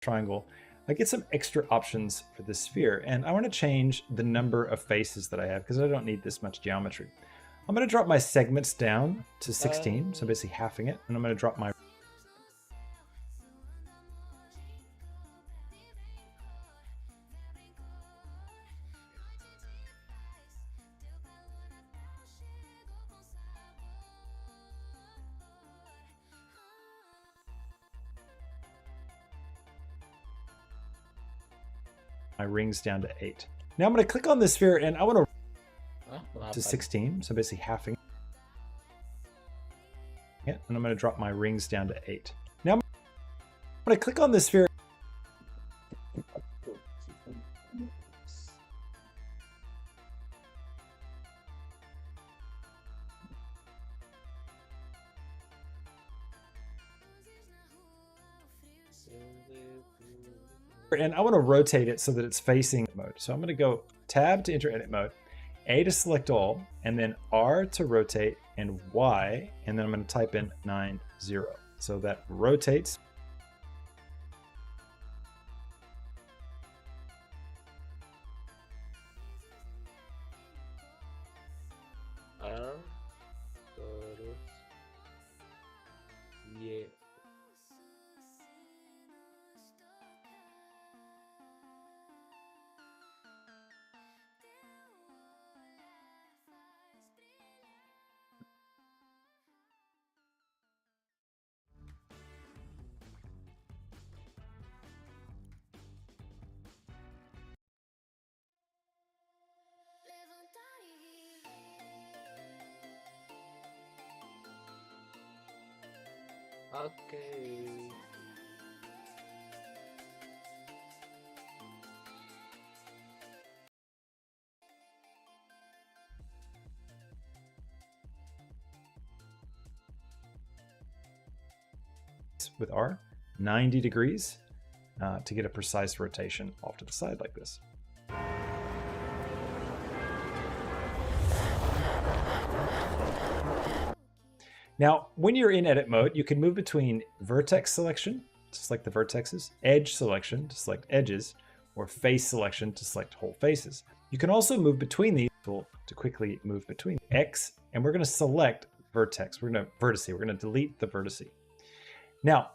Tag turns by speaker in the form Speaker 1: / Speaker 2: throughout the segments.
Speaker 1: triangle, I get some extra options for the sphere, and I want to change the number of faces that I have because I don't need this much geometry. I'm going to drop my segments down to 16, so basically halving it, and I'm going to drop my rings down to 8. Now I'm going to click on the sphere and I want to 16, so basically halving it, and I'm going to drop my rings down to 8. Now I'm going to click on the sphere. And I want to rotate it so that it's facing mode. So I'm going to go tab to enter edit mode, A to select all, and then R to rotate, and Y, and then I'm going to type in 90. So that rotates.
Speaker 2: Okay.
Speaker 1: With R, 90 degrees to get a precise rotation off to the side like this. Now, when you're in edit mode, you can move between vertex selection, to select the vertexes, edge selection, to select edges, or face selection, to select whole faces. You can also move between these to quickly move between X, and we're going to select vertex. We're going to vertice. We're going to delete the vertice. Now,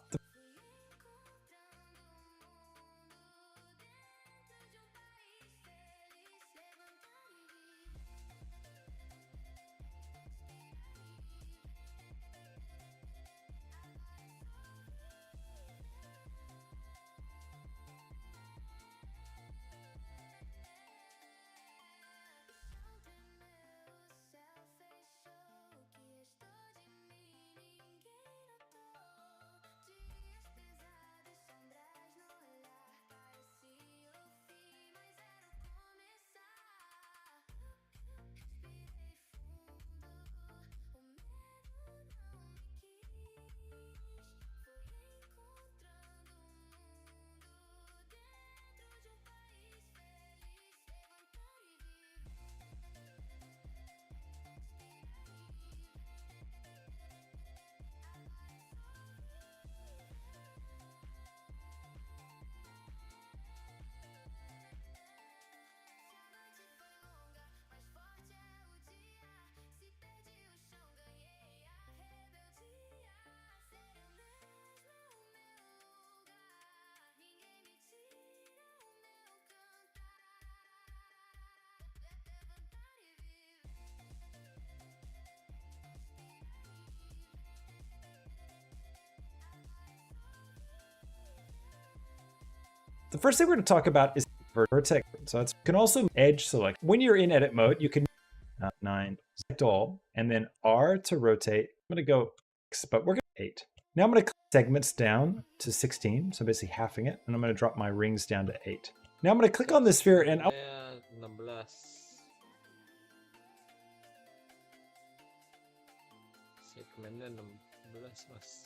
Speaker 1: the first thing we're going to talk about is vertex. So you can also edge select. When you're in edit mode, you can 9, select all, and then R to rotate. I'm going to go, but we're going to 8. Now I'm going to click segments down to 16, so basically halving it, and I'm going to drop my rings down to 8. Now I'm going to click on the sphere and
Speaker 2: 16. Segmennya 16, Mas.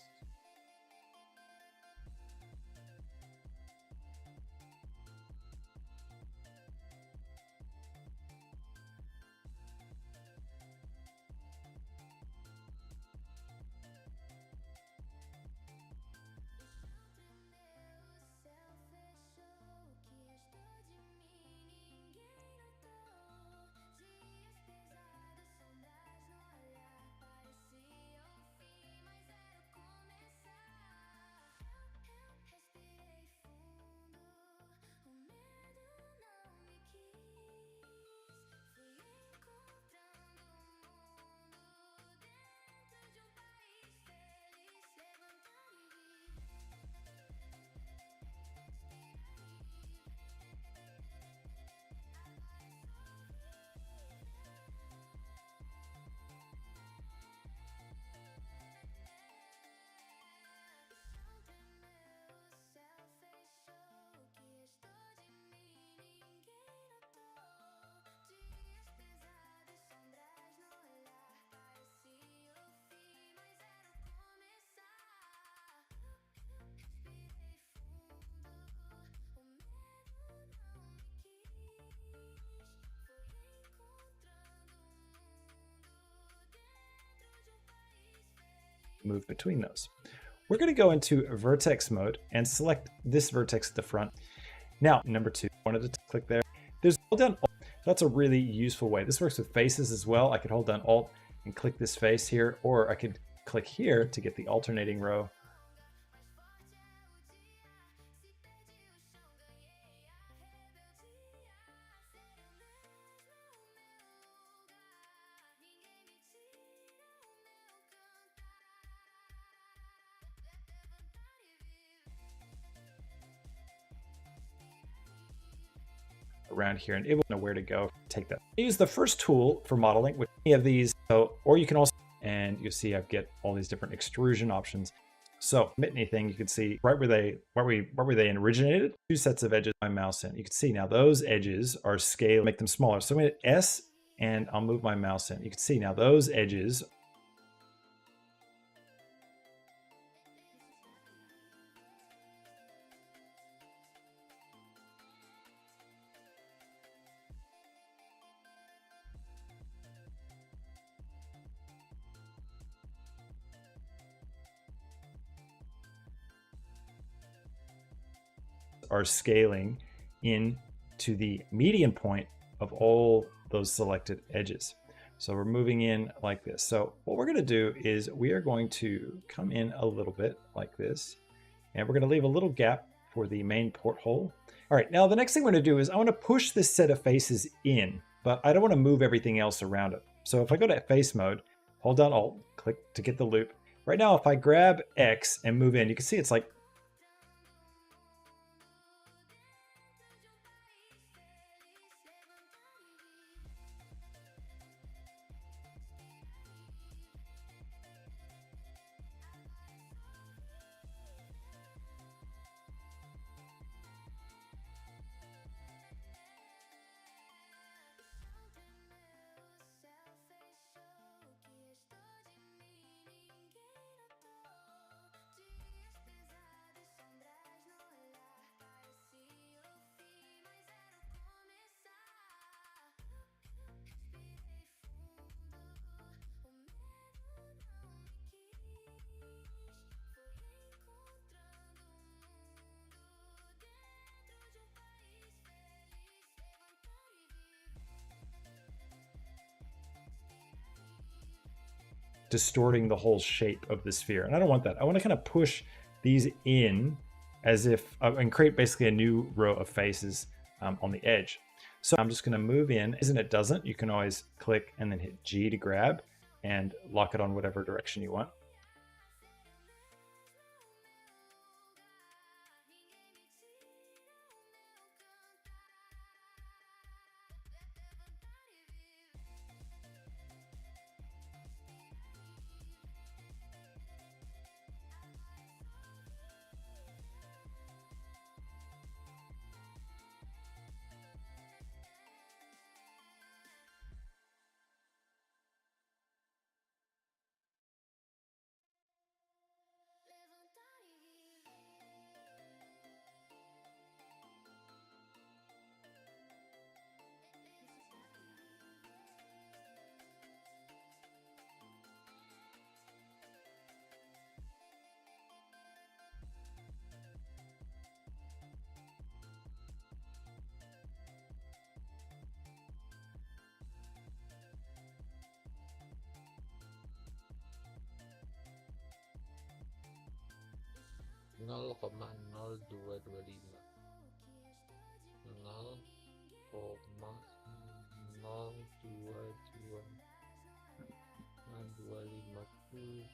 Speaker 1: move between those. We're going to go into vertex mode and select this vertex at the front. Now, number 2, wanted to click there. There's hold down Alt. That's a really useful way. This works with faces as well. I could hold down Alt and click this face here, or I could click here to get the alternating row. Around here, and it will know where to go. Take that. Use the first tool for modeling with any of these. So, or you can also, and you'll see I've get all these different extrusion options. So, omit anything, you can see right where they originated. 2 sets of edges. My mouse in. You can see now those edges are scaled. Make them smaller. So I'm going to hit S, and I'll move my mouse in. You can see now those edges are scaling in to the median point of all those selected edges. So we're moving in like this. So what we're going to do is we are going to come in a little bit like this, and we're going to leave a little gap for the main porthole. All right, now the next thing we're going to do is I want to push this set of faces in, but I don't want to move everything else around it. So if I go to face mode, hold down Alt, click to get the loop. Right now, if I grab X and move in, you can see it's like distorting the whole shape of the sphere. And I don't want that. I want to kind of push these in as if, and create basically a new row of faces on the edge. So I'm just going to move in. As it doesn't, you can always click and then hit G to grab and lock it on whatever direction you want.
Speaker 2: Nol koma 0225 0,0225 250.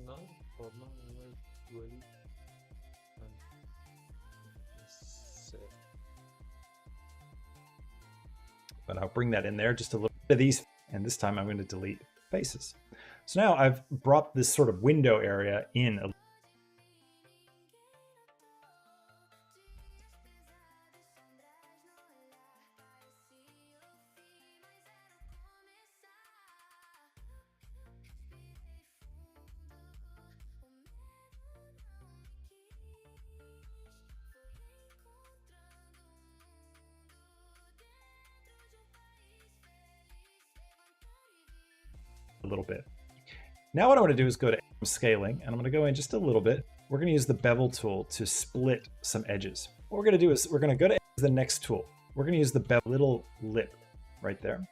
Speaker 2: Nol koma 25.
Speaker 1: But I'll bring that in there just a little bit of these, and this time I'm going to delete faces. So now I've brought this sort of window area in a little bit. Now what I want to do is go to scaling, and I'm going to go in just a little bit. We're going to use the bevel tool to split some edges. What we're going to do is we're going to go to the next tool. We're going to use the bevel little lip right there.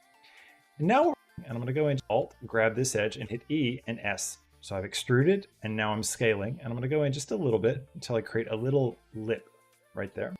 Speaker 1: And now, and I'm going to go into Alt, grab this edge, and hit E and S. So I've extruded, and now I'm scaling, and I'm going to go in just a little bit until I create a little lip right there.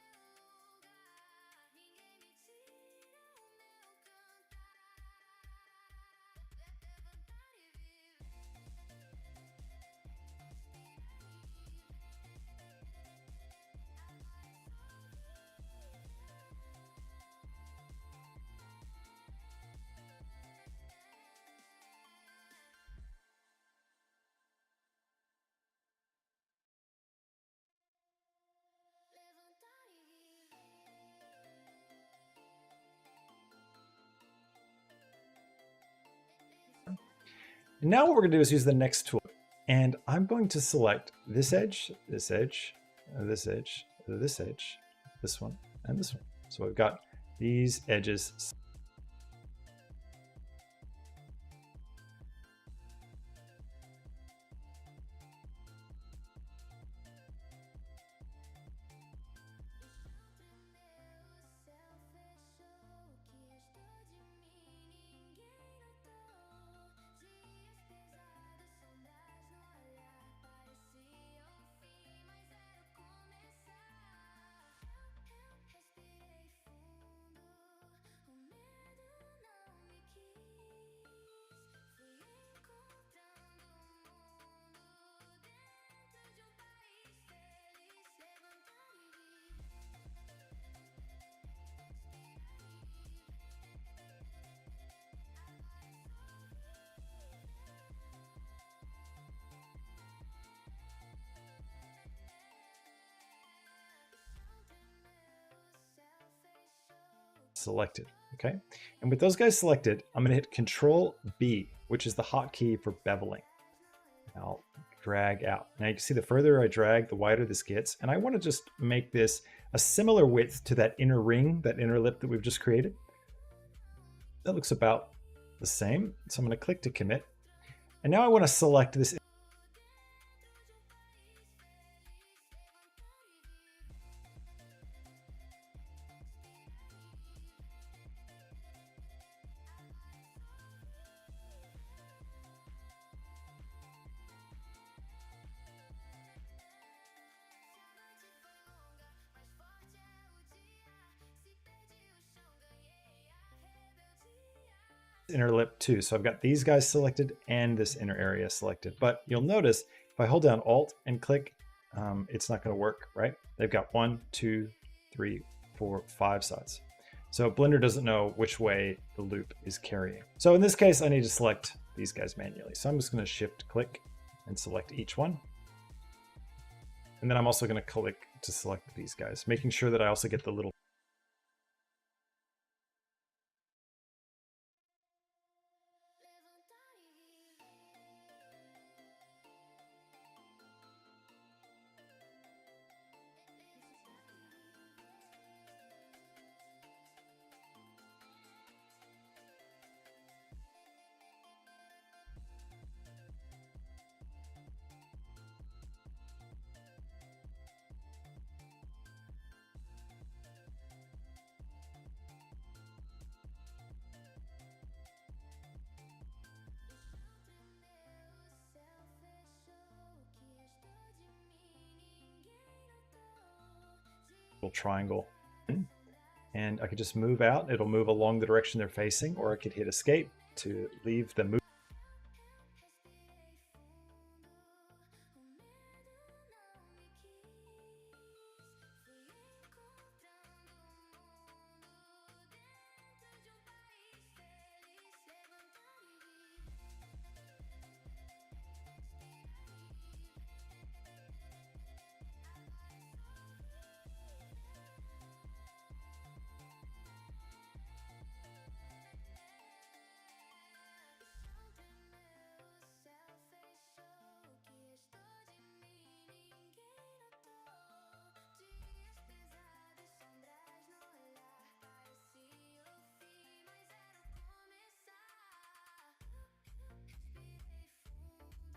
Speaker 1: And now what we're going to do is use the next tool. And I'm going to select this edge, this edge, this edge, this edge, this one, and this one. So I've got these edges. Selected, okay? And with those guys selected, I'm going to hit Control B, which is the hotkey for beveling. I'll drag out. Now you can see the further I drag, the wider this gets. And I want to just make this a similar width to that inner ring, that inner lip that we've just created. That looks about the same. So I'm going to click to commit. And now I want to select this. Inner lip too. So I've got these guys selected and this inner area selected. But you'll notice if I hold down Alt and click, it's not going to work, right? They've got 1, 2, 3, 4, 5 sides. So Blender doesn't know which way the loop is carrying. So in this case, I need to select these guys manually. So I'm just going to shift click and select each one. And then I'm also going to click to select these guys, making sure that I also get the little triangle, and I could just move out. It'll move along the direction they're facing, or I could hit escape to leave the move.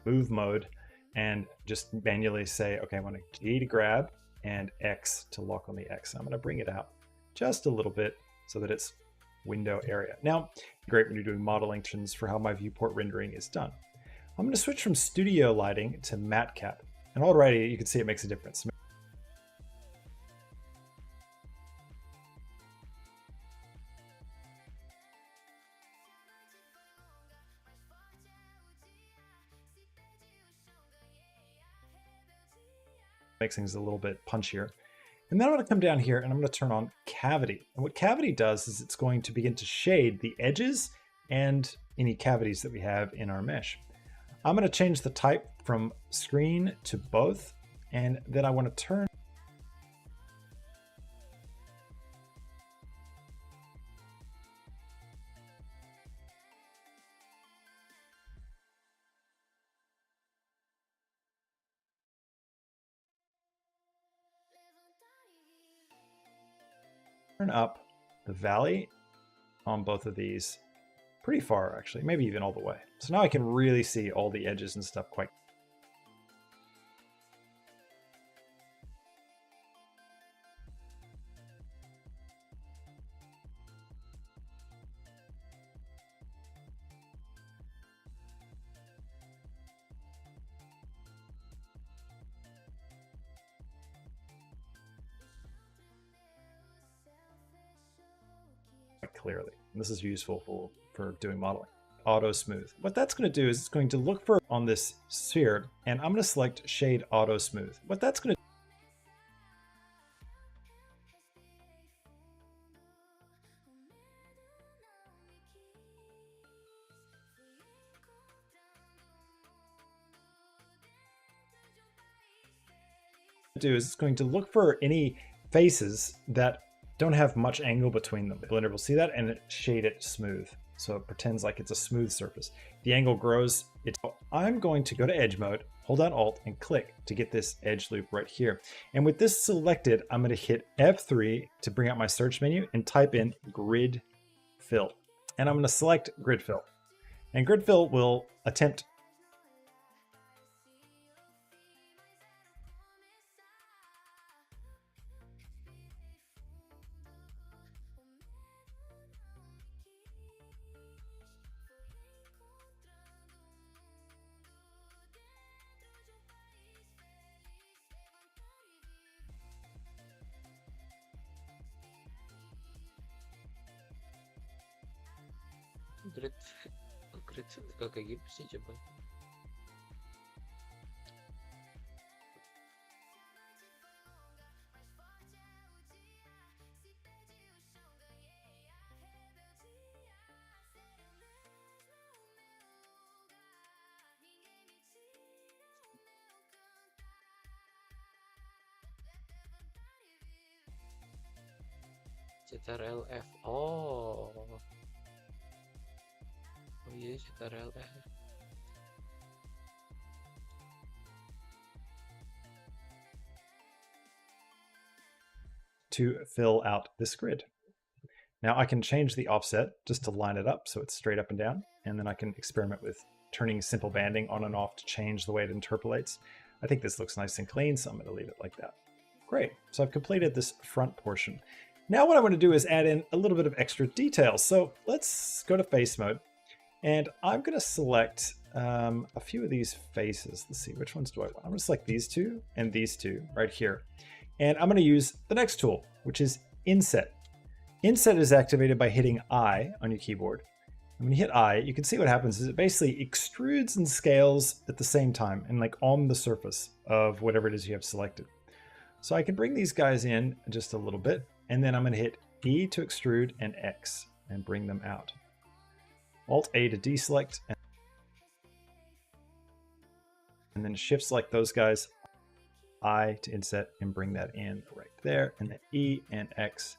Speaker 1: move mode and just manually say, okay, I want a key to grab and X to lock on the X. I'm going to bring it out just a little bit so that it's window area. Now, great when you're doing modeling for how my viewport rendering is done. I'm going to switch from studio lighting to matte cap. And already you can see it makes a difference. Makes things a little bit punchier. And then I'm going to come down here and I'm going to turn on cavity. And what cavity does is it's going to begin to shade the edges and any cavities that we have in our mesh. I'm going to change the type from screen to both, and then I want to turn up the valley on both of these pretty far, actually, maybe even all the way. So now I can really see all the edges and stuff quite clearly. And this is useful for doing modeling. Auto smooth. What that's going to do is it's going to look for on this sphere, and I'm going to select shade auto smooth. What that's going to do is it's going to look for any faces that don't have much angle between them. The Blender will see that and shade it smooth. So it pretends like it's a smooth surface. The angle grows. I'm going to go to edge mode, hold down Alt and click to get this edge loop right here. And with this selected, I'm going to hit F3 to bring out my search menu and type in grid fill. And I'm going to select grid fill. And grid fill will attempt
Speaker 2: Grid, grid kayak gitu sih coba. CTRL-F. Oh. Oh iya, CTRL-F.
Speaker 1: to fill out this grid. Now I can change the offset just to line it up so it's straight up and down, and then I can experiment with turning simple banding on and off to change the way it interpolates. I think this looks nice and clean, so I'm going to leave it like that. Great, so I've completed this front portion. Now what I want to do is add in a little bit of extra detail. So let's go to face mode, and I'm going to select a few of these faces. Let's see, which ones do I want? I'm going to select these two and these two right here. And I'm going to use the next tool, which is Inset. Inset is activated by hitting I on your keyboard. And when you hit I, you can see what happens is it basically extrudes and scales at the same time and like on the surface of whatever it is you have selected. So I can bring these guys in just a little bit, and then I'm going to hit E to extrude and X and bring them out. Alt A to deselect, and then shift select those guys, I to inset and bring that in right there, and then E and X.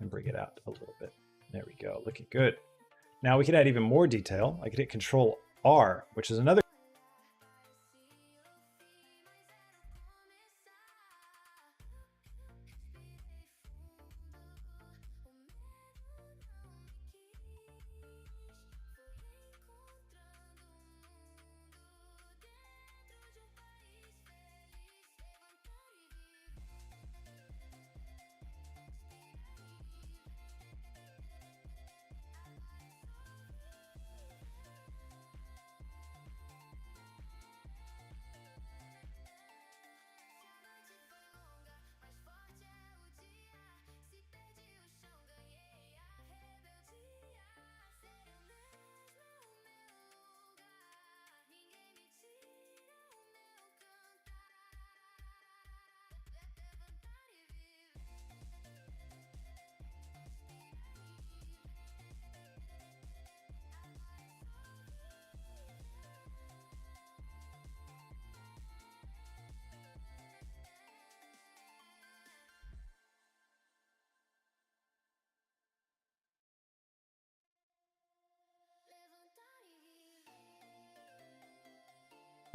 Speaker 1: And bring it out a little bit. There we go, looking good. Now we can add even more detail. I could hit Control R, which is another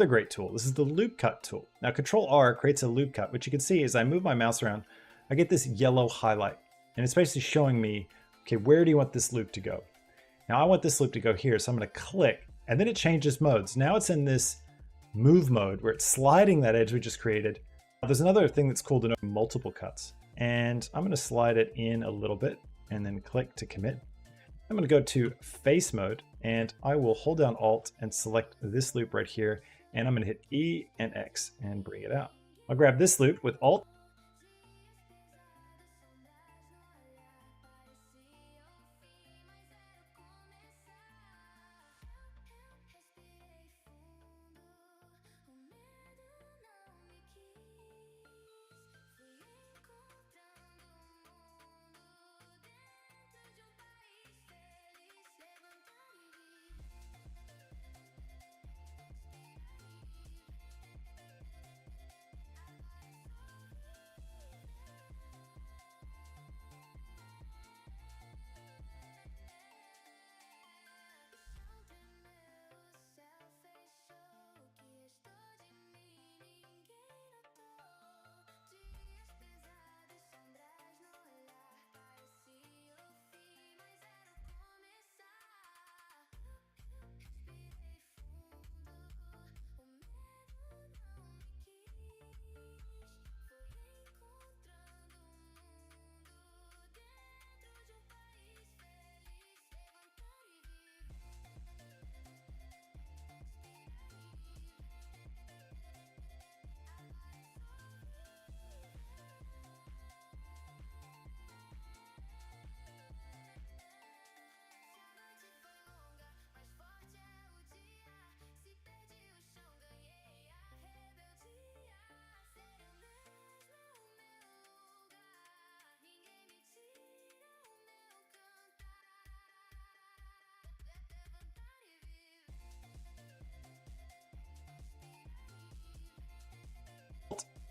Speaker 1: great tool. This is the loop cut tool. Now Control R creates a loop cut, which you can see as I move my mouse around, I get this yellow highlight. And it's basically showing me, okay, where do you want this loop to go? Now I want this loop to go here, so I'm gonna click, and then it changes modes. Now it's in this move mode where it's sliding that edge we just created. There's another thing that's cool to know, multiple cuts. And I'm gonna slide it in a little bit and then click to commit. I'm gonna go to face mode and I will hold down Alt and select this loop right here. And I'm gonna hit E and X and bring it out. I'll grab this loop with Alt.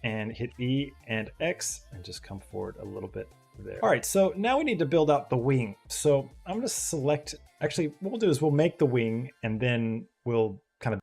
Speaker 1: And hit E and X and just come forward a little bit there. All right, so now we need to build out the wing. So I'm gonna select, actually what we'll do is we'll make the wing and then we'll kind of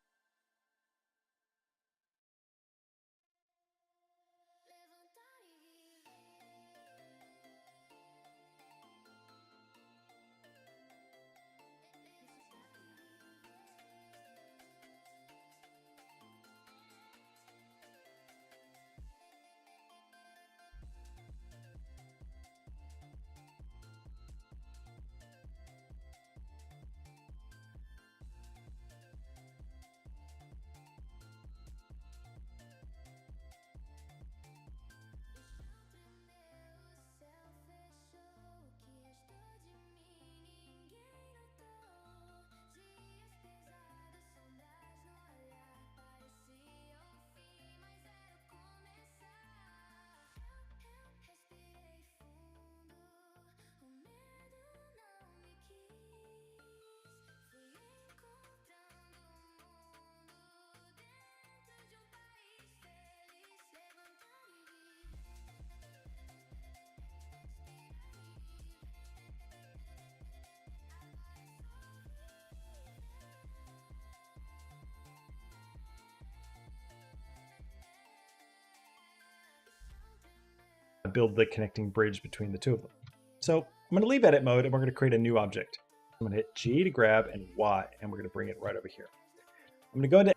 Speaker 1: build the connecting bridge between the two of them. So I'm going to leave edit mode and we're going to create a new object. I'm going to hit G to grab and Y, and we're going to bring it right over here. I'm going to go into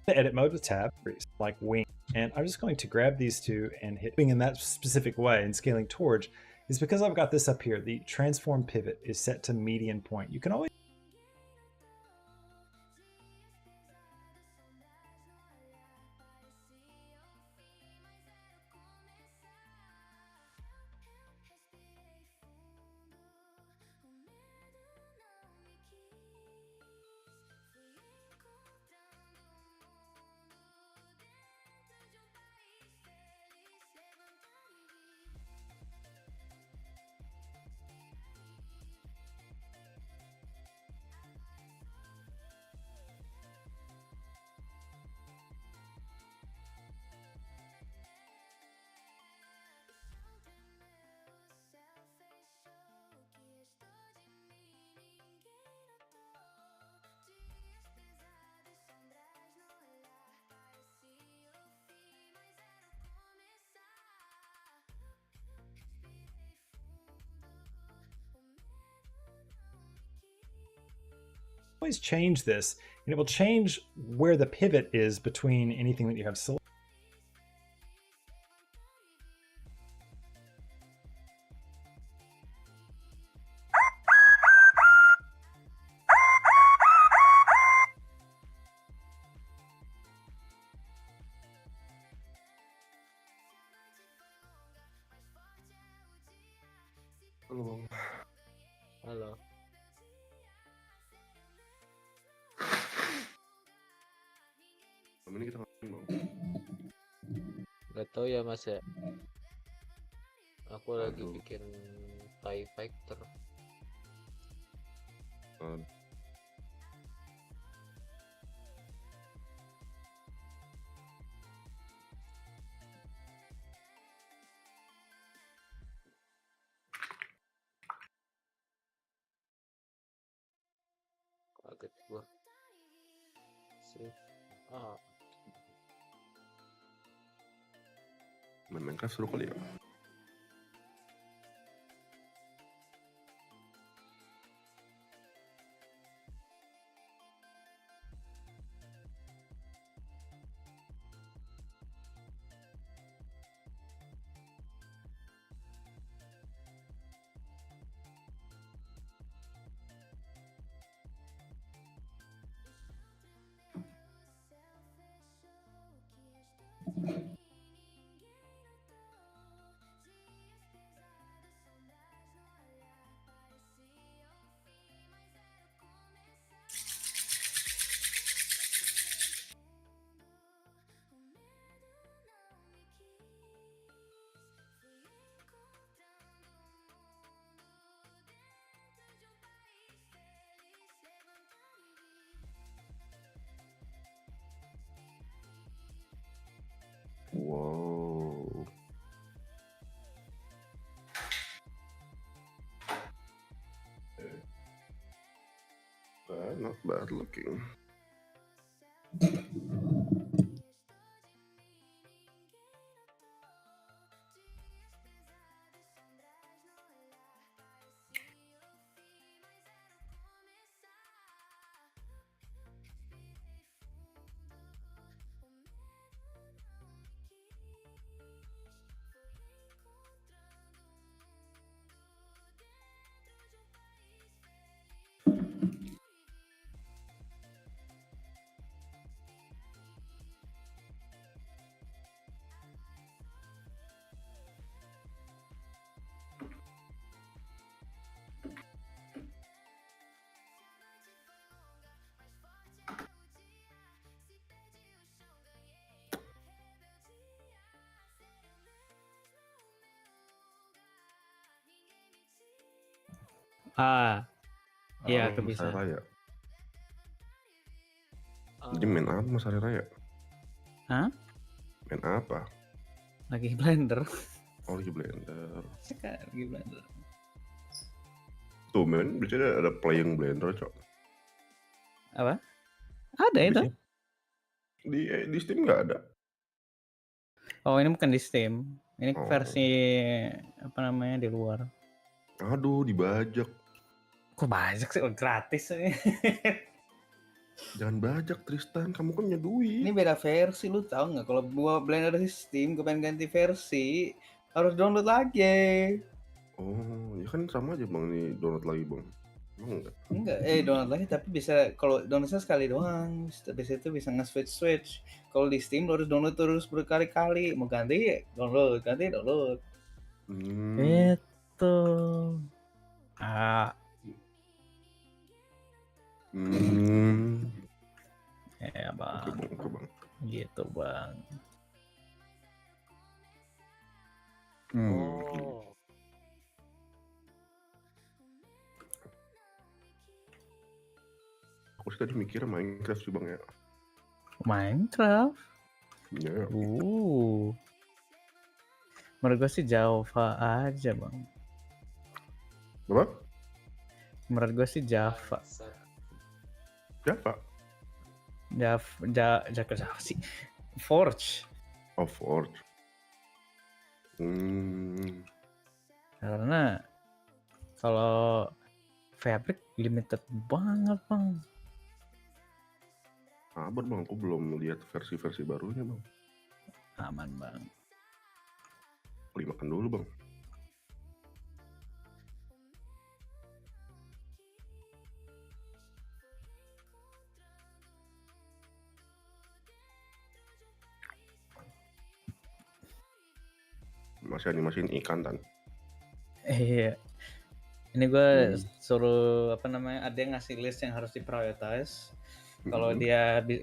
Speaker 1: edit mode with tab, like wing. And I'm just going to grab these two and hit wing in that specific way and scaling towards is because I've got this up here. The transform pivot is set to median point. You can always change this, and it will change where the pivot is between anything that you have selected.
Speaker 3: Halo Bang.
Speaker 2: Halo.
Speaker 3: Ini kita ngapain Bang?
Speaker 2: Gak tau ya Mas ya. Aku lagi
Speaker 3: Aduh.
Speaker 2: bikin Figther. Kaget gua. Save.
Speaker 3: Main Minecraft seru kali ya. Wow. Not bad looking.
Speaker 4: Iya,
Speaker 3: Halo, Mas Hari
Speaker 4: bisa.
Speaker 3: Raya. Jadi
Speaker 2: Ah,
Speaker 3: main apa Mas Hari Raya?
Speaker 4: Hah?
Speaker 3: Main apa?
Speaker 4: Lagi blender.
Speaker 3: Oh, lagi Blender.
Speaker 4: Sekarang lagi blender.
Speaker 3: Tuh men, biasanya ada playing Blender, Cok.
Speaker 4: Apa? Ada itu.
Speaker 1: Bikin.
Speaker 3: Di Steam nggak ada.
Speaker 4: Oh, ini bukan di Steam. Ini
Speaker 3: Oh.
Speaker 4: versi apa namanya di luar.
Speaker 3: Aduh, dibajak.
Speaker 4: Kok banyak sih? Oh, gratis.
Speaker 3: Jangan bajak Tristan, kamu kan punya duit.
Speaker 4: Ini beda versi, lu tahu nggak? Kalau gua blender di Steam, gua pengen ganti versi, harus download lagi.
Speaker 3: Oh, ya kan sama aja bang, nih download lagi bang. Emang enggak?
Speaker 4: Enggak, download lagi tapi bisa kalau downloadnya sekali doang. Habis itu bisa nge-switch. Kalau di Steam lu harus download terus berkali-kali. Mau ganti, download, ganti, download. Itu. Ah, ya
Speaker 3: Oke
Speaker 4: bang,
Speaker 3: bang, oke bang.
Speaker 4: gitu bang.
Speaker 2: oh,
Speaker 3: Aku sih tadi mikirnya Minecraft sih bang ya.
Speaker 4: Minecraft.
Speaker 3: Ya.
Speaker 4: Menurut gue sih Java aja bang.
Speaker 3: Apa?
Speaker 4: Menurut gue sih Java.
Speaker 2: bangsat.
Speaker 3: Siapa?
Speaker 4: Java sih. Forge.
Speaker 3: Oh, Forge.
Speaker 4: Karena kalau Fabric limited banget bang.
Speaker 3: Sabar bang, aku belum lihat versi-versi barunya bang.
Speaker 4: Aman bang.
Speaker 3: Aku dimakan dulu bang. Masih animasiin ikan kan?
Speaker 4: Iya. Ini gue suruh apa namanya? Ada yang ngasih list yang harus diprioritize. Kalau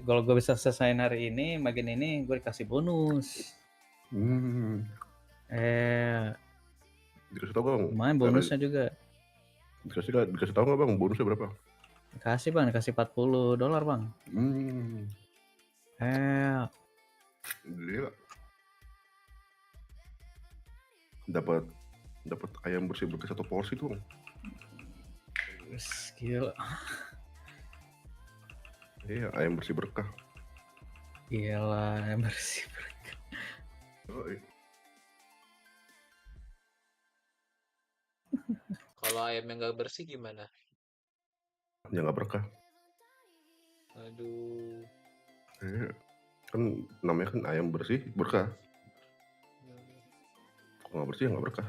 Speaker 4: kalau gue bisa selesaiin hari ini, bagian ini gue dikasih bonus.
Speaker 3: Dikasih tau gak bang?
Speaker 4: Lumayan bonusnya juga.
Speaker 3: Dikasih tau gak bang bonusnya berapa?
Speaker 4: Dikasih bang, dikasih $40 bang.
Speaker 3: Gila. Dapat ayam bersih satu porsi tuh bang.
Speaker 4: Gila.
Speaker 3: Iya, ayam bersih berkah.
Speaker 4: Gila, ayam bersih berkah.
Speaker 3: Oh, iya.
Speaker 2: Kalau ayam yang nggak bersih gimana?
Speaker 3: Ya nggak berkah.
Speaker 2: Aduh.
Speaker 3: Iya. Kan namanya kan ayam bersih berkah. Kalau nggak bersih ya nggak berkah.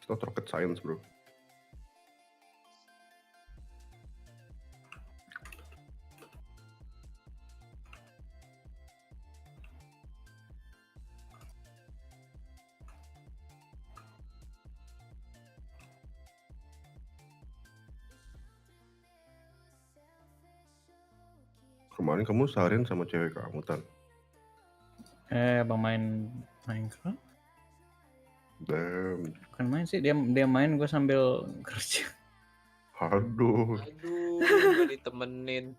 Speaker 3: It's not rocket science bro. Kemarin kamu seharian sama cewek kamu Tan.
Speaker 4: Bang main Minecraft?
Speaker 3: Damn.
Speaker 4: Bukan main sih, dia main gue sambil kerja.
Speaker 3: Aduh.
Speaker 2: Aduh, nggak ditemenin.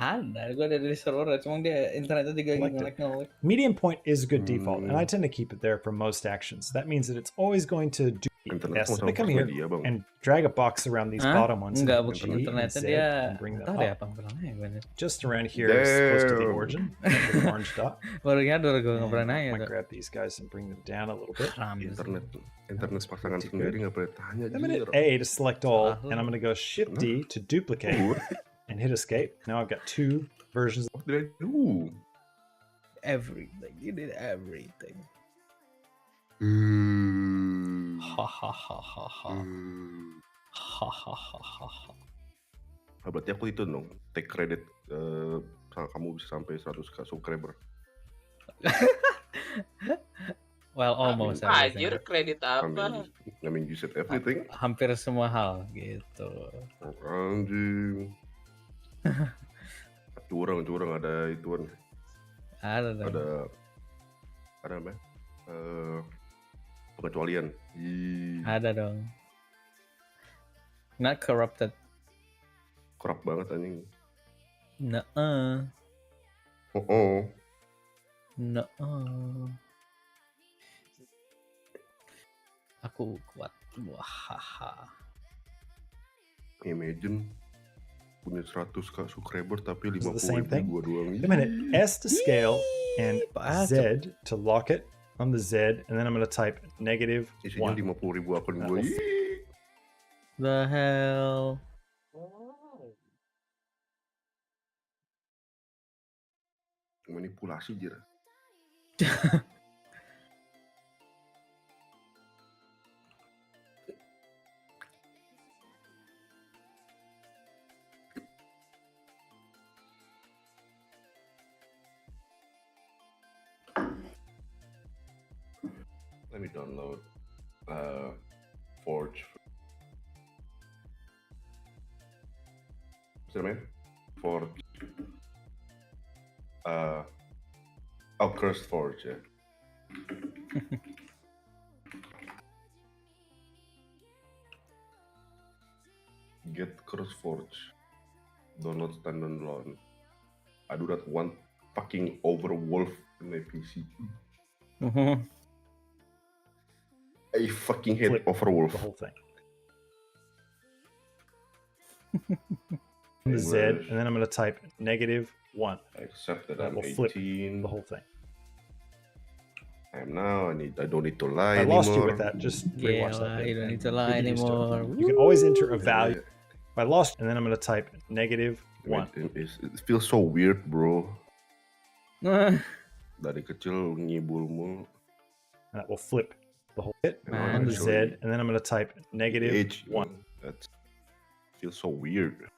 Speaker 4: Ada, gue ada di server, cuma dia internetnya juga
Speaker 1: Select it.
Speaker 4: ngelek-ngelek.
Speaker 1: Medium point is a good default, and I tend to keep it there for most actions. That means that it's always going to do
Speaker 3: Internet
Speaker 1: S.
Speaker 3: sama-sama
Speaker 1: But come
Speaker 3: first
Speaker 1: here
Speaker 3: media, Bang.
Speaker 1: and drag a box around these
Speaker 4: Hah?
Speaker 1: bottom ones
Speaker 4: Enggak,
Speaker 1: and hit
Speaker 4: bukan
Speaker 1: G and
Speaker 4: internetnya
Speaker 1: Z
Speaker 4: dia.
Speaker 1: and bring them
Speaker 4: Tahu deh
Speaker 1: up.
Speaker 4: apa bilangnya gue.
Speaker 1: Just around here is close to the
Speaker 3: Damn.
Speaker 1: origin, like the orange dot.
Speaker 4: Baru nyadar gue nggak
Speaker 1: And
Speaker 4: pernah
Speaker 1: I
Speaker 4: nanya
Speaker 1: might
Speaker 4: tuh.
Speaker 1: grab these guys and bring them down a little bit.
Speaker 4: Haram sih.
Speaker 3: Internet
Speaker 1: That's
Speaker 3: pasangan
Speaker 1: pretty
Speaker 3: sendiri
Speaker 1: good.
Speaker 3: nggak boleh tanya
Speaker 1: I'm going to
Speaker 3: jujur.
Speaker 1: A to select all,
Speaker 4: Salah
Speaker 1: and I'm
Speaker 4: lu.
Speaker 1: going to go Shift D to duplicate and hit escape. Now I've got two versions.
Speaker 3: What did I do?
Speaker 4: Everything, you did everything. Ha ha ha ha ha. Ha ha ha ha ha.
Speaker 3: Ah, berarti aku itu dong, take credit kamu bisa sampai 100k subscriber.
Speaker 4: Well, almost
Speaker 2: Anjir,
Speaker 4: everything.
Speaker 2: kredit
Speaker 3: I
Speaker 2: apa?
Speaker 3: mean, you said everything.
Speaker 4: Hampir semua hal gitu.
Speaker 3: Oh, anjing. curang ada ituan.
Speaker 4: Ada dong.
Speaker 3: Ada apa? Pengecualian.
Speaker 4: Ada dong. Not corrupted.
Speaker 3: Kerap banget anjing.
Speaker 4: Nuh-uh.
Speaker 3: Oh.
Speaker 4: Nuh-uh. Aku kuat. Wahaha.
Speaker 3: Imagine punya 100k subscriber tapi
Speaker 1: Is it the
Speaker 3: 50
Speaker 1: same thing?
Speaker 3: gua doang.
Speaker 1: Wait a minute, S to scale and
Speaker 4: Pak,
Speaker 1: Z to lock it on the Z, and then I'm going to type
Speaker 3: Isinya
Speaker 1: -1.
Speaker 3: 50.000 akun
Speaker 1: Nah,
Speaker 3: gua.
Speaker 1: we'll
Speaker 4: The hell.
Speaker 3: Manipulasi jir. Let me download Forge. What's it name? Forge. Cursed Forge, yeah. Get Cursed Forge. Download standalone. I do not want fucking Overwolf in my PC.
Speaker 4: Mhm.
Speaker 3: I fucking hate
Speaker 1: Flip
Speaker 3: Overwolf.
Speaker 1: the whole thing. The Z,
Speaker 3: English.
Speaker 1: and then I'm going to type -1.
Speaker 3: I accept that
Speaker 1: That
Speaker 3: I'm
Speaker 1: will flip
Speaker 3: 18.
Speaker 1: The whole thing.
Speaker 3: I am now. I don't need to lie
Speaker 1: I
Speaker 3: anymore.
Speaker 1: lost you with that. Just
Speaker 4: Yeah,
Speaker 1: rewatch that bit.
Speaker 4: you don't
Speaker 1: and
Speaker 4: need to lie
Speaker 1: you'll get used to it.
Speaker 4: anymore.
Speaker 1: You can always enter a value.
Speaker 3: Yeah.
Speaker 1: If I lost, and then I'm going to type -1.
Speaker 3: It feels so weird, bro.
Speaker 4: Nah.
Speaker 3: Dari kecil ngibul mulu.
Speaker 1: And that will flip the whole bit
Speaker 4: Man.
Speaker 1: on the Z,
Speaker 3: Actually,
Speaker 1: and then I'm going to type
Speaker 3: Age,
Speaker 1: -1.
Speaker 3: That feels so weird.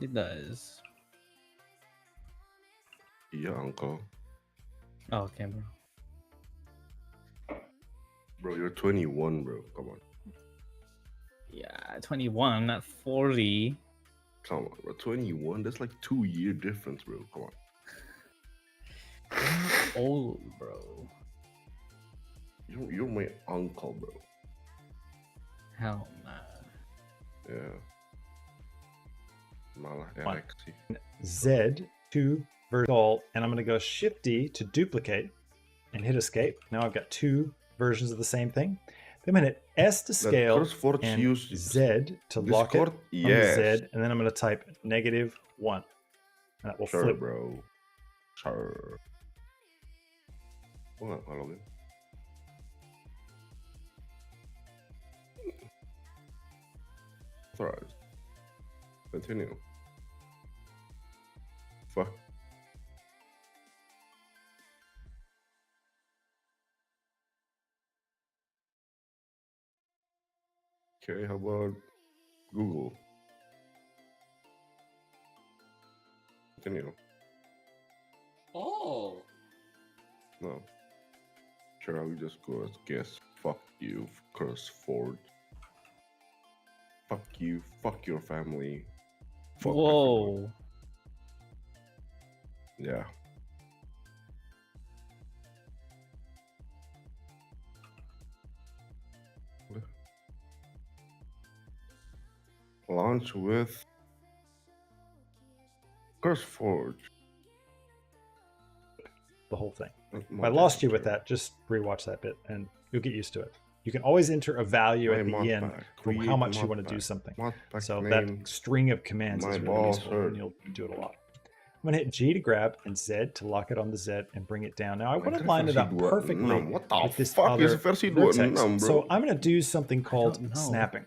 Speaker 4: It does.
Speaker 3: Iya, uncle.
Speaker 4: Oh, okay, bro.
Speaker 3: Bro, you're 21, bro. Come on.
Speaker 4: Yeah, 21, not 40.
Speaker 3: Come on, bro. 21? That's like 2-year difference, bro. Come on.
Speaker 4: Old, bro.
Speaker 3: You're my uncle, bro.
Speaker 4: Hell nah.
Speaker 3: Yeah. Malah
Speaker 1: One.
Speaker 3: ereksi.
Speaker 1: Z to vertical, and I'm going to go Shift D to duplicate and hit escape. Now I've got two versions of the same thing. Then I'm going to hit S to scale
Speaker 3: Cursed Forge
Speaker 1: and
Speaker 3: use
Speaker 1: Z to lock it
Speaker 3: Discord?
Speaker 1: on the
Speaker 3: Yes.
Speaker 1: Z, and then I'm going to type -1. And that will
Speaker 3: Sure,
Speaker 1: flip.
Speaker 3: bro. Sure. Oh, nggak login. Authorized. Continue. Fuck. Okay, how about Google? Continue.
Speaker 2: Oh.
Speaker 3: No. Sure, I will just go as guess. Fuck you, Curse Ford. Fuck you, fuck your family. Fuck everyone.
Speaker 4: Whoa.
Speaker 3: Yeah. Launch with Curse Forge.
Speaker 1: The whole thing. If
Speaker 3: My
Speaker 1: I lost you
Speaker 3: damn
Speaker 1: with
Speaker 3: turn.
Speaker 1: that, just rewatch that bit and you'll get used to it. You can always enter a value
Speaker 3: My
Speaker 1: at the
Speaker 3: mod
Speaker 1: end
Speaker 3: pack.
Speaker 1: from how
Speaker 3: Create
Speaker 1: much you
Speaker 3: mod
Speaker 1: want to do
Speaker 3: pack.
Speaker 1: something.
Speaker 3: Mod pack
Speaker 1: So
Speaker 3: name.
Speaker 1: that string of commands
Speaker 3: My
Speaker 1: is really
Speaker 3: balls
Speaker 1: useful
Speaker 3: hurt.
Speaker 1: and you'll do it a lot. I'm gonna hit G to grab and Z to lock it on the Z and bring it down. Now I want to
Speaker 3: Minecraft
Speaker 1: line it
Speaker 3: versi
Speaker 1: up perfectly
Speaker 3: 26. What the
Speaker 1: with this
Speaker 3: fuck is
Speaker 1: other
Speaker 3: versi
Speaker 1: vertex.
Speaker 3: 26, bro?
Speaker 1: So I'm gonna do something
Speaker 4: I
Speaker 1: called
Speaker 4: don't know.
Speaker 1: snapping.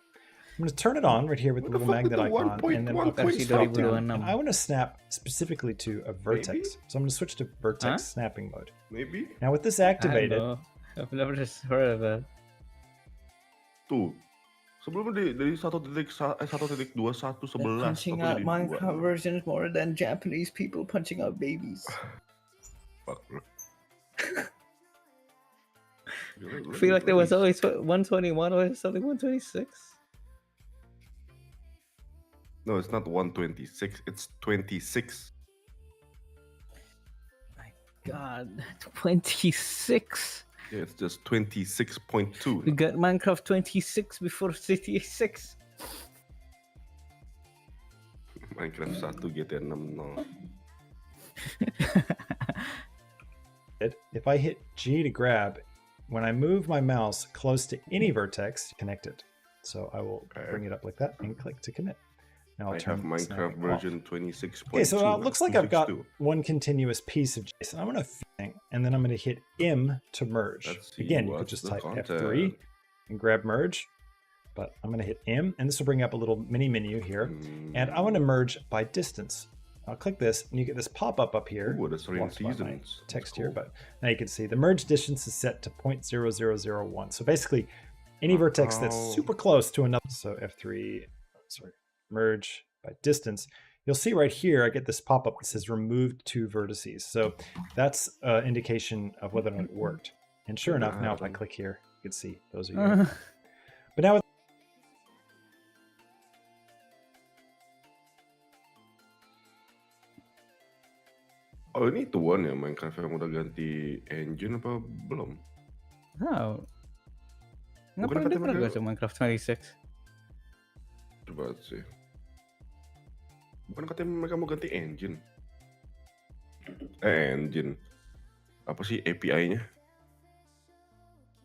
Speaker 1: I'm gonna turn it on right here with
Speaker 3: What
Speaker 1: the
Speaker 3: the
Speaker 1: little
Speaker 3: fuck is
Speaker 1: magnet
Speaker 3: the
Speaker 1: icon, and then I'll
Speaker 4: Versi
Speaker 1: drop down.
Speaker 4: 2026.
Speaker 1: And I want to snap specifically to a vertex. So I'm gonna switch to vertex
Speaker 4: Huh?
Speaker 1: snapping mode.
Speaker 3: Maybe?
Speaker 1: Now with this
Speaker 4: I don't
Speaker 1: activated,
Speaker 4: know. I've never just heard of that.
Speaker 3: Tuh. Sebelumnya dari 1.21
Speaker 4: They're
Speaker 3: 11
Speaker 4: punching
Speaker 3: apa
Speaker 4: out
Speaker 3: jadi 2,
Speaker 4: Minecraft
Speaker 3: bro?
Speaker 4: versions more than Japanese people punching out babies.
Speaker 3: Fuck, bro.
Speaker 4: I feel like there was always 121 or something 126.
Speaker 3: No, it's not 126. It's 26.
Speaker 4: My God, 26.
Speaker 3: Yeah, it's just 26.2.
Speaker 4: We got Minecraft 26 before City 6.
Speaker 3: Minecraft 1 GTA 6 no.
Speaker 1: if I hit G to grab, when I move my mouse close to any vertex, connect it. So I will bring it up like that and click to commit. Now I'll
Speaker 3: I
Speaker 1: turn
Speaker 3: have Minecraft
Speaker 1: snapping off.
Speaker 3: version 26.2.
Speaker 1: Okay, so it looks like I've got
Speaker 3: 262.
Speaker 1: one continuous piece of JSON. I'm gonna and then I'm gonna hit M to merge.
Speaker 3: Let's see
Speaker 1: Again, you could
Speaker 3: what's
Speaker 1: just
Speaker 3: the
Speaker 1: type
Speaker 3: content.
Speaker 1: F3 and grab merge, but I'm gonna hit M, and this will bring up a little mini menu here. And I want to merge by distance. I'll click this, and you get this pop-up up here.
Speaker 3: Ooh, that's rain
Speaker 1: blocked by my
Speaker 3: seasons. That's
Speaker 1: text here,
Speaker 3: cool.
Speaker 1: but now you can see the merge distance is set to 0.0001. So basically, any vertex that's
Speaker 3: Wow.
Speaker 1: super close to another. So F3, sorry, merge by distance. You'll see right here, I get this pop-up that says removed 2 vertices. So that's an indication of whether or not it worked. And sure enough, now if I click here, you can see those are you. But now with
Speaker 3: Oh, ini tuan ya Minecraft yang udah ganti engine apa belum?
Speaker 4: Oh.
Speaker 3: Bukan
Speaker 4: Ngapain
Speaker 3: kata
Speaker 4: dia pernah
Speaker 3: mereka-
Speaker 4: gak Minecraft 26?
Speaker 3: Coba sih. Bukan katanya mereka mau ganti engine. Engine. Apa sih API-nya?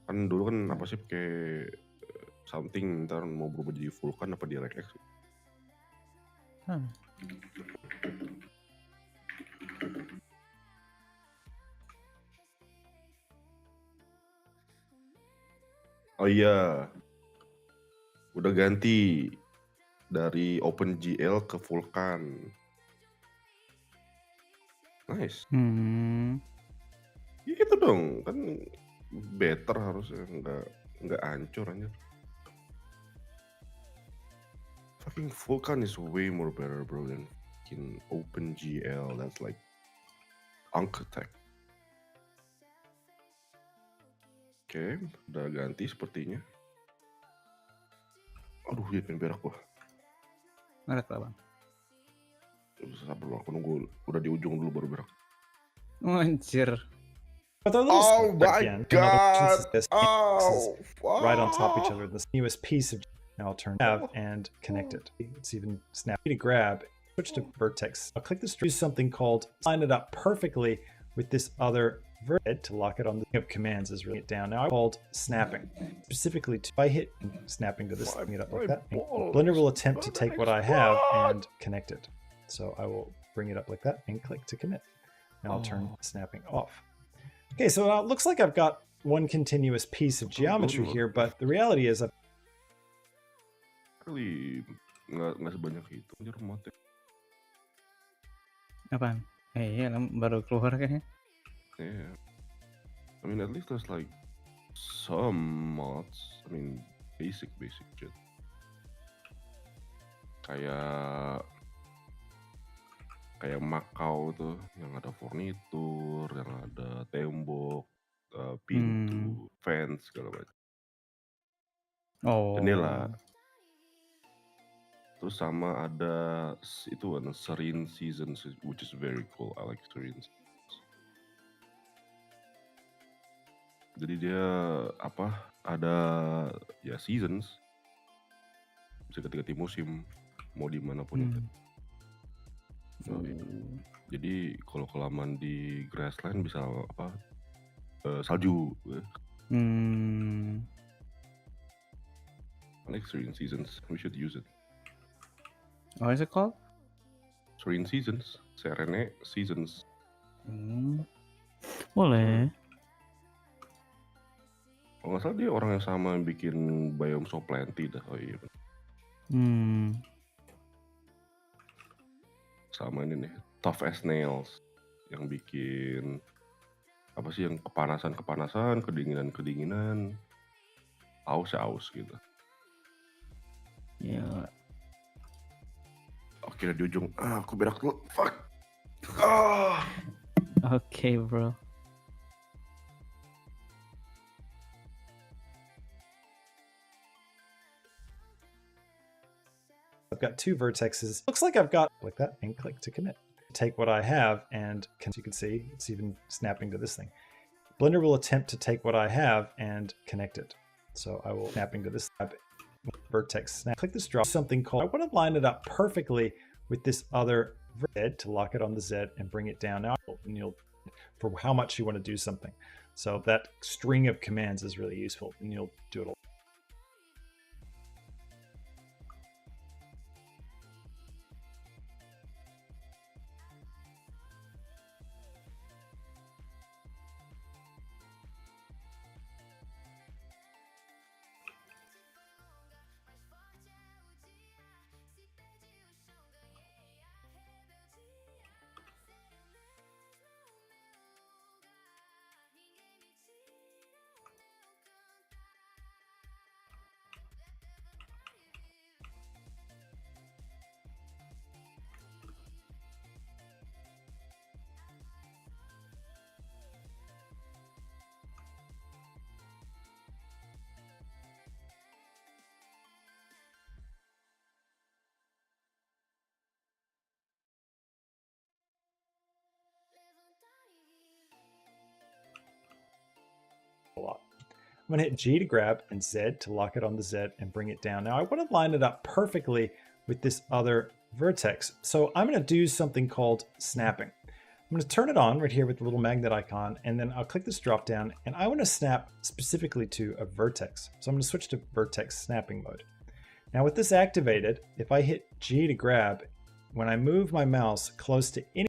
Speaker 3: Kan dulu kan apa sih pakai something ntar mau berubah jadi Vulkan apa DirectX?
Speaker 4: Huh.
Speaker 3: Oh iya. Udah ganti dari OpenGL ke Vulkan. Nice. Ya gitu dong, kan better harusnya, nggak hancur anjir. Fucking Vulkan is way more better bro than fucking OpenGL. That's like Architect. Oke, udah ganti sepertinya. Aduh, ya pengen berak gua.
Speaker 4: Nggak ada bang.
Speaker 3: Sabar bro, aku nunggu udah di ujung dulu baru berak.
Speaker 4: Anjir.
Speaker 1: with our little
Speaker 3: Oh
Speaker 1: square
Speaker 3: my
Speaker 1: again,
Speaker 3: god!
Speaker 1: this
Speaker 3: Oh,
Speaker 1: right on top of each
Speaker 3: fuck.
Speaker 1: other. This newest piece of now I'll turn tab and connect it. It's even snappy to grab. Switch to vertex. I'll click this. Use something called line it up perfectly with this other vertex to lock it on the commands is really it down. Now I called snapping specifically to if I hit snapping to this, bring it up like that. And Blender will attempt to take what I have and connect it. So I will bring it up like that and click to commit. Now I'll turn snapping off. Okay, so it looks like I've got one continuous piece of geometry here, but the reality is
Speaker 3: Kali nggak sebanyak itu anjir mati.
Speaker 4: Apaan? Iya, baru keluar kayaknya.
Speaker 3: Yeah. I mean, at least there's like some mods. I mean, basic shit. Kayak Makau tuh, yang ada furnitur, yang ada tembok, pintu, fence segala macam.
Speaker 4: Oh.
Speaker 3: Jendela. Terus sama ada itu kan serene seasons, which is very cool. I like serene seasons. Jadi dia ada ya seasons, bisa ganti-ganti musim mau dimanapun itu. Oh, iya. Jadi kalau kelamaan di grassland bisa apa? Salju. I like Serene Seasons. We should use it.
Speaker 4: What is it called?
Speaker 3: Serene Seasons. Serene Seasons.
Speaker 4: Boleh.
Speaker 3: Kalau nggak salah dia orang yang sama yang bikin Biome So Plenty dah. Oh iya. Sama ini nih. Tough as Nails. Yang bikin apa sih yang kepanasan, kedinginan, aus gitu.
Speaker 4: Ya.
Speaker 3: Oke, di ujung. Aku berak dulu. Fuck.
Speaker 4: Okay, bro.
Speaker 1: I've got 2 vertexes. Looks like I've got like that and click to commit. Take what I have and as you can see, it's even snapping to this thing. Blender will attempt to take what I have and connect it. So I will snapping to this vertex snap. Click this drop something called, I want to line it up perfectly with this other Z to lock it on the Z and bring it down. Now and you'll for how much you want to do something. So that string of commands is really useful and you'll do it a lot. I'm going to hit G to grab and Z to lock it on the Z and bring it down. Now I want to line it up perfectly with this other vertex. So I'm going to do something called snapping. I'm going to turn it on right here with the little magnet icon, and then I'll click this drop down, and I want to snap specifically to a vertex. So I'm going to switch to vertex snapping mode. Now with this activated, if I hit G to grab, when I move my mouse close to any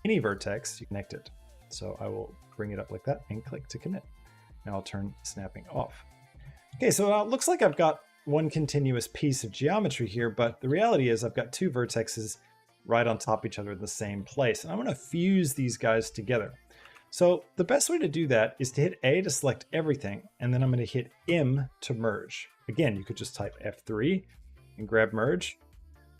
Speaker 1: any vertex, you connect it. So I will bring it up like that and click to commit. Now I'll turn snapping off. Okay, so it looks like I've got one continuous piece of geometry here, but the reality is I've got two vertexes right on top of each other in the same place. And I want to fuse these guys together. So the best way to do that is to hit A to select everything, and then I'm going to hit M to merge. Again, you could just type F3 and grab merge,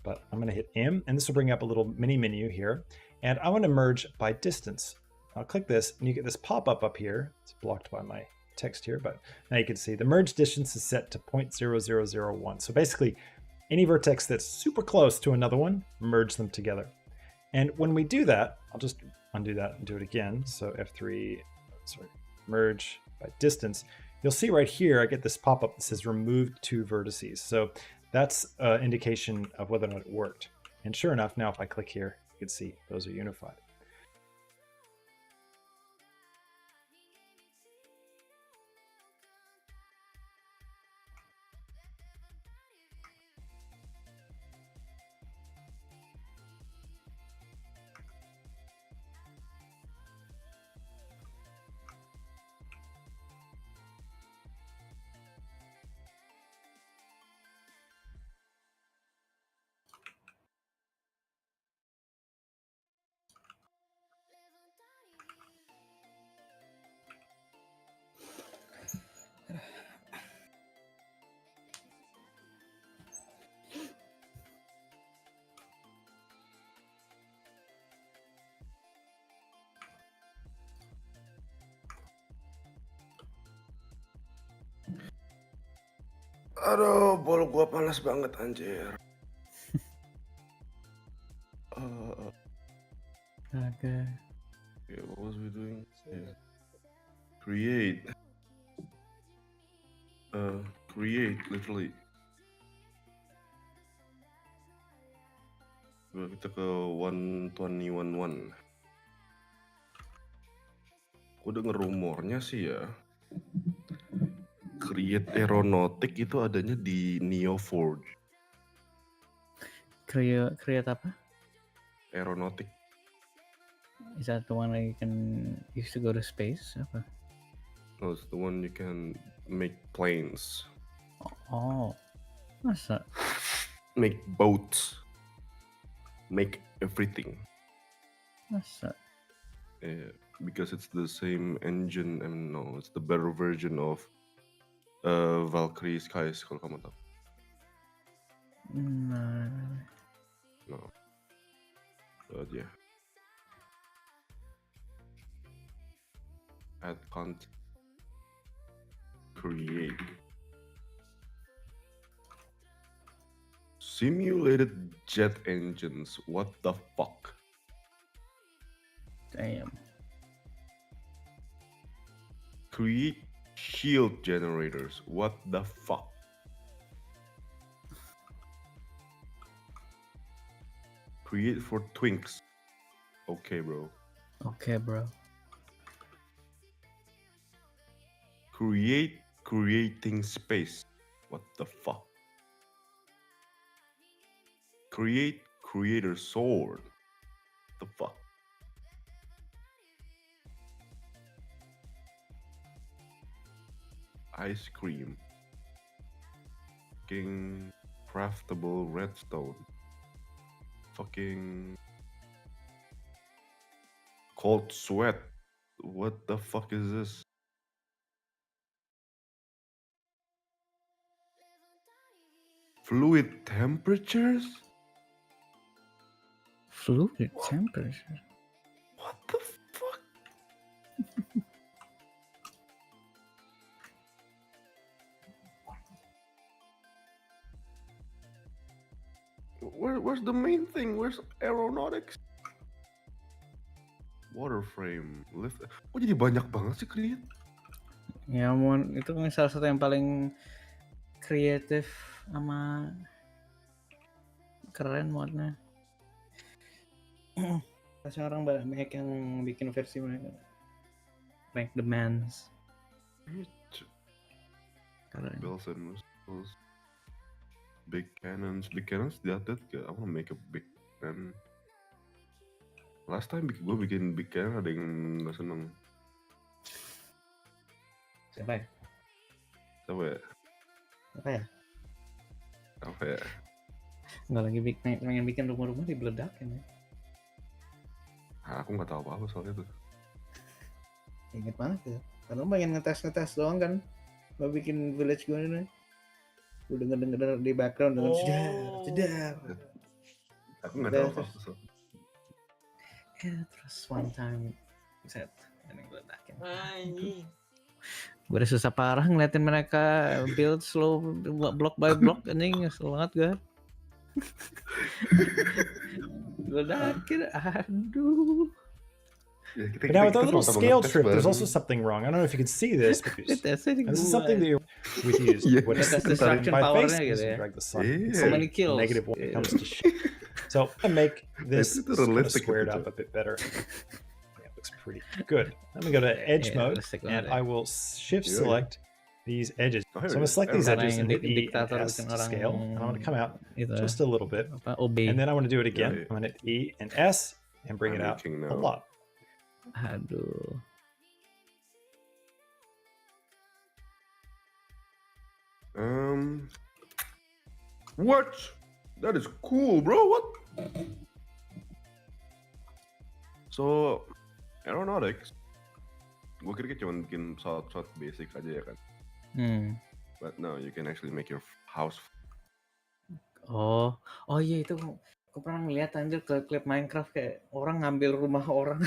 Speaker 1: but I'm going to hit M, and this will bring up a little mini menu here. And I want to merge by distance. I'll click this, and you get this pop-up up here. It's blocked by my text here, but now you can see the merge distance is set to 0.0001. So basically, any vertex that's super close to another one, merge them together. And when we do that, I'll just undo that and do it again. So F3, sorry, merge by distance. You'll see right here, I get this pop-up that says removed two vertices. So that's an indication of whether or not it worked. And sure enough, now if I click here, you can see those are unified.
Speaker 3: Aduh, bol gua panas banget anjir.
Speaker 4: Okay.
Speaker 3: Okay, what was we doing? Yeah. Create. Create literally. Kita ke 121.1. Aku denger rumornya sih ya, Create Aeronautic itu adanya di Neoforge.
Speaker 4: Create apa?
Speaker 3: Aeronautic.
Speaker 4: Is that the one that you can use to go to space? Apa?
Speaker 3: No, it's the one you can make planes,
Speaker 4: Oh, masa?
Speaker 3: make boats, make everything.
Speaker 4: Masa?
Speaker 3: Because it's the same engine, and no, it's the better version of Valkyrie Skies kalau kamu tahu.
Speaker 4: Nah,
Speaker 3: No. But yeah. Add content. Create. Simulated jet engines. What the fuck?
Speaker 4: damn.
Speaker 3: Create shield generators. What the fuck? Create for twinks. Okay, bro.
Speaker 4: Okay, bro.
Speaker 3: Creating space. What the fuck? Creator sword. The fuck? Ice cream. Fucking craftable redstone. Fucking cold sweat. What the fuck is this? Fluid temperatures?
Speaker 4: Fluid temperature.
Speaker 3: What the fuck? Where's the main thing? Where's aeronautics? Water frame, lift. Kok jadi banyak banget sih create?
Speaker 4: Ya ampun, itu kan salah satu yang paling kreatif sama keren modnya. Pasti orang banyak yang bikin versi mereka. Like demands. Keren.
Speaker 3: Bells and whistles. Big cannons. Big cannons, that I want to make a big cannon. Last time gue bikin Bikin ada yang nggak seneng.
Speaker 4: Siapa ya?
Speaker 3: Apa ya?
Speaker 4: Apa ya?
Speaker 3: Apa ya?
Speaker 4: Nggak lagi pengen bikin rumah-rumah dibeledakin ya.
Speaker 3: Aku nggak tahu apa-apa soal itu.
Speaker 4: Ingat banget ya. Karena pengen ngetes doang kan. Mau bikin village gue ini. Gue denger di background dengan jedar.
Speaker 3: Aku nggak tahu apa-apa soal.
Speaker 4: Ya terus one time set ini ngeledakin.
Speaker 2: Anjing.
Speaker 4: Gue udah susah parah ngeliatin mereka build slow block by block anjing, kesel banget gue. Ledakin, aduh.
Speaker 3: Ya,
Speaker 1: But now with our little
Speaker 3: sama-sama
Speaker 1: scale
Speaker 3: ngetes
Speaker 1: trip, there's
Speaker 3: bareng.
Speaker 1: also something wrong. I don't know if you can see this, but
Speaker 4: Tesnya di
Speaker 1: this is
Speaker 4: gue.
Speaker 1: something that we've used.
Speaker 3: Yeah.
Speaker 1: What is
Speaker 4: Tes
Speaker 1: this?
Speaker 4: destruction
Speaker 1: By
Speaker 4: powernya
Speaker 1: faces
Speaker 4: gitu ya.
Speaker 1: and drag the sun.
Speaker 3: Yeah.
Speaker 1: It's
Speaker 4: How
Speaker 1: a
Speaker 4: many kills?
Speaker 1: negative when it
Speaker 4: Yeah.
Speaker 1: comes to shit. So I make this
Speaker 3: Itu
Speaker 1: kind of
Speaker 3: realistic
Speaker 1: squared
Speaker 3: gitu,
Speaker 1: up a bit better. Yeah, it looks pretty good. Let me go to edge
Speaker 4: Yeah,
Speaker 1: mode,
Speaker 4: realistic
Speaker 1: and
Speaker 4: banget
Speaker 1: I
Speaker 4: ya.
Speaker 1: will shift
Speaker 3: Yeah,
Speaker 1: select these edges.
Speaker 3: Oh,
Speaker 1: So I'm going to select these
Speaker 4: Karena
Speaker 1: edges
Speaker 4: yang
Speaker 1: and hit E and
Speaker 4: diktator
Speaker 1: S
Speaker 4: bikin
Speaker 1: to
Speaker 4: orang
Speaker 1: scale, and I'm going to come out
Speaker 4: itu
Speaker 1: just a little bit,
Speaker 4: apa OB.
Speaker 1: and then I want to do it again.
Speaker 3: Yeah.
Speaker 1: I'm going to hit E and S and bring
Speaker 3: I'm
Speaker 1: it out
Speaker 3: making
Speaker 1: a
Speaker 3: now.
Speaker 1: lot.
Speaker 4: Aduh.
Speaker 3: What? That is cool, bro. What? So, aeronautics. Gue kira cuma bikin pesawat basic aja ya kan. But no, you can actually make your house.
Speaker 4: Oh iya itu aku pernah ngeliat anjir klip Minecraft kayak orang ngambil rumah orang.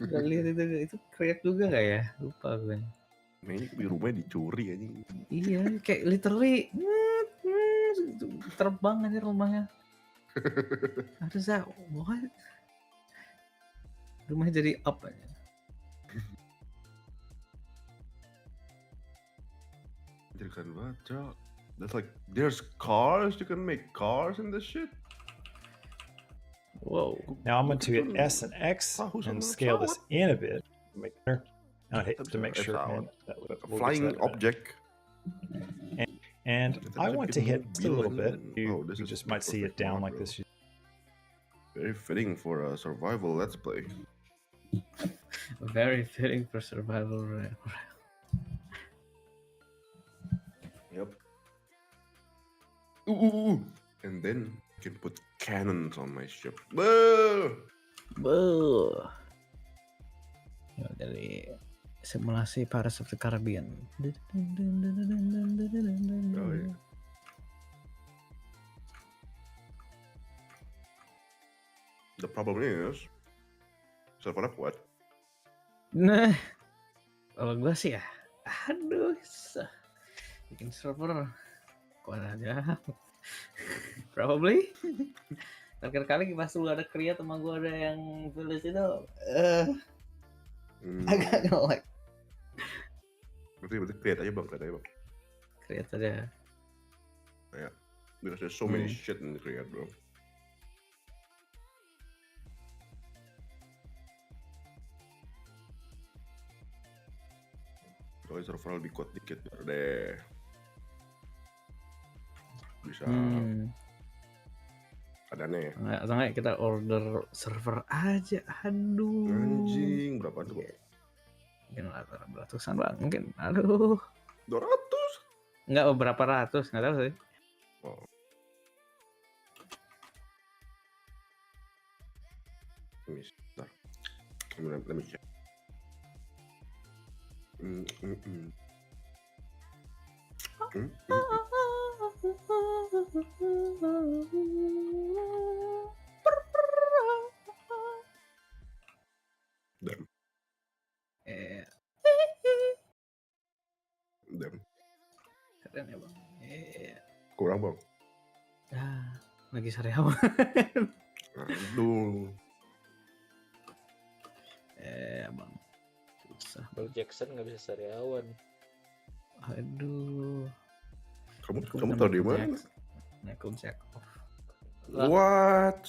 Speaker 4: Gak lihat itu create juga nggak ya? Lupa gue.
Speaker 3: Mainnya di rumahnya dicuri aja.
Speaker 4: Iya kayak literally terbang aja rumahnya. Ada that what? Rumahnya jadi up aja.
Speaker 3: Anjir keren banget, Cok. That's like, there's cars, you can make cars in this shit.
Speaker 4: Wow.
Speaker 1: Now I'm going to hit S and X and scale this in a bit. Make sure. And I hit to make sure. And that
Speaker 3: A
Speaker 1: we'll get to
Speaker 3: flying
Speaker 1: that in a minute.
Speaker 3: object.
Speaker 1: And I want to hit just a little bit.
Speaker 3: Oh, this
Speaker 1: You
Speaker 3: is
Speaker 1: just might see it
Speaker 3: perfect
Speaker 1: down
Speaker 3: mod,
Speaker 1: like
Speaker 3: bro.
Speaker 1: this.
Speaker 3: Very fitting for a survival let's play.
Speaker 4: Very fitting for survival.
Speaker 3: Yep. Ooh. And then you can put cannons on my ship. Whoa!
Speaker 4: Ya, dari simulasi Pirates of the Caribbean.
Speaker 3: Oh, yeah. The problem is, servernya kuat.
Speaker 4: Nah, kalau gue sih ya, aduh, bikin server kuat aja. Probably. Terakhir kali pas lu ada create sama gue ada yang village itu, agak nge-lag.
Speaker 3: Berarti create aja bang,
Speaker 4: Create aja.
Speaker 3: Yeah. Because there's so many shit in the create, bro. Kalau server lebih kuat dikit biar deh. Bisa keadaannya ya.
Speaker 4: Atau nggak kita order server aja, aduh.
Speaker 3: Anjing, berapa tuh?
Speaker 4: Mungkin ratusan bang, mungkin, aduh.
Speaker 3: 200?
Speaker 4: Nggak, berapa ratus, nggak tahu sih.
Speaker 3: Oh. Let me check. Damn. Damn.
Speaker 4: Keren ya bang.
Speaker 3: Kurang bang.
Speaker 4: Lagi sariawan.
Speaker 3: Aduh.
Speaker 4: Bang. Susah.
Speaker 2: Michael Jackson nggak bisa sariawan.
Speaker 4: Aduh.
Speaker 3: Kamu tahu di mana?
Speaker 4: Michael Jackson.
Speaker 3: What?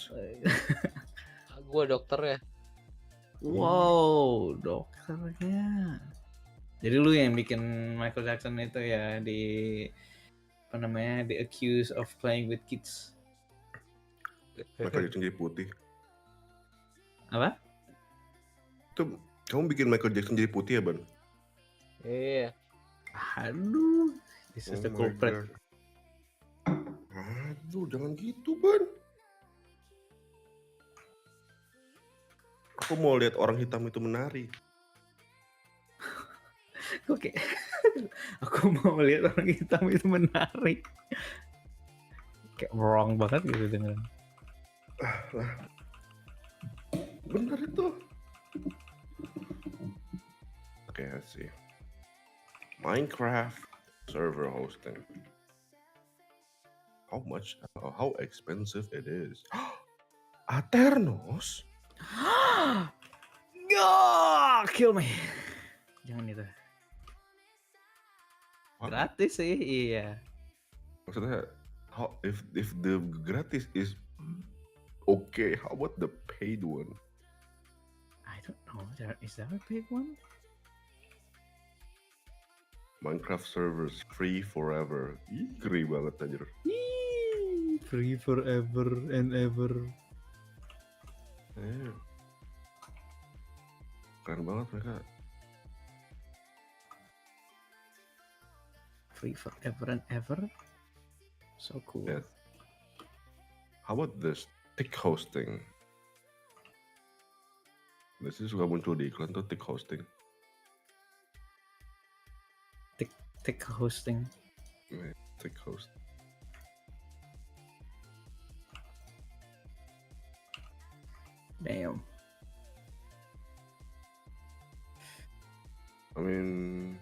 Speaker 2: Gue dokter ya.
Speaker 4: Wow, dokternya. Jadi lu yang bikin Michael Jackson itu ya di apa namanya, the accused of playing with kids.
Speaker 3: Michael Jackson jadi putih.
Speaker 4: Apa?
Speaker 3: Itu kamu bikin Michael Jackson jadi putih ya, Ban?
Speaker 2: Iya.
Speaker 4: Aduh, this is the
Speaker 3: Oh my
Speaker 4: culprit.
Speaker 3: God. Aduh, jangan gitu, Ban. Aku mau lihat orang hitam itu menari.
Speaker 4: Oke. Aku mau lihat orang hitam itu menari. Kayak wrong banget gitu dengan.
Speaker 3: Benar itu. Oke, let's see. Minecraft server hosting. How much? How expensive it is? Aternos?
Speaker 4: Kill me. Jangan itu.
Speaker 3: What?
Speaker 4: Gratis sih, iya.
Speaker 3: Maksudnya, how if the gratis is okay, how about the paid one?
Speaker 4: I don't know. Is there a big one?
Speaker 3: Minecraft servers free forever. Ih, ngeri banget anjir.
Speaker 4: Free forever and ever.
Speaker 3: Keren banget mereka.
Speaker 4: Free forever and ever. So cool.
Speaker 3: Yes. How about this tick hosting? This is suka muncul di iklan tuh tick hosting.
Speaker 4: Tick hosting.
Speaker 3: Yeah, tick host.
Speaker 4: Damn.
Speaker 3: I mean,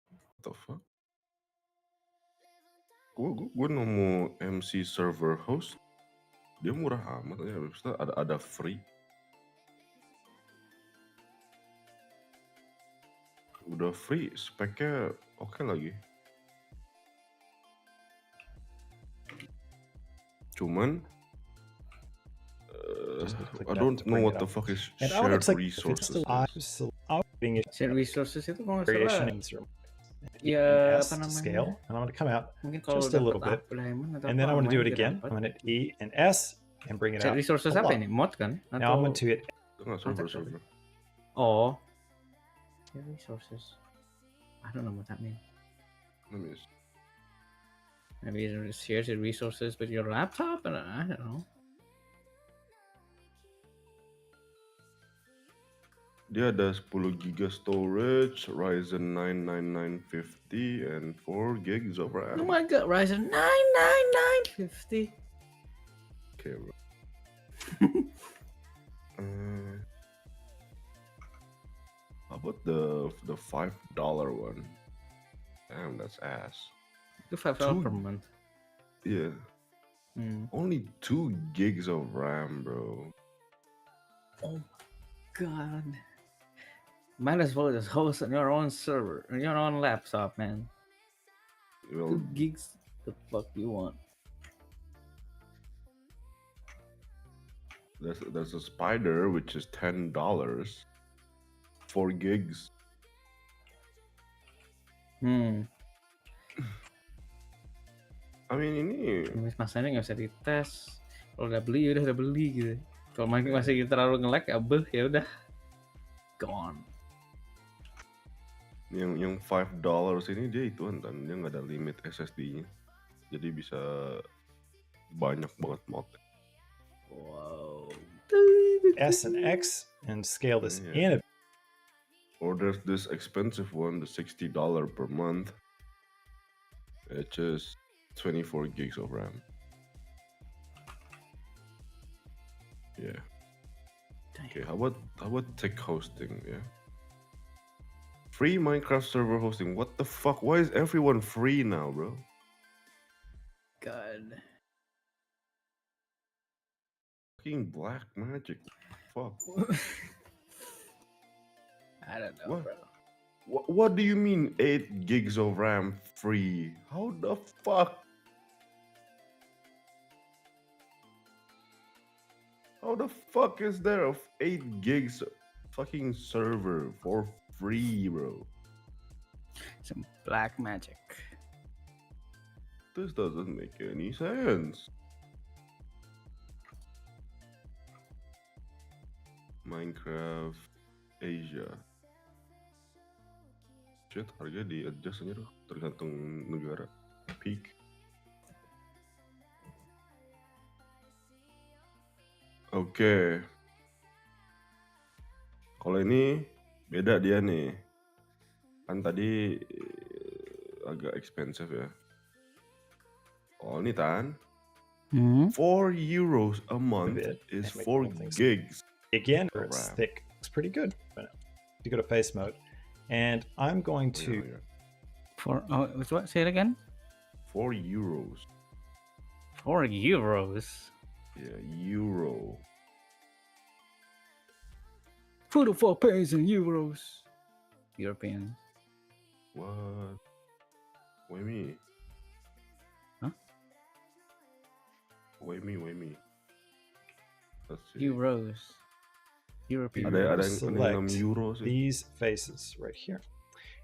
Speaker 3: what the fuck? Gue nemu MC server host, dia murah amat ya. Habis itu ada free. Udah free, speknya oke lagi. Cuman,
Speaker 1: Just click
Speaker 3: I
Speaker 1: that
Speaker 3: don't
Speaker 1: to
Speaker 3: know
Speaker 1: bring
Speaker 3: what
Speaker 1: it
Speaker 3: the
Speaker 1: up.
Speaker 3: fuck is
Speaker 1: And I would
Speaker 3: shared
Speaker 1: like if it's
Speaker 3: resources.
Speaker 1: still operating it
Speaker 4: Share resources itu kalau nggak
Speaker 1: variation
Speaker 4: salah.
Speaker 1: in
Speaker 4: Ya
Speaker 1: S
Speaker 4: apa
Speaker 1: to
Speaker 4: namanya?
Speaker 1: scale, and I'm going to come out
Speaker 4: Mungkin kalau
Speaker 1: just a
Speaker 4: dapat
Speaker 1: little bit,
Speaker 4: diamond atau
Speaker 1: and then
Speaker 4: apa,
Speaker 1: I'm going to do it
Speaker 4: lumayan
Speaker 1: again.
Speaker 4: dapat.
Speaker 1: I'm going to E and S and bring it
Speaker 4: Share
Speaker 1: out.
Speaker 4: resources
Speaker 1: a
Speaker 4: apa
Speaker 1: lot.
Speaker 4: ini? Mod kan?
Speaker 1: Now I'm going
Speaker 4: Atau
Speaker 1: to hit
Speaker 3: Itu nggak server
Speaker 4: Konteks apa?
Speaker 3: server.
Speaker 4: oh, share resources. I don't know what that means.
Speaker 3: Let me see.
Speaker 4: Maybe it shares your resources with your laptop, and I don't know.
Speaker 3: Dia ada 10 GB storage, Ryzen 9 9950, and 4 gigs of RAM.
Speaker 4: Oh my god, Ryzen 99950.
Speaker 3: Okay, bro. How about the $5 one? Damn, that's ass.
Speaker 4: Itu $5 per
Speaker 3: Two-
Speaker 4: month.
Speaker 3: Yeah,
Speaker 4: Hmm.
Speaker 3: only 2 gigs of RAM, bro.
Speaker 4: Oh god. Might as well just host on your own server, on your own laptop, man.
Speaker 3: Well,
Speaker 4: 2 gigs, the fuck you want?
Speaker 3: there's a Spider which is $10, 4 gigs. I mean ini
Speaker 4: Masanya nggak bisa dites. Kalau udah beli udah beli gitu. Kalau masih terlalu nge-lag ya udah gone.
Speaker 3: yang $5 ini dia ituan kan, dia nggak ada limit SSD-nya, jadi bisa banyak banget mod.
Speaker 4: Wow.
Speaker 1: S and X and scale this
Speaker 3: Yeah.
Speaker 1: in.
Speaker 3: Or there's this expensive one, the $60 per month. It's just 24 gigs of RAM. Yeah.
Speaker 4: Damn.
Speaker 3: Okay, how about tech hosting? Yeah. Free Minecraft server hosting. What the fuck? Why is everyone free now, bro?
Speaker 4: God.
Speaker 3: Fucking black magic. Fuck.
Speaker 4: I don't know,
Speaker 3: What?
Speaker 4: bro.
Speaker 3: What do you mean 8 gigs of RAM free? How the fuck? How the fuck is there of 8 gigs fucking server for free, bro?
Speaker 4: Some black magic.
Speaker 3: This doesn't make any sense. Minecraft Asia. Shit, harga di adjust aja tuh, tergantung negara. Peak. Oke. Kalau ini beda dia nih. Kan tadi agak expensive ya. Oh ini Tan, 4 euros a month
Speaker 1: bit,
Speaker 3: is
Speaker 1: and make
Speaker 3: 4
Speaker 1: little things.
Speaker 3: gigs.
Speaker 1: Again, it's
Speaker 3: Alright.
Speaker 1: thick. It's pretty good. But you go to face mode, and I'm going to
Speaker 3: Yeah.
Speaker 4: What? Say it again.
Speaker 3: 4 euros.
Speaker 4: 4 euros.
Speaker 3: Yeah, euro.
Speaker 4: 44 pence in euros. European.
Speaker 3: What? Why me?
Speaker 4: Huh?
Speaker 3: Why me? Let's see.
Speaker 4: Euros. European.
Speaker 3: Ada yang
Speaker 1: select
Speaker 3: 6 euro sih.
Speaker 1: these faces right here.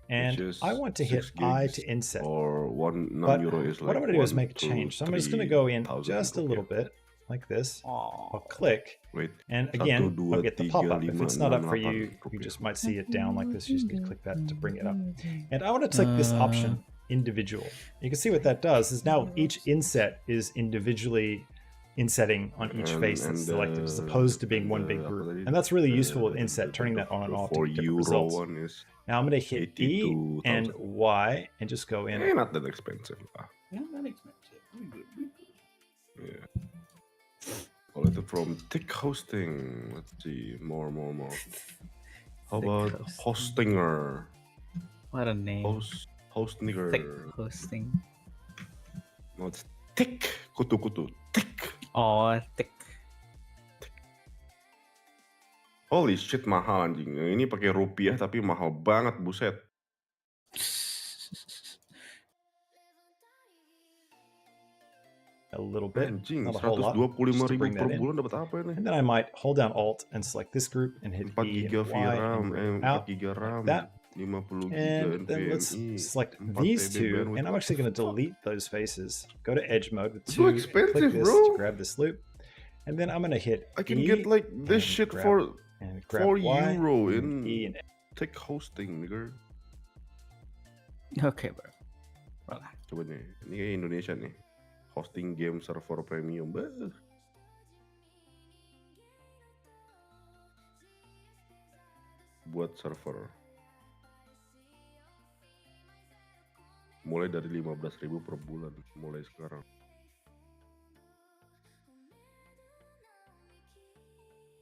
Speaker 3: Which
Speaker 1: And
Speaker 3: is
Speaker 1: I want to hit
Speaker 3: 6
Speaker 1: I
Speaker 3: gigs,
Speaker 1: to inset.
Speaker 3: Or 1
Speaker 1: But
Speaker 3: euro is like
Speaker 1: what I'm going to do is
Speaker 3: 1
Speaker 1: make a
Speaker 3: to
Speaker 1: change. So I'm just going to go in
Speaker 3: 3,000
Speaker 1: just a little
Speaker 3: rupiah.
Speaker 1: bit like this.
Speaker 4: Oh.
Speaker 1: I'll click.
Speaker 3: Wait.
Speaker 1: And
Speaker 3: 1,
Speaker 1: again,
Speaker 3: 2,
Speaker 1: I'll get the
Speaker 3: 3,
Speaker 1: pop-up. If
Speaker 3: 5,
Speaker 1: it's not up
Speaker 3: 6,
Speaker 1: for you,
Speaker 3: 8
Speaker 1: you
Speaker 3: rupiah.
Speaker 1: just might see it down like this. You just need to click that to bring it up. And I want to click this option, individual. You can see what that does is now each inset is individually insetting on each face that's selected, as opposed to being one big group. And that's really useful with inset, turning that on and off to
Speaker 3: 4
Speaker 1: get different
Speaker 3: euro
Speaker 1: results.
Speaker 3: one is
Speaker 1: Now I'm going to hit E
Speaker 3: 82,000.
Speaker 1: and Y and just go in.
Speaker 3: not that expensive lah.
Speaker 4: Not that expensive.
Speaker 3: Yeah. Kalau itu from Tick Hosting. Let's see, more. How
Speaker 4: Tick
Speaker 3: about
Speaker 4: Hosting.
Speaker 3: Hostinger?
Speaker 4: What a name.
Speaker 3: Host nigger.
Speaker 4: Thick hosting.
Speaker 3: No, it's Tick. Kutu. Tick.
Speaker 4: Oh, thick.
Speaker 3: Holy shit, mahal anjing. Ini pakai rupiah tapi mahal banget, buset.
Speaker 1: A little bit,
Speaker 3: Anjing,
Speaker 1: not a whole lot, just to
Speaker 3: 125.000
Speaker 1: bring
Speaker 3: per
Speaker 1: that in.
Speaker 3: bulan dapat apa ini?
Speaker 1: And then I might hold down Alt and select this group and hit
Speaker 3: 4
Speaker 1: E
Speaker 3: giga
Speaker 1: and Y
Speaker 3: VRAM,
Speaker 1: and bring it
Speaker 3: 4
Speaker 1: out
Speaker 3: giga RAM,
Speaker 1: like that.
Speaker 3: 50 giga
Speaker 1: And then let's
Speaker 3: NVMe,
Speaker 1: select
Speaker 3: 4
Speaker 1: these
Speaker 3: TB
Speaker 1: two,
Speaker 3: bandwidth.
Speaker 1: and I'm
Speaker 3: What
Speaker 1: actually
Speaker 3: the
Speaker 1: going to
Speaker 3: fuck?
Speaker 1: delete those faces. Go to Edge mode with
Speaker 3: It's
Speaker 1: 2,
Speaker 3: so
Speaker 1: and
Speaker 3: expensive,
Speaker 1: click this
Speaker 3: bro.
Speaker 1: to grab this loop, and then I'm going to hit
Speaker 3: I can
Speaker 1: E
Speaker 3: get like this
Speaker 1: and
Speaker 3: shit
Speaker 1: grab-
Speaker 3: for
Speaker 1: and grab
Speaker 3: 4
Speaker 1: Y
Speaker 3: euro
Speaker 1: and
Speaker 3: in
Speaker 1: E and
Speaker 3: Tick Hosting, nigga.
Speaker 4: Okay, bro. Relax.
Speaker 3: Coba nih, ini kayak Indonesia nih. Hosting game server premium. Buat server. Mulai dari 15.000 per bulan, mulai sekarang.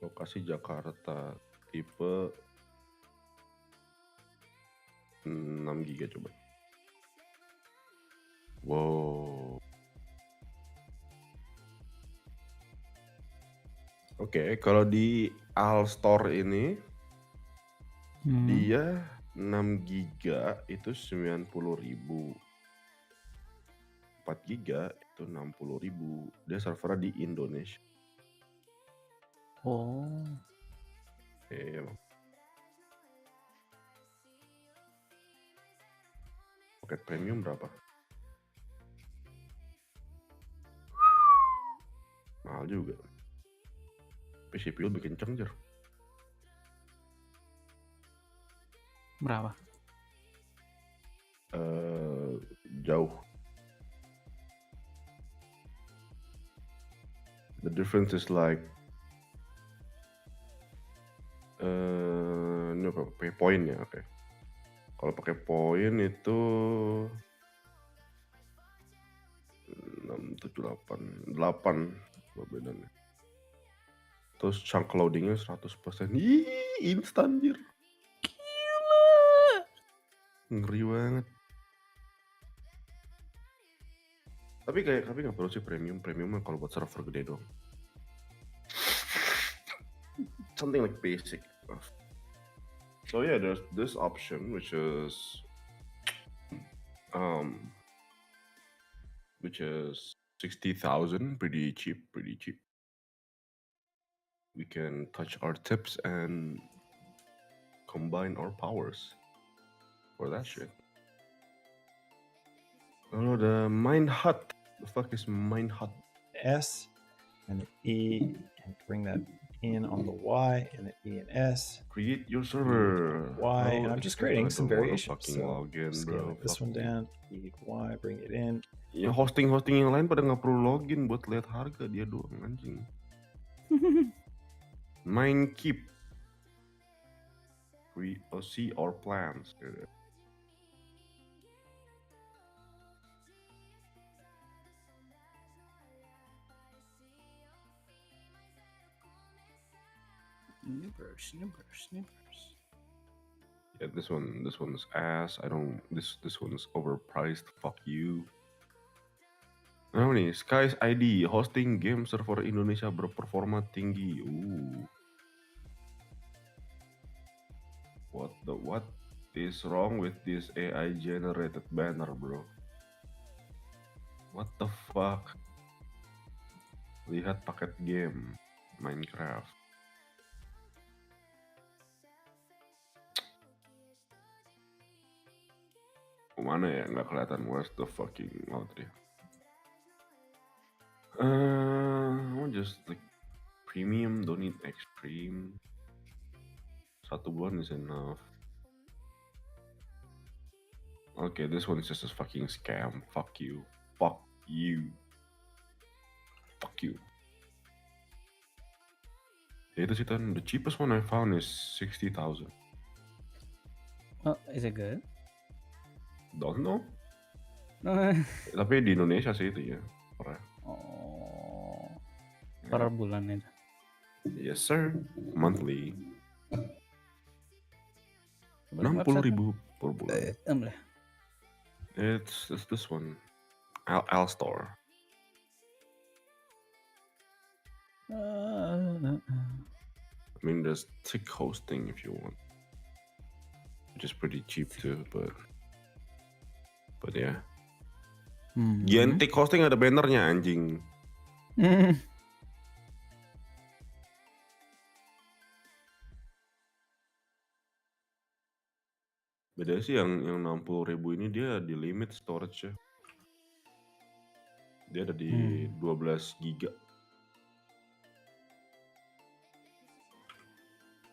Speaker 3: Lokasi Jakarta, tipe 6 giga coba. Wow. Oke, kalau di All Store ini dia 6 giga itu 90.000. 4 giga itu 60.000. Dia servernya di Indonesia.
Speaker 4: Oh.
Speaker 3: Emang. Paket premium berapa? Mahal juga. Tapi CPU lebih kenceng, Jer.
Speaker 4: Berapa?
Speaker 3: Jauh. The difference is like ini apa? Pakai poin ya, oke. Kalau pakai poin itu 6, 7, 8 bedanya. Terus chunk loadingnya 100%. Ih, instan, Jir.
Speaker 4: Gila.
Speaker 3: Ngeri banget. Tapi nggak perlu sih premium mah kalau buat server gede dong. Something like basic. So yeah, there's this option which is 60,000, pretty cheap. We can touch our tips and combine our powers for that shit. Lalu ada Mine Hut. The fuck is Mine Hut?
Speaker 1: S and the E, and bring that in on the Y, and the E and S.
Speaker 3: Create your server.
Speaker 1: Y, and
Speaker 3: Oh,
Speaker 1: I'm just
Speaker 3: I
Speaker 1: creating some
Speaker 3: don't wanna
Speaker 1: variations.
Speaker 3: fucking
Speaker 1: So
Speaker 3: log in,
Speaker 1: scaling
Speaker 3: bro.
Speaker 1: this
Speaker 3: Fuck
Speaker 1: one
Speaker 3: you.
Speaker 1: down, E, Y, bring it in.
Speaker 3: Ya hosting yang lain pada nggak perlu login buat lihat harga, dia doang anjing. Mine keep. We see our plans.
Speaker 4: Nippers.
Speaker 3: Yeah, this one's ass. I don't. This one's overpriced. Fuck you. Nah nih, Sky's ID hosting game server Indonesia berperforma tinggi. What is wrong with this AI generated banner, bro? What the fuck? Lihat paket game Minecraft. Mana ya? Nggak kelihatan. Where's the fucking tadi? Just like premium, don't need extreme. 1 bulan is enough. Okay, this one's just a fucking scam. Fuck you. Fuck you. Fuck you. Ya itu sih Tan, the cheapest one I found is 60,000.
Speaker 4: Oh, is it good?
Speaker 3: Don't know. Tapi di Indonesia sih itu ya.
Speaker 4: Oh, per bulan itu.
Speaker 3: Yes sir, monthly. 60.000 per bulan. It's this one, Al Store. I mean, there's tick hosting if you want, which is pretty cheap too. But yeah. Gian tick hosting ada bannernya anjing. Beda sih yang 60.000 ini dia di limit storage ya. Dia ada di 12 giga.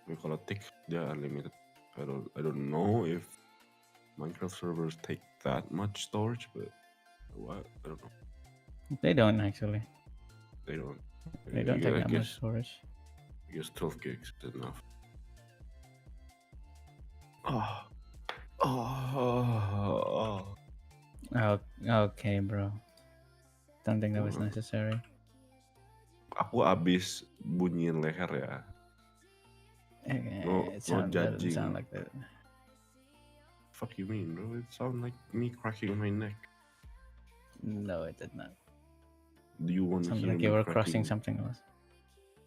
Speaker 3: Tapi kalau tick dia unlimited. I don't know if Minecraft servers take that much storage, but what? I don't know.
Speaker 4: They don't actually.
Speaker 3: They don't.
Speaker 4: They don't take that much storage.
Speaker 3: I guess 12 gigs is enough.
Speaker 4: Okay, bro. Don't think that was necessary.
Speaker 3: Aku abis bunyiin leher ya. No
Speaker 4: Doesn't
Speaker 3: judging.
Speaker 4: sound like that.
Speaker 3: Fuck you mean, bro? It sounded like me cracking my neck.
Speaker 4: No, it did not.
Speaker 3: Do you want
Speaker 4: Sounded
Speaker 3: to hear
Speaker 4: like
Speaker 3: me
Speaker 4: you were
Speaker 3: cracking?
Speaker 4: crossing something else.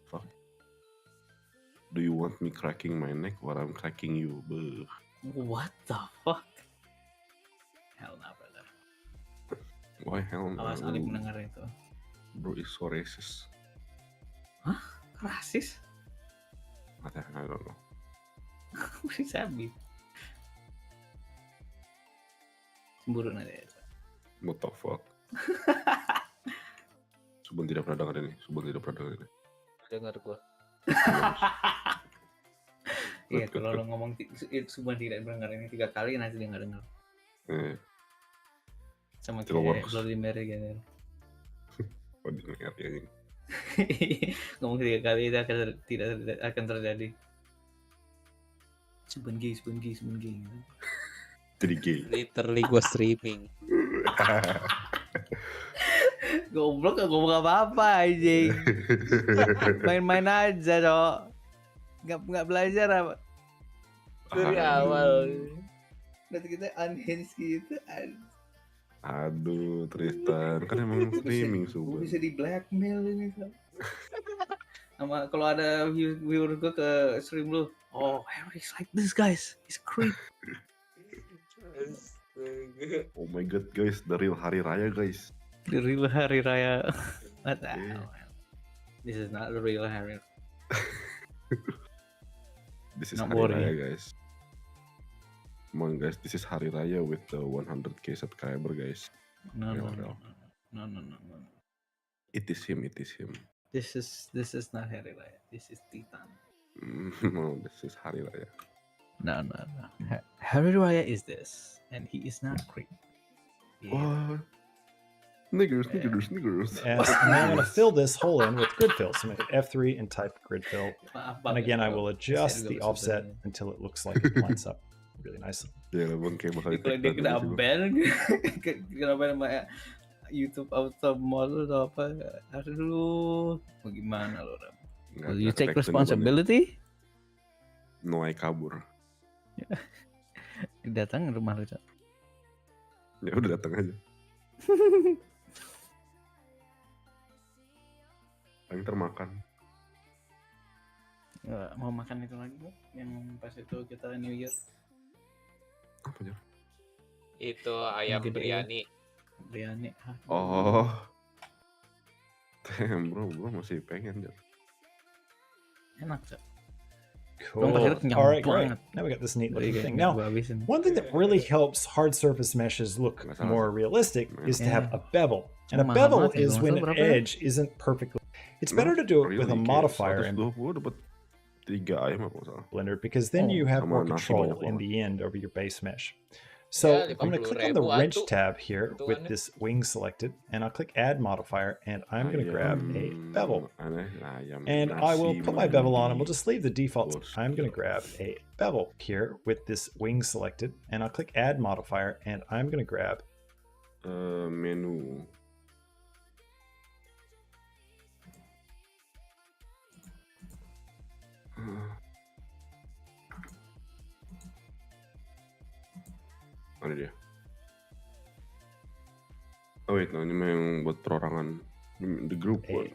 Speaker 3: Fuck. Do you want me cracking my neck while I'm cracking you? Buh.
Speaker 4: What the fuck? Hell no, brother.
Speaker 3: Why hell no?
Speaker 4: Awas Ali mendengar itu.
Speaker 3: Bro, it's so racist.
Speaker 4: Hah? Rasis?
Speaker 3: I don't know.
Speaker 4: Bisa bi. Cemburu nanti.
Speaker 3: What the fuck? Subhan tidak pernah dengar ini.
Speaker 2: Dengar gua.
Speaker 4: Iya, kalau lo ngomong Subhan tidak dengar ini 3 kali nanti dia nggak dengar. Sama kayak Bloody Mary gitu.
Speaker 3: Oh, dengar ya ini.
Speaker 4: Ngomong 3 kali itu tidak akan terjadi. Subhan gay.
Speaker 3: Jadi gay.
Speaker 2: Literally gua streaming.
Speaker 4: Goblok gak ngomong apa-apa anjing. Main-main aja, Dok. Enggak belajar apa.
Speaker 2: Dari awal.
Speaker 4: Nanti kita unhinged gitu.
Speaker 3: Aduh, Tristan, kan emang streaming subuh.
Speaker 4: Bisa di blackmail ini kan. Sama kalau ada viewer gue ke stream lu, oh Harry's like this guys, he's creep.
Speaker 3: Oh my god guys, the real hari raya guys.
Speaker 4: The real hari raya. What the hell? This is not the real hari.
Speaker 3: This is
Speaker 4: Not
Speaker 3: hari
Speaker 4: boring.
Speaker 3: raya guys. Come on guys, this is hari raya with the 100k subscriber guys.
Speaker 4: No, no,
Speaker 3: Real.
Speaker 4: no, no, no, no.
Speaker 3: It is him.
Speaker 4: This is not Hari Raya. This is Titan.
Speaker 3: No, this is Hari Raya.
Speaker 4: No. Hari Raya is this, and he is not creep. Yeah.
Speaker 3: What? Niggers.
Speaker 1: And now I'm going to fill this hole in with grid fill. So I'm going to hit F3 and type grid fill. And again, I will adjust the offset until it looks like it lines up really nicely.
Speaker 3: Ya lah bang, kayak bakal
Speaker 4: Kalau dia kena ban, kena ban sama YouTube auto model atau apa? Aduh, bagaimana lo Ram? Will you take responsibility?
Speaker 3: Noai kabur.
Speaker 4: Datang rumah lo Cok.
Speaker 3: Ya udah datang aja. Paling termakan.
Speaker 4: Mau makan itu lagi Bu? Yang pas itu kita New Year.
Speaker 3: Apa ya?
Speaker 2: Itu ayam
Speaker 4: Gede.
Speaker 2: biryani.
Speaker 4: Biryani.
Speaker 3: Oh. Damn bro masih pengen.
Speaker 4: Enak Cok.
Speaker 1: Cool. All right, great. Now we got this neat looking thing. Now, one thing that really helps hard surface meshes look more realistic is to have a bevel. And a bevel is when an edge isn't perfectly. It's better to do it with a modifier in
Speaker 3: dapat 3 ayam apa salah.
Speaker 1: Blender because then you have more control in the end over your base mesh. So I'm going to click on the wrench tab here with this wing selected, and I'll click add modifier, and I'm going to grab a bevel. And I will put my bevel on, and we'll just leave the default. I'm going to grab a bevel here with this wing selected, and I'll click add modifier, and I'm going to grab
Speaker 3: Menu. Mana dia? Oh wait, no, ini memang buat perorangan. The group one.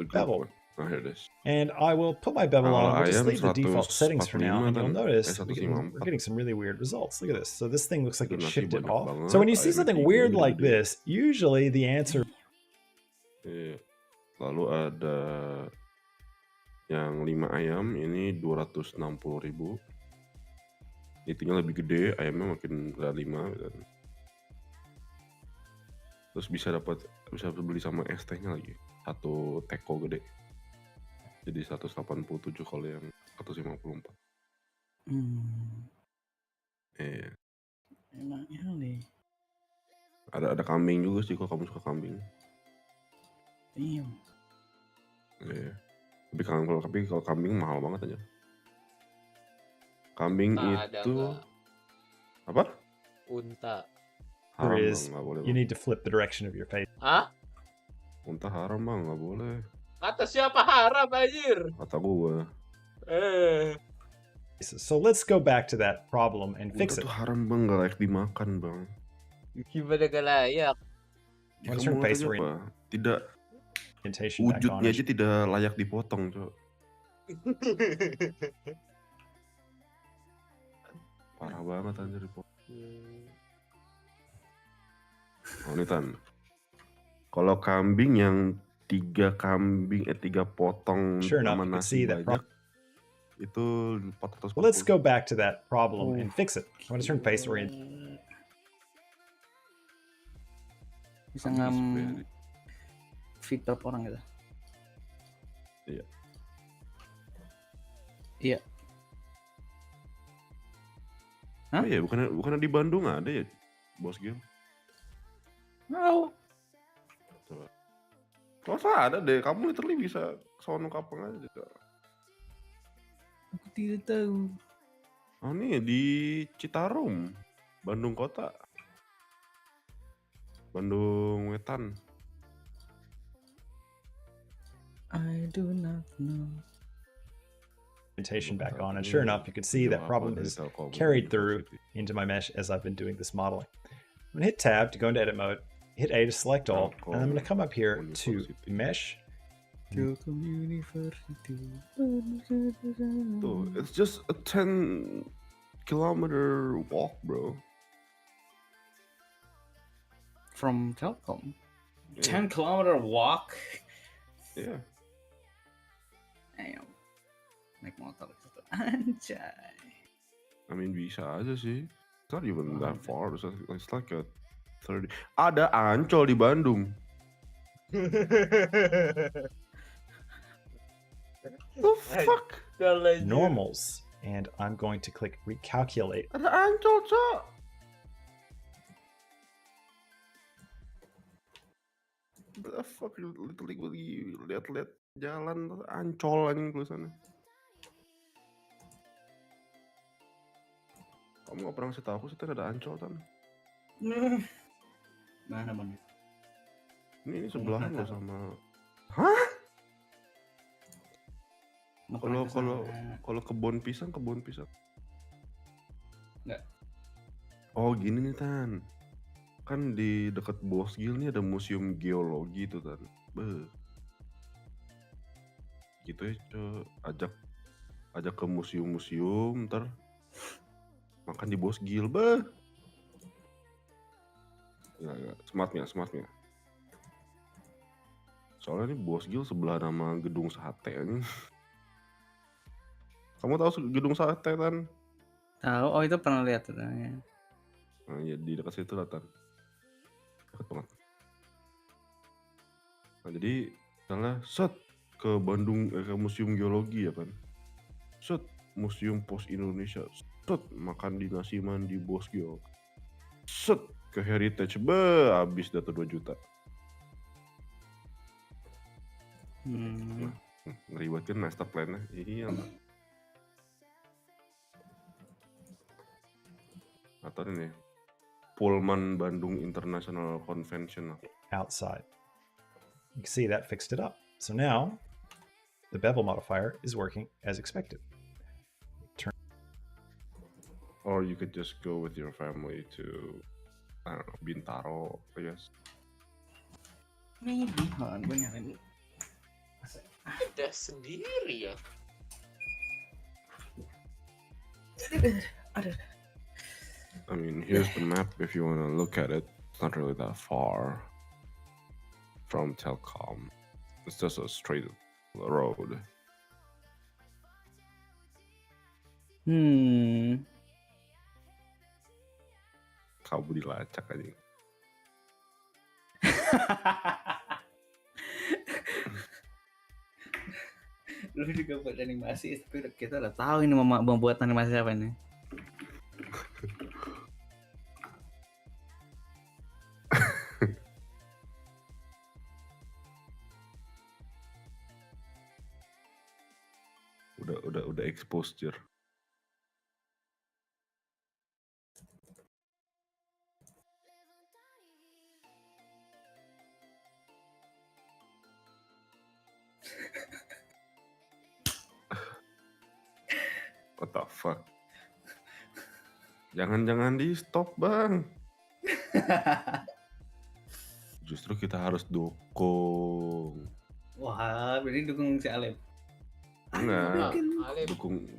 Speaker 3: Oh, here it is.
Speaker 1: And I will put my bevel on. We'll just leave the default settings for now, and you'll notice we're getting some really weird results. Look at this. So this thing looks like it shifted off. So when you see something weird like this, usually the answer.
Speaker 3: Lalu ada yang 5 ayam, ini 260.000. Eatingnya lebih gede, ayamnya makin 5 dan terus bisa beli sama ST-nya lagi. Satu teko gede. Jadi 187 kalau yang 154.
Speaker 4: Enak kali.
Speaker 3: Ada kambing juga sih kalau kamu suka kambing.
Speaker 4: Iya.
Speaker 3: Tapi kalau kambing mahal banget aja. Kambing itu apa?
Speaker 2: Unta.
Speaker 1: There is, you need to flip the direction of your face.
Speaker 2: Hah?
Speaker 3: Unta haram bang, nggak boleh.
Speaker 2: Kata siapa haram anjir?
Speaker 3: Kata gua.
Speaker 1: So let's go back to that problem and fix it.
Speaker 3: Unta tuh haram bang, nggak layak dimakan bang.
Speaker 2: Gimana gak layak?
Speaker 1: Kamu
Speaker 3: apa? Tidak. Wujudnya aja tidak layak dipotong cok. Parah banget anjir dipotong. Oh ini Tan. Kalau kambing yang 3 potong sama nasi banyak itu 440.
Speaker 1: Let's go back to that problem and fix it. I'm going to turn face orient.
Speaker 4: Bisa feed berapa orang gitu?
Speaker 3: Iya.
Speaker 4: Iya.
Speaker 3: Hah? Iya, bukan di Bandung ada ya, bos game?
Speaker 4: Mau.
Speaker 3: Coba. Masa ada deh, kamu literally bisa sono kapan aja.
Speaker 4: Aku tidak tahu.
Speaker 3: Oh nih di Citarum, Bandung Kota. Bandung Wetan.
Speaker 4: I do not know.
Speaker 1: Back on, and sure enough, you can see that problem is carried through into my mesh as I've been doing this modeling. I'm going to hit tab to go into edit mode, hit A to select all, and I'm going to come up here to mesh.
Speaker 3: It's just a 10-kilometer walk, bro.
Speaker 4: From Telkom. 10-kilometer walk.
Speaker 3: Yeah.
Speaker 4: Ayo. Naik motor gitu. Anjay.
Speaker 3: I mean bisa aja sih. It's not even that far. It's like a 30. Ada Ancol di Bandung. The fuck?
Speaker 1: Normals. And I'm going to click recalculate.
Speaker 3: Ada Ancol, Cok. The fuck? Lagi lihat-lihat jalan Ancol anjing tulisannya. Kamu gak pernah ngasih tahu aku sih ada Ancol kan?
Speaker 4: Mana bang?
Speaker 3: Ini sebelahan loh sama. Hah? Kalau kebun pisang.
Speaker 4: Nggak.
Speaker 3: Oh gini nih Tan. Kan di dekat Bosgil nih ada museum geologi tuh Tan. Beuh. Gitu ya, ajak ke museum, ntar makan di Bosgil, beuh. Ya, smartnya. Soalnya ini Bosgil sebelah nama gedung sate nih. Kamu tahu gedung sate Tan?
Speaker 4: Tahu? Oh itu pernah lihat tuh. Ya.
Speaker 3: Nah, ya di dekat situ lah Tan. Dekat banget. Nah jadi misalnya set ke Bandung ke museum geologi ya kan. Set museum pos Indonesia. Set makan di nasi mandi Bosgil. Set ke heritage habis data 2 juta. Ngeri banget kan master plan-nya. Iya. Atau ini Pullman Bandung International Convention.
Speaker 1: Outside. You can see that fixed it up. So now the bevel modifier is working as expected.
Speaker 3: Or you could just go with your family to, I don't know, Bintaro, I guess.
Speaker 4: Maybe. Gue nyari.
Speaker 2: Udah sendiri ya.
Speaker 3: I mean, here's the map if you want to look at it. It's not really that far from Telkom. It's just a straight road. Kamu dilacak aja.
Speaker 4: Lu juga buat animasi, tapi kita udah tahu ini mau buat animasi apa ini.
Speaker 3: udah exposure. What the fuck? Jangan di stop bang. Justru kita harus dukung.
Speaker 4: Wah, berarti dukung si Alep.
Speaker 3: Enggak,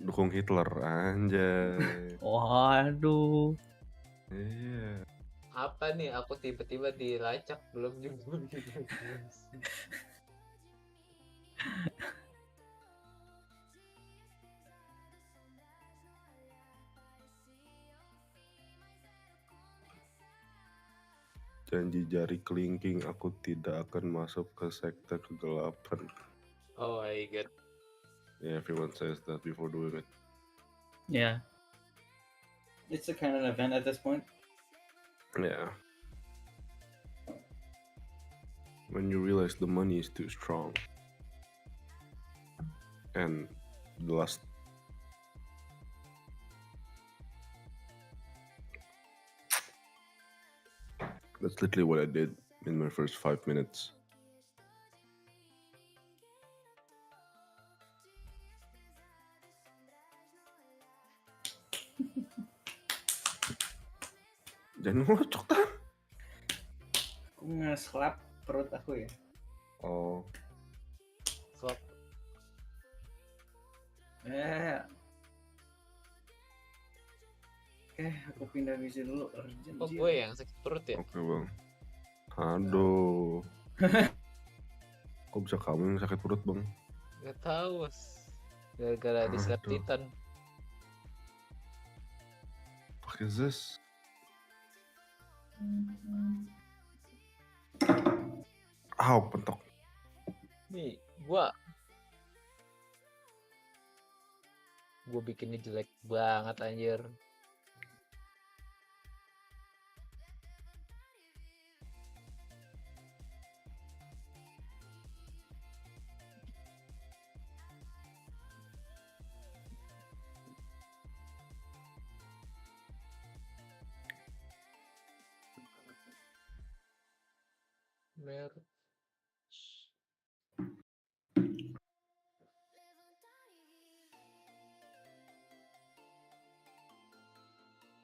Speaker 3: dukung Hitler anjay.
Speaker 4: Waduh.
Speaker 3: Iya.
Speaker 2: Apa nih? Aku tiba-tiba dilacak belum juga.
Speaker 3: Janji jari kelingking, aku tidak akan masuk ke sekte kegelapan.
Speaker 2: Oh my god.
Speaker 3: Yeah, everyone says that before doing it.
Speaker 4: Yeah. It's a kind of event at this point.
Speaker 3: Yeah. When you realize the money is too strong. And the last... That's literally what I did in my first 5 minutes. Jangan ngocok kan?
Speaker 4: Aku nge-slap perut aku ya.
Speaker 3: Oh.
Speaker 2: Slap.
Speaker 4: Oke, aku pindah visi dulu. Urgent.
Speaker 2: Oh gue yang sakit perut ya?
Speaker 3: Oke bang. Aduh. Kok bisa kamu yang sakit perut bang?
Speaker 2: Gak tahu bos. Gara-gara dislap
Speaker 3: Aduh.
Speaker 2: Titan.
Speaker 3: What is this? Pentok.
Speaker 2: Nih, gua bikinnya jelek banget anjir. Mer.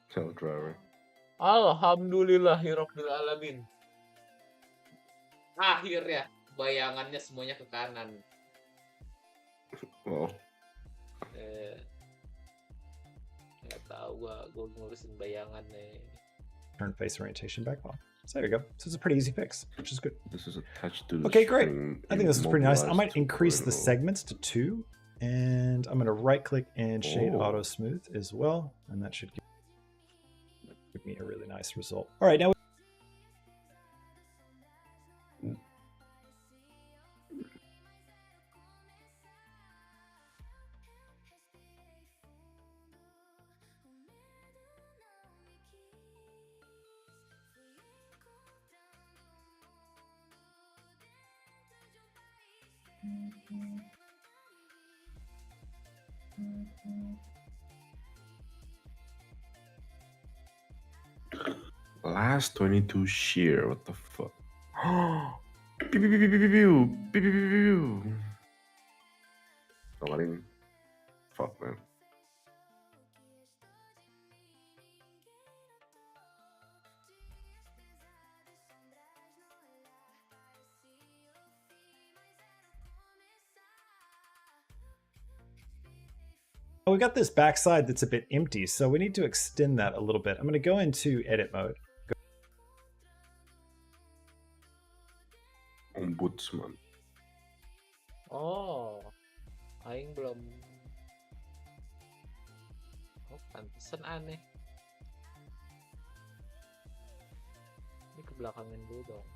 Speaker 3: Cell driver.
Speaker 2: Alhamdulillahirabbil alamin. Akhirnya bayangannya semuanya ke kanan.
Speaker 3: Wow.
Speaker 2: Nggak tahu gua ngurusin bayangan nih.
Speaker 1: Turn face orientation back on. So there you go. So it's a pretty easy fix, which is good.
Speaker 3: This is attached to the
Speaker 1: Okay, great.
Speaker 3: string
Speaker 1: I think this is pretty nice. I might
Speaker 3: immobilized
Speaker 1: increase the
Speaker 3: vinyl.
Speaker 1: segments to 2, and I'm going to right click and shade
Speaker 3: Oh.
Speaker 1: auto smooth as well, and that should give me a really nice result. All right, now
Speaker 3: Last 22 shear. What the fuck? Pew, pew, pew, pew, pew, pew, pew, pew, pew, pew. Kemarin, fuck man.
Speaker 1: we got this backside that's a bit empty, so we need to extend that a little bit. I'm going to go into edit mode.
Speaker 3: Ombudsman.
Speaker 2: Oh, aing belum. Oh, pantesan aneh. Ini ke belakangin dulu dong.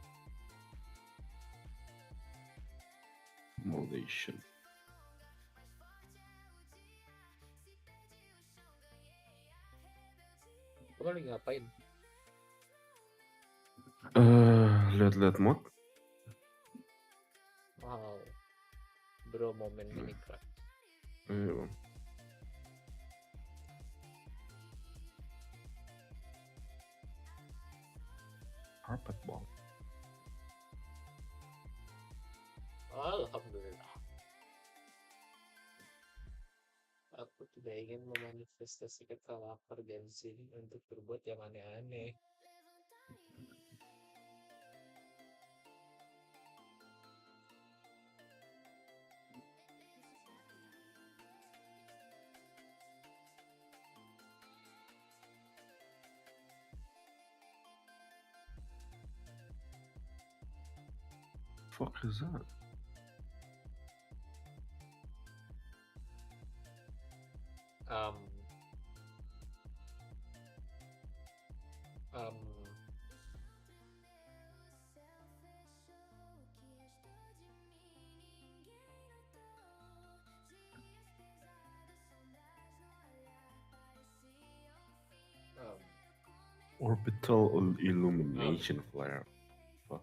Speaker 3: Moldation.
Speaker 2: Gua lagi ngapain?
Speaker 3: Lihat-lihat mod.
Speaker 2: Wow. Bro, momen Minecraft.
Speaker 3: Ayo. Carpet ball.
Speaker 2: Alhamdulillah. Aku tidak ingin memanifestasikan lapar gengsi untuk berbuat yang aneh-aneh.
Speaker 3: Fuck is that?
Speaker 2: Um, um,
Speaker 3: Orbital illumination flare. Fuck.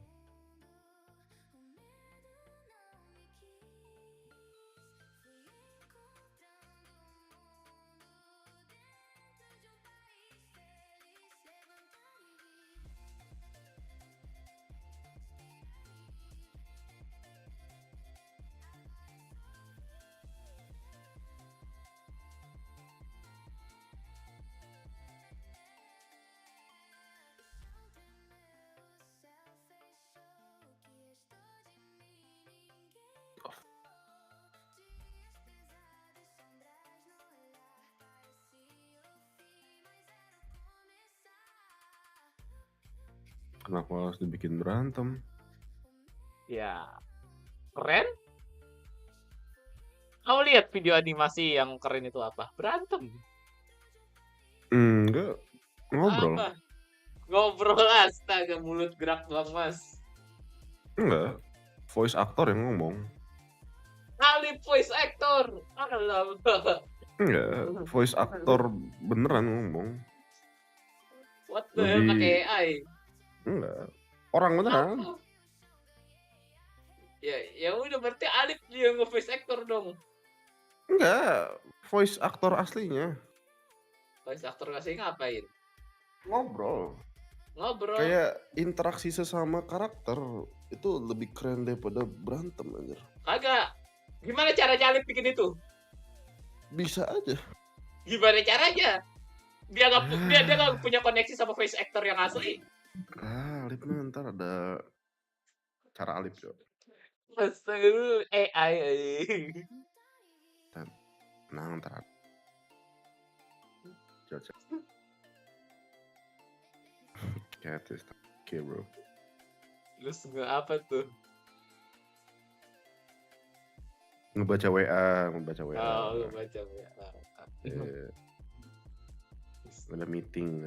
Speaker 3: Kenapa harus dibikin berantem?
Speaker 2: ya, keren. Kamu lihat video animasi yang keren itu apa? Berantem.
Speaker 3: Enggak, ngobrol.
Speaker 2: Apa? Ngobrol astaga, mulut gerak doang, Mas.
Speaker 3: Enggak, voice actor yang ngomong.
Speaker 2: Alif voice actor. Alamak.
Speaker 3: Enggak, voice actor beneran ngomong.
Speaker 2: What the hell, pakai
Speaker 3: Lebih
Speaker 2: AI?
Speaker 3: enggak, orang beneran.
Speaker 2: Apa? Ya udah berarti Alif dia nge-voice actor dong.
Speaker 3: Enggak, voice actor aslinya.
Speaker 2: Voice actor kasih ngapain?
Speaker 3: Ngobrol.
Speaker 2: Ngobrol.
Speaker 3: Kayak interaksi sesama karakter itu lebih keren daripada berantem anjir.
Speaker 2: Kagak. Gimana caranya Alif bikin itu?
Speaker 3: Bisa aja.
Speaker 2: Gimana caranya? Dia nggak punya koneksi sama voice actor yang asli.
Speaker 3: Alip mah ntar ada cara Alip yo.
Speaker 2: Astaga, AI.
Speaker 3: Nah ntar ada. Caca. Cat is okay bro.
Speaker 2: Terus nggak apa tuh?
Speaker 3: Ngebaca WA.
Speaker 2: Oh, lu baca ya.
Speaker 3: Ada meeting.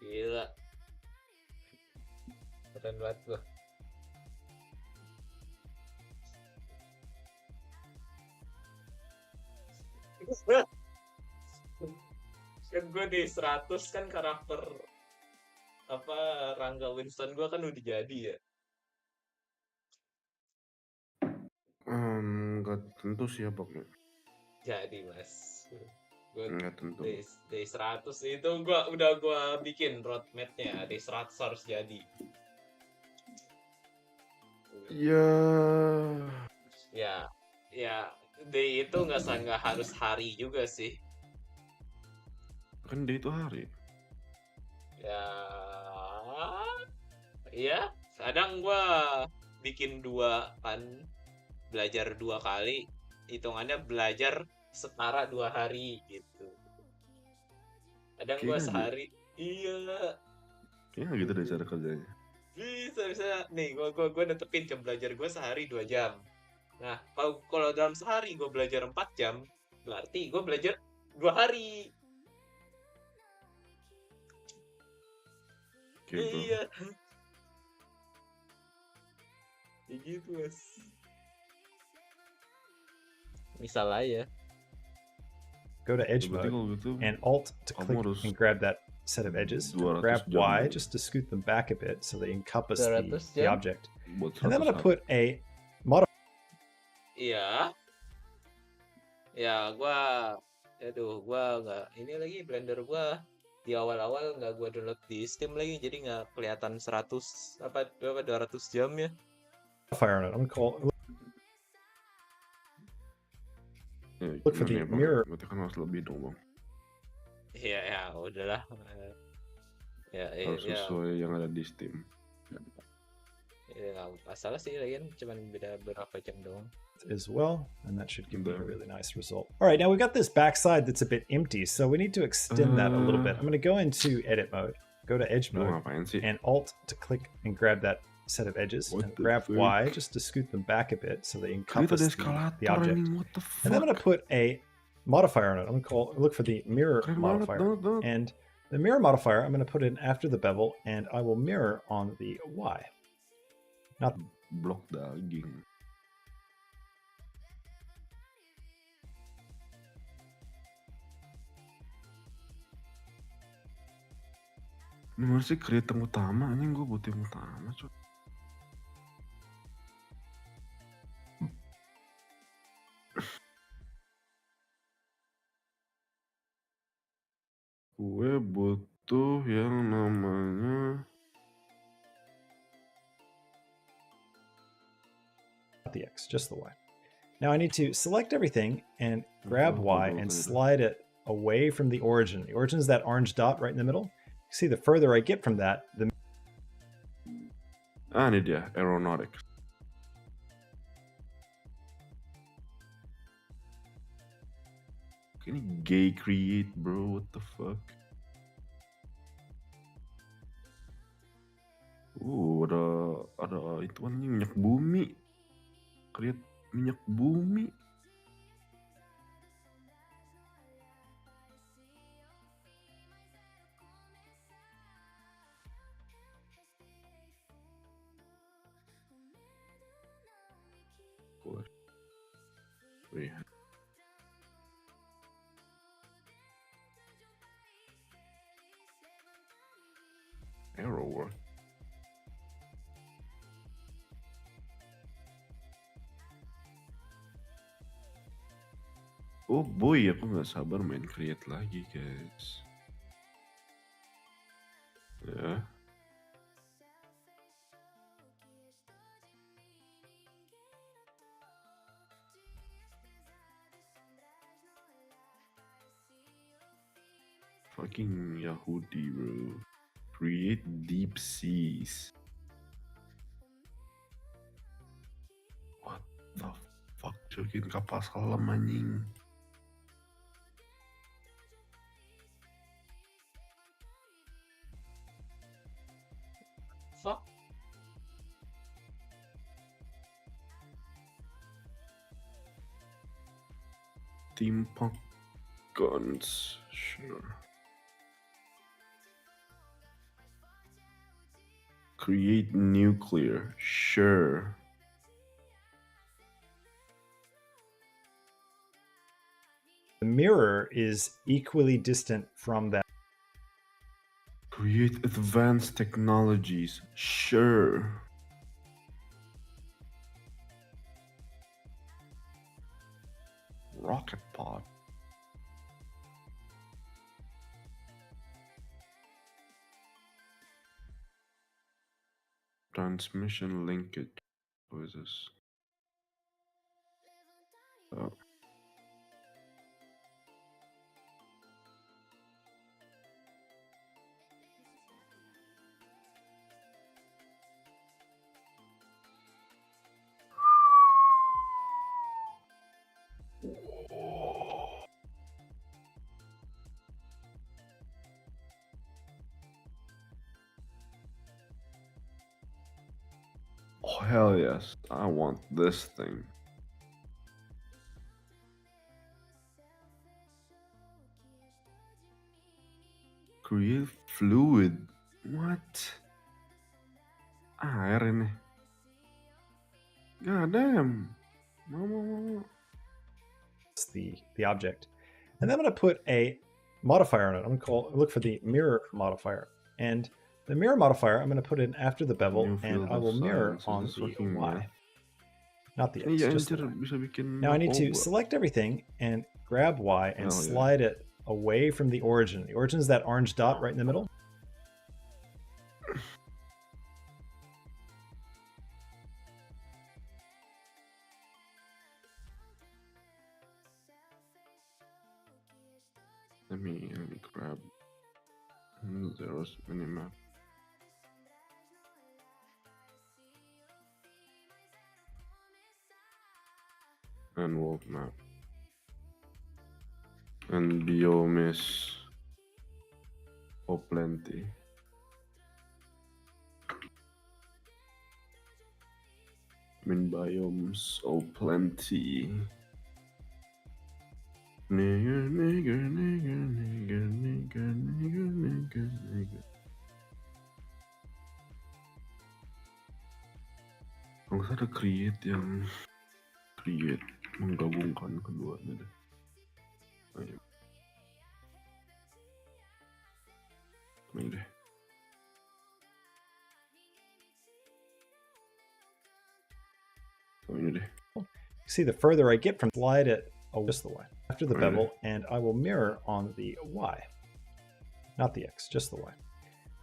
Speaker 2: Gila. Keren banget gua. Kan gue di 100 kan karakter apa Rangga Winston gue kan udah jadi ya.
Speaker 3: Enggak tentu sih abangnya.
Speaker 2: Jadi Mas. Gue
Speaker 3: Enggak tentu.
Speaker 2: di 100 itu udah gue bikin roadmapnya. Di 100 harus jadi. Ya day itu nggak harus hari juga sih.
Speaker 3: Kan dia itu hari.
Speaker 2: Ya kadang gua bikin 2 kan, belajar 2 kali, hitungannya belajar setara 2 hari gitu. Kadang gua
Speaker 3: Kayaknya
Speaker 2: sehari iya
Speaker 3: Kayaknya gitu deh cara kerjanya.
Speaker 2: bisa nih gua netepin jam belajar gua sehari 2 jam. Nah, kalau dalam sehari gue belajar 4 jam, berarti gue belajar 2 hari.
Speaker 3: Oke, bro.
Speaker 2: Iya. Kayak gitu, Mas. Misal aja.
Speaker 1: Go to edge
Speaker 3: Berarti
Speaker 1: mode
Speaker 3: kalau gitu
Speaker 1: and Alt to
Speaker 3: kamu
Speaker 1: click
Speaker 3: harus
Speaker 1: and grab that set of edges.
Speaker 3: 200
Speaker 1: Grab
Speaker 3: jam
Speaker 1: Y
Speaker 3: dulu.
Speaker 1: just to scoot them back a bit so they encompass
Speaker 2: 200
Speaker 1: the
Speaker 2: jam?
Speaker 1: object.
Speaker 3: buat
Speaker 1: And then I'm
Speaker 3: 100
Speaker 1: going to put a modifier.
Speaker 2: Iya. Ya, gua nggak ini lagi Blender gua di awal-awal nggak gua download di Steam lagi, jadi nggak kelihatan 100 apa 200 jam ya.
Speaker 1: On it. I'm going to call Look for
Speaker 3: gimana
Speaker 1: the
Speaker 3: ya bang?
Speaker 1: mirror.
Speaker 3: Berarti kan harus lebih dong bang.
Speaker 2: Iya, ya udahlah. Ya,
Speaker 3: Harus
Speaker 2: ya,
Speaker 3: sesuai yang ada di Steam.
Speaker 2: ya nggak masalah sih, lagian cuman beda berapa jam doang.
Speaker 1: As well, and that should give me a
Speaker 3: Betul.
Speaker 1: really nice result. All right, now we've got this backside that's a bit empty, so we need to extend that a little bit. I'm going to go into edit mode, go to edge
Speaker 3: Lu
Speaker 1: mode,
Speaker 3: ngapain sih?
Speaker 1: and alt to click and grab that set of edges,
Speaker 3: What
Speaker 1: and
Speaker 3: the
Speaker 1: grab Y
Speaker 3: fuck?
Speaker 1: just to scoot them back a bit so they
Speaker 3: Kita
Speaker 1: encompass
Speaker 3: ada
Speaker 1: the
Speaker 3: eskalator
Speaker 1: object.
Speaker 3: ini, what the
Speaker 1: And then I'm going to
Speaker 3: fuck?
Speaker 1: put a modifier on it. I'm going to look for the mirror
Speaker 3: Keren
Speaker 1: modifier.
Speaker 3: banget.
Speaker 1: And the mirror modifier, I'm going to put in after the bevel, and I will mirror on the Y. Not
Speaker 3: Blok daging. Ini mana sih create yang utama? Ini gue butuh yang utama, cuy. Gue butuh yang namanya
Speaker 1: the X, just the Y. Now I need to select everything and grab
Speaker 3: Hold
Speaker 1: Y
Speaker 3: on,
Speaker 1: and
Speaker 3: hold on.
Speaker 1: slide it away from the origin. The origin is that orange dot right in the middle. See, the further I get from that, the
Speaker 3: ini dia, aeronautics. Ini gay create, bro. What the fuck? Ada itu kan minyak bumi. Create minyak bumi. Wih. Arrow work. Oh boy, aku nggak sabar main create lagi, guys. Ya. Fucking Yahudi, bro. Create deep seas. What the fuck? Jokin kapal selam anjing.
Speaker 2: Fuck.
Speaker 3: Steampunk guns, sure. Create nuclear, sure.
Speaker 1: the mirror is equally distant from that.
Speaker 3: Create advanced technologies, sure. Rocket pod. Transmission linkage. What is this? Oh. Oh, hell yes. I want this thing. Create fluid. What? Air ini. God damn. Mau.
Speaker 1: It's the object. And then I'm going to put a modifier on it. I'm going to look for the mirror modifier. And the mirror modifier, I'm going to put in after the bevel,
Speaker 3: New
Speaker 1: and
Speaker 3: field
Speaker 1: I
Speaker 3: of
Speaker 1: will mirror
Speaker 3: science.
Speaker 1: on
Speaker 3: Is this
Speaker 1: the
Speaker 3: fucking
Speaker 1: Y.
Speaker 3: math?
Speaker 1: Not the X,
Speaker 3: Iya
Speaker 1: just the
Speaker 3: anjir
Speaker 1: Y.
Speaker 3: bisa bikin
Speaker 1: Now I need to
Speaker 3: narkoba.
Speaker 1: select everything and grab Y and
Speaker 3: Hell yeah.
Speaker 1: slide it away from the origin. The origin is that orange dot right in the middle.
Speaker 3: Let me grab zeros minimap and world map and biomes oh plenty. Biomes oh plenty. Nigger, nigger, nigger, nigger, nigger, nigger, nigger, nigger. Kalau ada create yang menggabungkan keduanya deh. Ayo. Ini deh. Oh, ini deh.
Speaker 1: See, the further I get from slide it just the Y after the bevel, and I will mirror on the Y, not the X, just the Y.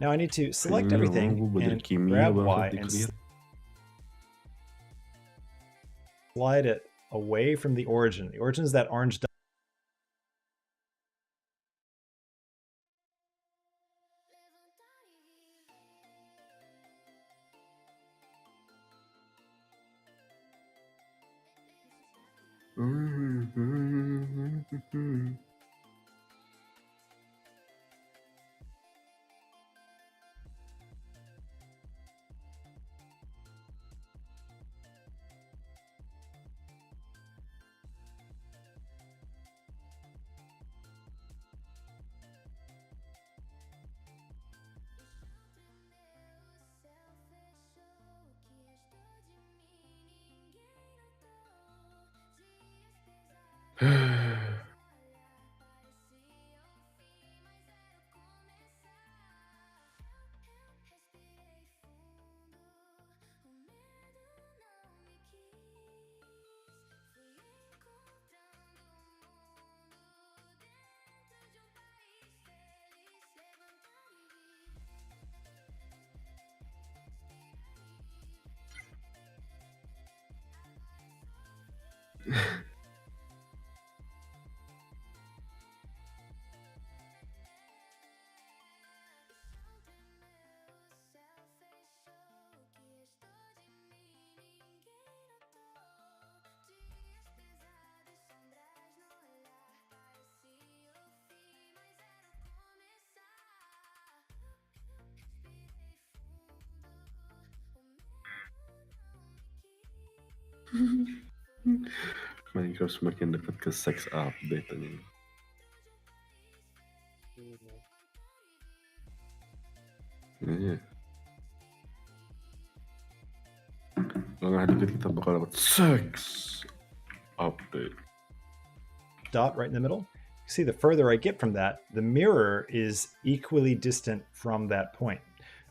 Speaker 1: Now I need to select everything and grab Y and slide it away from the origin. The origin is that orange dot.
Speaker 3: Minecraft semakin dekat ke sex update ini. Iya. Lengah dikit kita bakal dapat sex update.
Speaker 1: Dot right in the middle. See, the further I get from that, the mirror is equally distant from that point.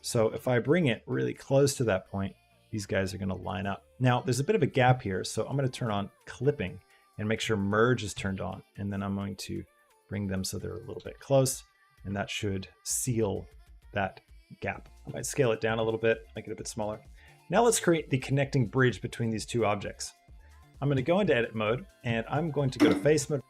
Speaker 1: So if I bring it really close to that point, these guys are going to line up. Now, there's a bit of a gap here, so I'm going to turn on clipping and make sure merge is turned on. And then I'm going to bring them so they're a little bit close, and that should seal that gap. I might scale it down a little bit, make it a bit smaller. Now let's create the connecting bridge between these two objects. I'm going to go into edit mode, and I'm going to go to face mode.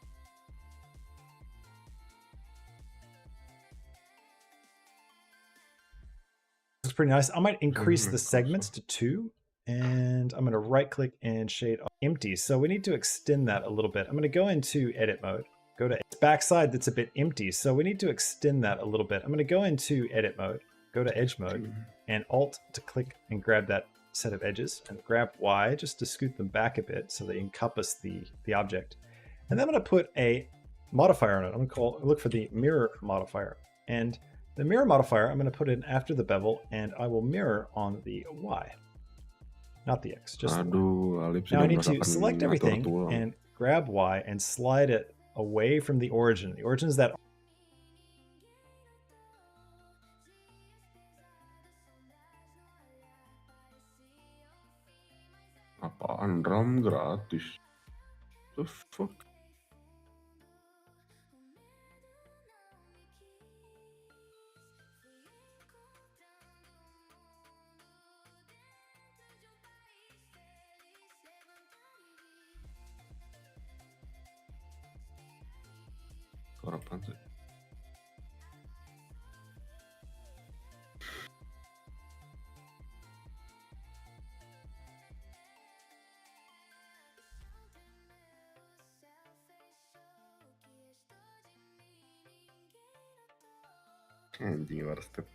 Speaker 1: Looks pretty nice. I might increase the segments to 2, and I'm going to right click and shade empty. So we need to extend that a little bit. I'm going to go into edit mode, go to backside that's a bit empty. So we need to extend that a little bit. I'm going to go into edit mode, go to edge mode, and alt to click and grab that set of edges, and grab Y just to scoot them back a bit so they encompass the object. And then I'm going to put a modifier on it. I'm going to look for the mirror modifier. And the mirror modifier, I'm going to put it after the bevel, and I will mirror on the Y, not the X, just the Y. Now I need to select everything and grab Y and slide it away from the origin. The origin is that.
Speaker 3: Apaan RAM gratis? The fuck? Suara apaan sih? Anjing war step.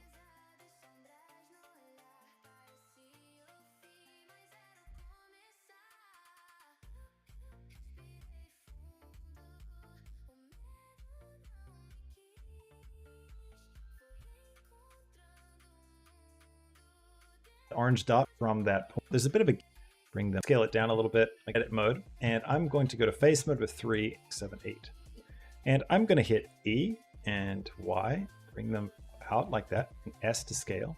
Speaker 1: Orange dot from that point. There's a bit of a bring them, scale it down a little bit, like edit mode, and I'm going to go to face mode with 3, 7, 8. And I'm going to hit E and Y, bring them out like that, and S to scale.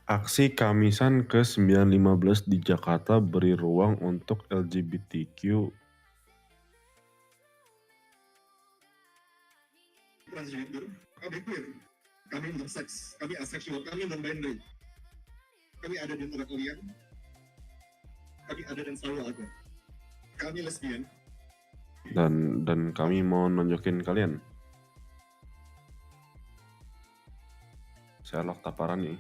Speaker 3: Aksi Kamisan ke 9.15 di Jakarta beri ruang untuk LGBTQ.
Speaker 5: Transgender, kami queer, kami intersex, kami asexual, kami non-binary. Kami ada di antara kalian. Kami ada dan selalu ada. Kami lesbian.
Speaker 3: Dan kami mau nunjukin kalian. Saya lock taparan nih.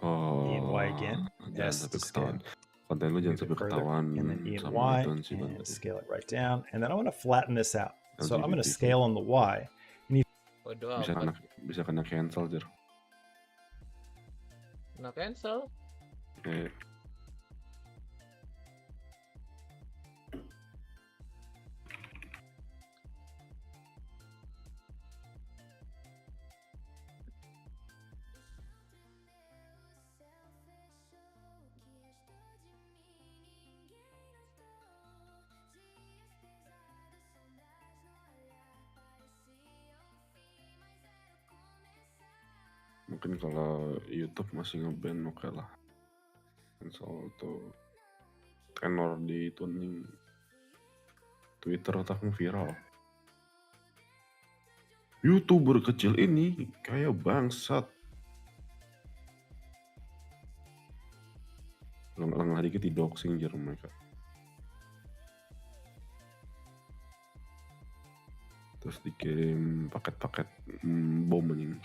Speaker 1: E and Y again.
Speaker 3: Jangan
Speaker 1: S
Speaker 3: sampai
Speaker 1: to
Speaker 3: ketahuan.
Speaker 1: scale.
Speaker 3: Konten lu
Speaker 1: Move
Speaker 3: jangan
Speaker 1: it
Speaker 3: sampai
Speaker 1: further,
Speaker 3: ketahuan
Speaker 1: and then E and
Speaker 3: sama
Speaker 1: Y,
Speaker 3: Tuan Siban
Speaker 1: and
Speaker 3: tadi.
Speaker 1: scale it right down. And then I want to flatten this out. So I'm going to
Speaker 3: LGBTQ.
Speaker 1: scale on the Y.
Speaker 2: Waduh,
Speaker 3: Bisa
Speaker 2: amat.
Speaker 3: bisa kena cancel Jer.
Speaker 2: Kena cancel.
Speaker 3: Mungkin kalau YouTube masih nge-ban oke lah. Cancel itu tenor di tuning Twitter otakmu viral. YouTuber kecil ini kayak bangsat. Lengah dikit di doxing Jer mereka. Terus dikirim paket-paket bom anjing.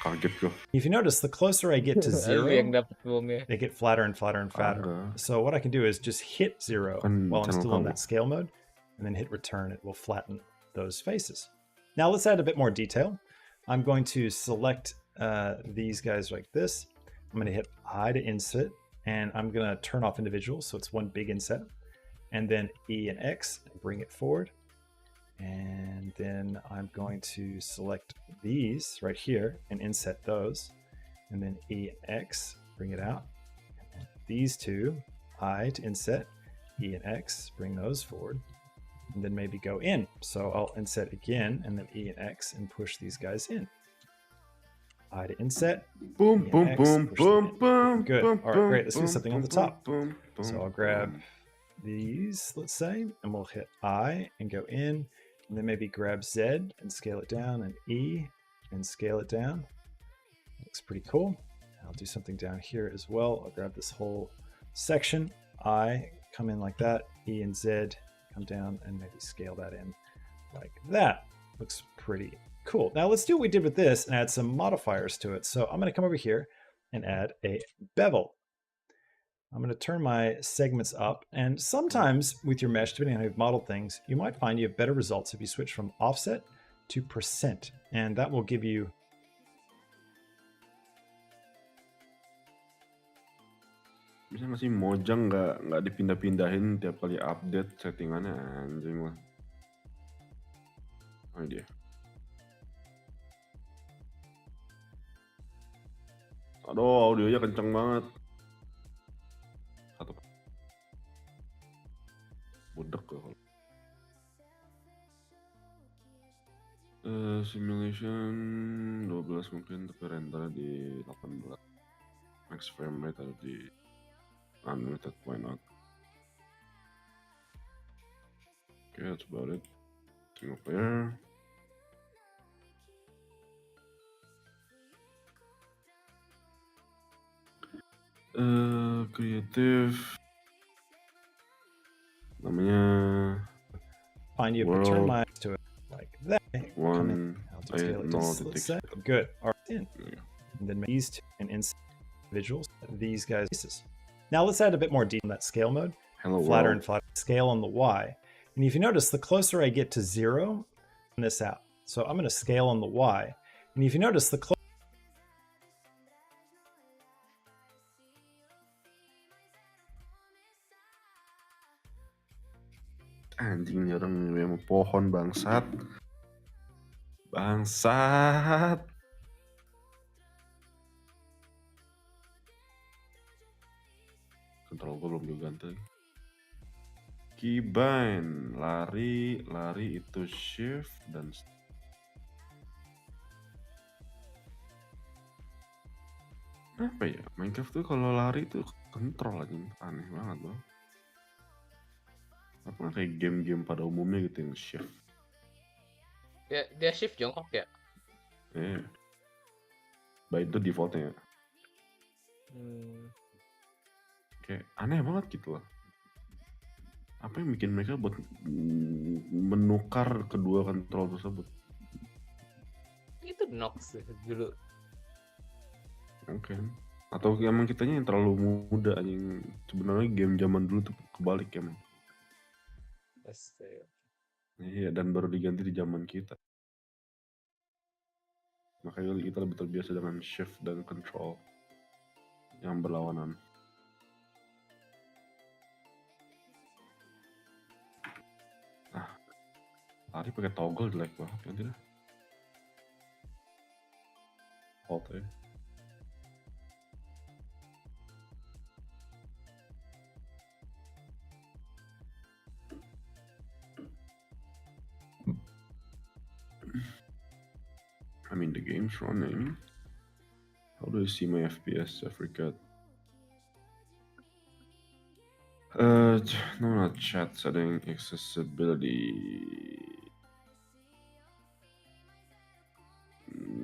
Speaker 3: Kaget gue.
Speaker 1: If you notice, the closer I get to
Speaker 2: Lu yang
Speaker 1: 0,
Speaker 2: dapat bomnya.
Speaker 1: they get flatter and flatter and fatter.
Speaker 3: Kagak.
Speaker 1: So what I can do is just hit 0
Speaker 3: Kan
Speaker 1: while I'm
Speaker 3: channel
Speaker 1: still in
Speaker 3: kamu.
Speaker 1: that scale mode, and then hit return. It will flatten those faces. Now let's add a bit more detail. I'm going to select these guys like this. I'm going to hit I to inset, and I'm going to turn off individuals, so it's one big inset. And then E and X, and bring it forward. And then I'm going to select these right here and inset those. And then E and X, bring it out. And then these two, I to inset, E and X, bring those forward. And then maybe go in. So I'll inset again, and then E and X, and push these guys in. I to inset.
Speaker 3: Boom,
Speaker 1: E and
Speaker 3: boom,
Speaker 1: X,
Speaker 3: boom,
Speaker 1: push them
Speaker 3: boom,
Speaker 1: in.
Speaker 3: boom.
Speaker 1: Good.
Speaker 3: boom,
Speaker 1: All right, great.
Speaker 3: boom,
Speaker 1: Let's do
Speaker 3: boom,
Speaker 1: something on
Speaker 3: boom,
Speaker 1: the top.
Speaker 3: boom, boom,
Speaker 1: So I'll
Speaker 3: boom.
Speaker 1: grab these, let's say, and we'll hit I and go in, and then maybe grab Z and scale it down, and E and scale it down. Looks pretty cool. I'll do something down here as well. I'll grab this whole section, I come in like that, E and Z come down, and maybe scale that in like that. Looks pretty cool. Now let's do what we did with this and add some modifiers to it. So I'm going to come over here and add a bevel. I'm going to turn my segments up, and sometimes with your mesh, depending on how you've modeled things, you might find you have better results if you switch from offset to percent, and that will give you
Speaker 3: Bisa nggak sih Mojang nggak dipindah-pindahin tiap kali update settingannya anjing lah. Oh dia. Aduh, audionya kenceng banget. Satu. Budek gue kalau. Simulation 12 mungkin, tapi rendernya di 18. Max frame rate ada di unlimited, why not? Okay, that's about it. Single player. Creative. Namanya
Speaker 1: find you have to turn
Speaker 3: World
Speaker 1: my to it like that. Come in.
Speaker 3: 1
Speaker 1: I'll just scale it to, let's say.
Speaker 3: 8.0.6.
Speaker 1: Good. All right. in.
Speaker 3: Yeah.
Speaker 1: And then make these two and individuals, these guys. Now let's add a bit more detail in that scale mode.
Speaker 3: Hello
Speaker 1: Flatter
Speaker 3: world.
Speaker 1: and flatter. Scale on the Y. And if you notice, the closer I get to 0, this out. So I'm going to scale on the Y. And if you notice, the closer
Speaker 3: Anjing nih orang memang pohon bangsat. Bangsat. Kontrol gue belum juga ganti lagi. Keybind, lari itu shift dan apa ya? Minecraft tuh kalau lari tuh kontrol aja, aneh banget loh. Apa nggak kayak game-game pada umumnya gitu yang shift?
Speaker 2: Dia shift jongkok ya.
Speaker 3: Baik itu defaultnya ya. Kayak aneh banget gitu loh. Apa yang bikin mereka buat menukar kedua kontrol tersebut?
Speaker 2: Itu Nox dulu.
Speaker 3: Oke. Atau emang kitanya yang terlalu muda anjing. Sebenarnya game zaman dulu tuh kebalik emang.
Speaker 2: Astaga.
Speaker 3: Iya, dan baru diganti di zaman kita. Makanya kita lebih terbiasa dengan shift dan control yang berlawanan. Lari pakai toggle jelek banget kan tidak? Hold ya. I mean the game's running. How do I see my FPS? I forgot. No, not chat setting, accessibility.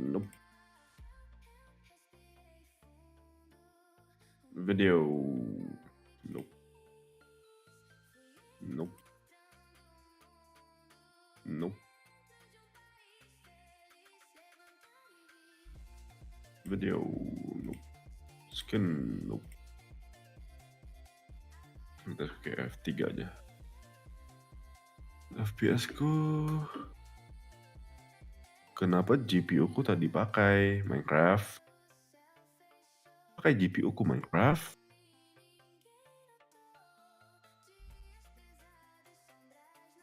Speaker 3: Nope. Video. Nope. Nope. Nope. Video. Nope. Skin. Nope. Kita kayak F3 aja. FPS ku. Kenapa GPU ku tadi pakai Minecraft? Pakai GPU ku Minecraft?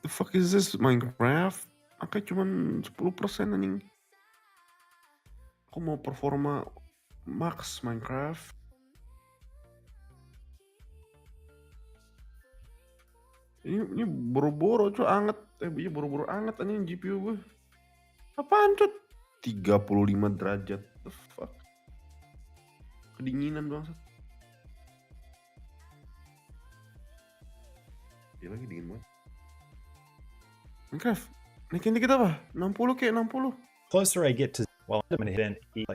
Speaker 3: The fuck is this Minecraft? Pakai cuman 10% anjing. Aku mau performa max Minecraft. Ini boro-boro cuy anget. Iya boro-boro anget anjing GPU gue. Apaan cuy? 35 derajat. The fuck? Kedinginan banget. Dia lagi dingin banget. Minecraft, naikin dikit apa? 60 kayak 60.
Speaker 1: closer I get to, well, I'm going to hit an E.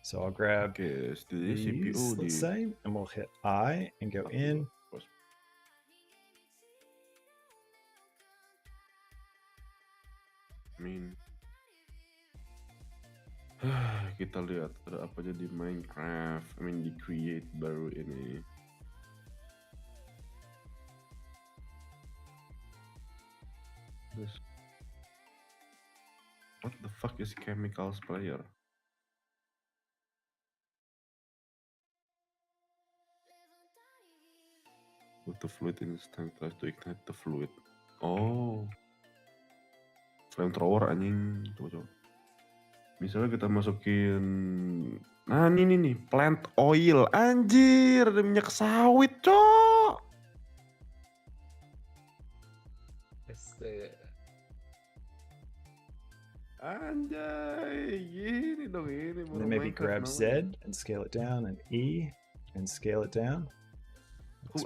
Speaker 1: So I'll grab
Speaker 3: Oke, setidaknya
Speaker 1: these,
Speaker 3: CPU di...
Speaker 1: let's say, and we'll hit I and go in.
Speaker 3: Kita lihat ada apa aja di Minecraft. Di create baru ini. What the fuck is chemicals player? With the fluid instant tries to ignite the fluid. Oh, flamethrower anjing. Coba. Misalnya kita masukin, nah ini nih plant oil, anjir ada minyak sawit cok. Anjay, gini dong ini.
Speaker 1: And then maybe grab Z and scale it down, and E and scale it down.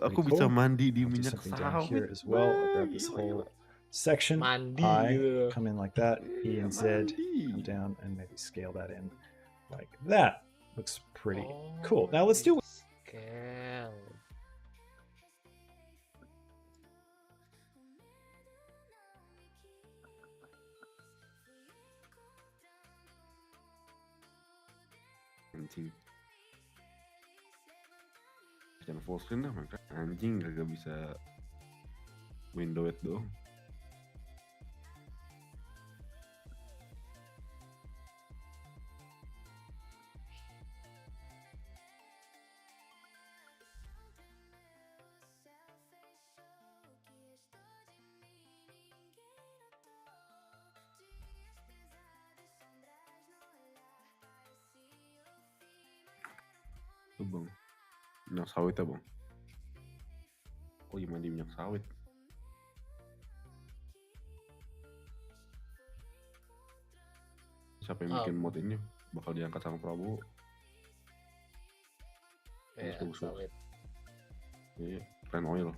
Speaker 3: Aku bisa mandi di
Speaker 1: I'll do
Speaker 3: minyak
Speaker 1: something down
Speaker 3: sawit.
Speaker 1: here as well. I'll grab this whole section.
Speaker 2: Mandi
Speaker 1: I
Speaker 2: gitu.
Speaker 1: come in like that. E and Z come down and maybe scale that in like that. Looks pretty cool. Now let's do
Speaker 2: Scale.
Speaker 3: Jangan full screen dah, maka anjing gak bisa window it doang. Tuh bang, minyak sawit ya bang. Oh gimana di minyak sawit? Siapa yang bikin mod ini bakal diangkat sama Prabowo.
Speaker 2: Ya,
Speaker 3: Bagus.
Speaker 2: sawit.
Speaker 3: Iya, Ren Oil.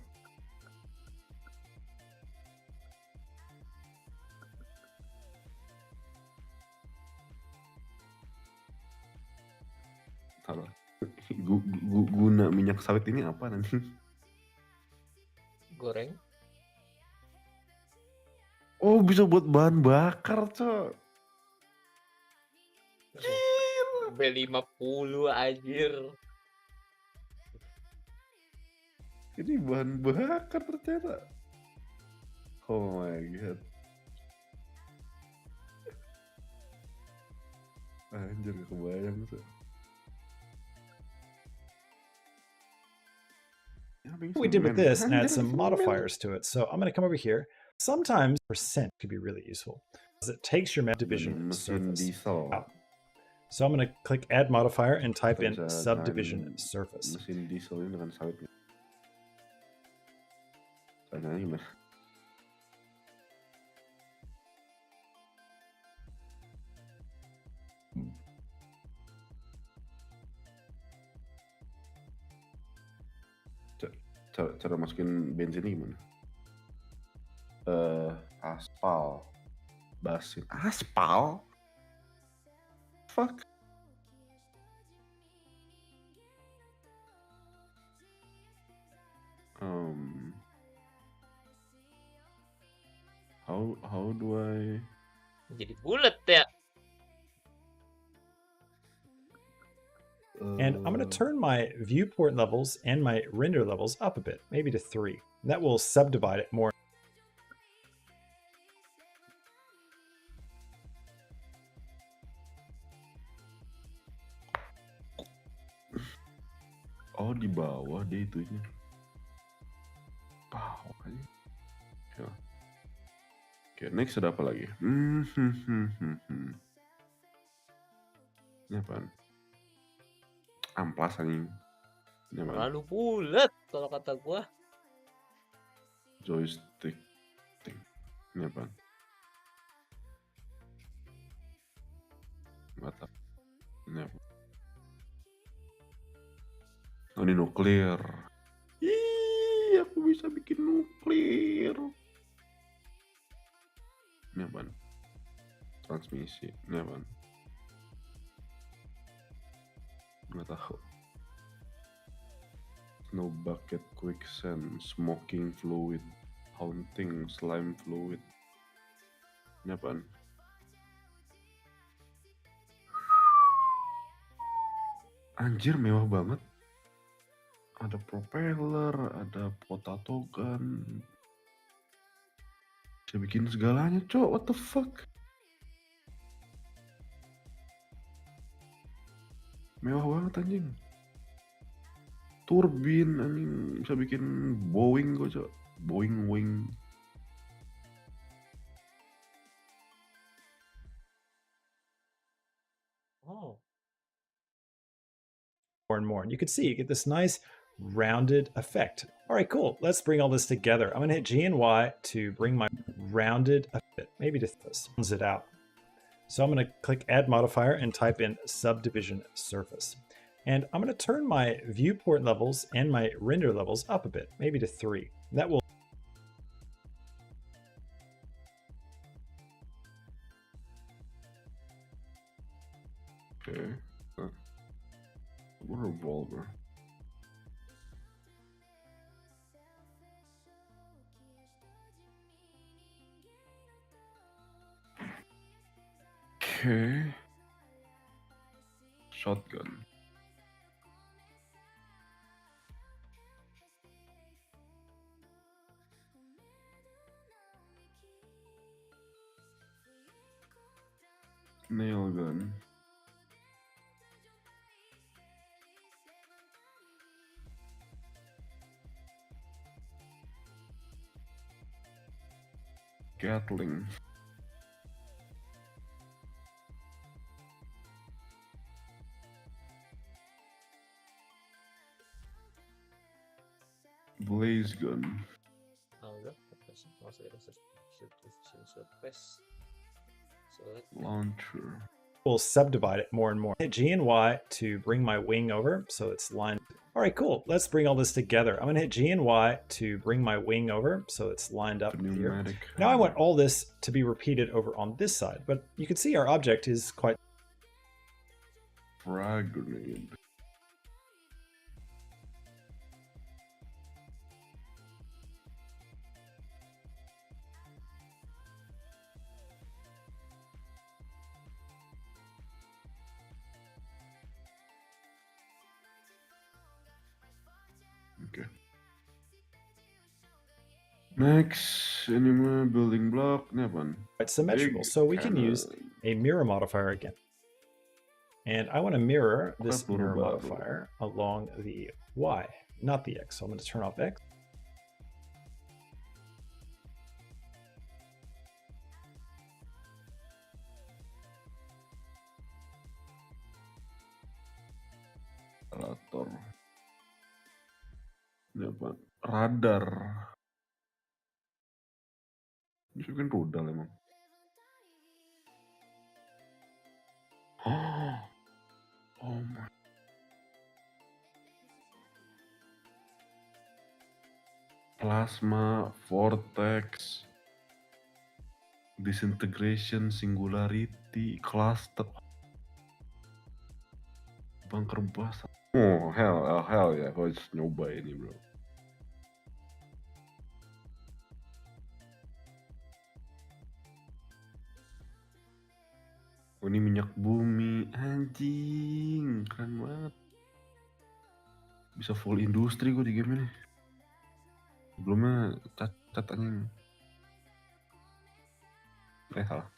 Speaker 3: Salah. Guna minyak sawit ini apa nanti?
Speaker 2: Goreng.
Speaker 3: Oh bisa buat bahan bakar cok.
Speaker 2: B50 anjir.
Speaker 3: Ini bahan bakar ternyata. Oh my god. Anjir gak kebayang tuh.
Speaker 1: What we did with this and add some modifiers to it. So I'm going to come over here. Sometimes percent could be really useful because it takes your map division surface out. So I'm going to click add modifier and type in subdivision surface.
Speaker 3: Mesin diesel ini dengan sawitnya. Caranya gimana? Cara masukin bensinnya gimana? Aspal, basin, aspal? Fuck. How do I?
Speaker 2: Jadi bulat ya.
Speaker 1: And I'm going to turn my viewport levels and my render levels up a bit, maybe to 3. That will subdivide it more.
Speaker 3: Oh di bawah deh itunya. Bawah aja. Ya. Oke, next ada apa lagi? Ini apaan? Amplas anjing. Ini apaan?
Speaker 2: Terlalu bulat kalau kata gua.
Speaker 3: Joystick thing. Ini apaan? Nggak tahu. Ini apa? Oh ini nuklir. Ih, aku bisa bikin nuklir. Ini apaan? Transmisi. Ini apaan? Nggak tahu. Snow bucket, quicksand, smoking fluid, haunting, slime fluid. Ini apaan? Anjir mewah banget. Ada propeller, ada potato gun. Bisa bikin segalanya, cok. What the fuck? Mewah banget anjing. Turbin anjing, bisa bikin Boeing kok, cok. Boeing wing.
Speaker 2: Oh.
Speaker 1: More and more. And you can see you get this nice rounded effect. All right, cool. Let's bring all this together. I'm going to hit G and Y to bring my rounded effect, maybe to rounds it out. So I'm going to click add modifier and type in subdivision surface. And I'm going to turn my viewport levels and my render levels up a bit, maybe to 3. That will
Speaker 3: Okay. What a revolver. Okay. Shotgun. Nail gun. Gatling. Blaze gun.
Speaker 2: Ah, udah. Masuk ada surface. Select.
Speaker 3: Launcher.
Speaker 1: We'll subdivide it more and more. Hit G and Y to bring my wing over so it's lined. All right, cool. Let's bring all this together. I'm gonna hit G and Y to bring my wing over so it's lined up here.
Speaker 3: Pneumatic.
Speaker 1: Now I want all this to be repeated over on this side, but you can see our object is quite.
Speaker 3: Frag grenade. Okay. Next, ini mah building block. Ini apaan?
Speaker 1: Quite symmetrical.
Speaker 3: Big
Speaker 1: So we can use
Speaker 3: cannon.
Speaker 1: a mirror modifier again. And I want to mirror this
Speaker 3: Apa
Speaker 1: mirror
Speaker 3: berubah?
Speaker 1: modifier along the Y, not the X. So I'm going to turn off X.
Speaker 3: Operator. Ini apa? Radar. Ini kan rudal emang. Oh my. Plasma, vortex, disintegration, singularity, cluster, bunker blast. Oh hell ya, gue harus nyoba ini bro. Oh, ini minyak bumi, anjing, keren banget. Bisa full industri gue di game ini. Sebelumnya cat anjing. Salah.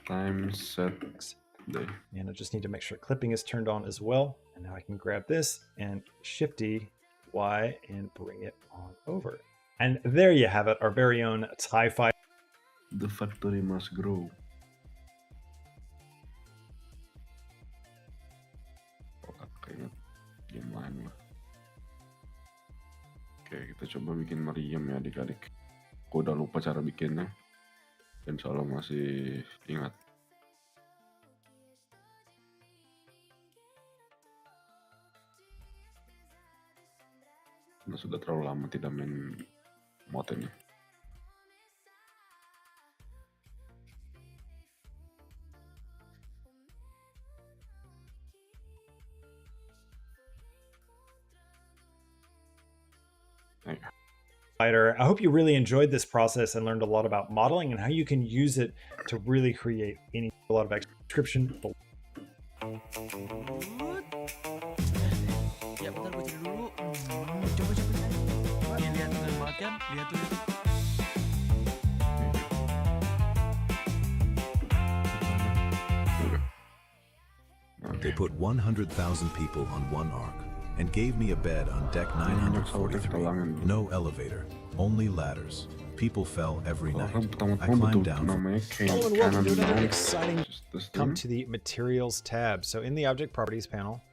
Speaker 3: Time set day.
Speaker 1: And I just need to make sure clipping is turned on as well. And now I can grab this and Shifty Y and bring it on over. And there you have it, our very own TIE Fighter.
Speaker 3: The factory must grow. Kayaknya game lain lah. Oke, kita coba bikin meriam ya adik-adik. Aku udah lupa cara bikinnya. Insya Allah masih ingat. Karena sudah terlalu lama tidak main mod ini.
Speaker 1: I hope you really enjoyed this process and learned a lot about modeling and how you can use it to really create a lot of description.
Speaker 6: Ya bentar gue cari dulu. Coba. Dilihat dengan banget kan? Lihat tuh.
Speaker 7: They put 100,000 people on one ark and gave me a bed on deck 943. No elevator, only ladders. People fell every night. I climbed down.
Speaker 1: Hello and welcome to another exciting come to the materials tab. So in the object properties panel,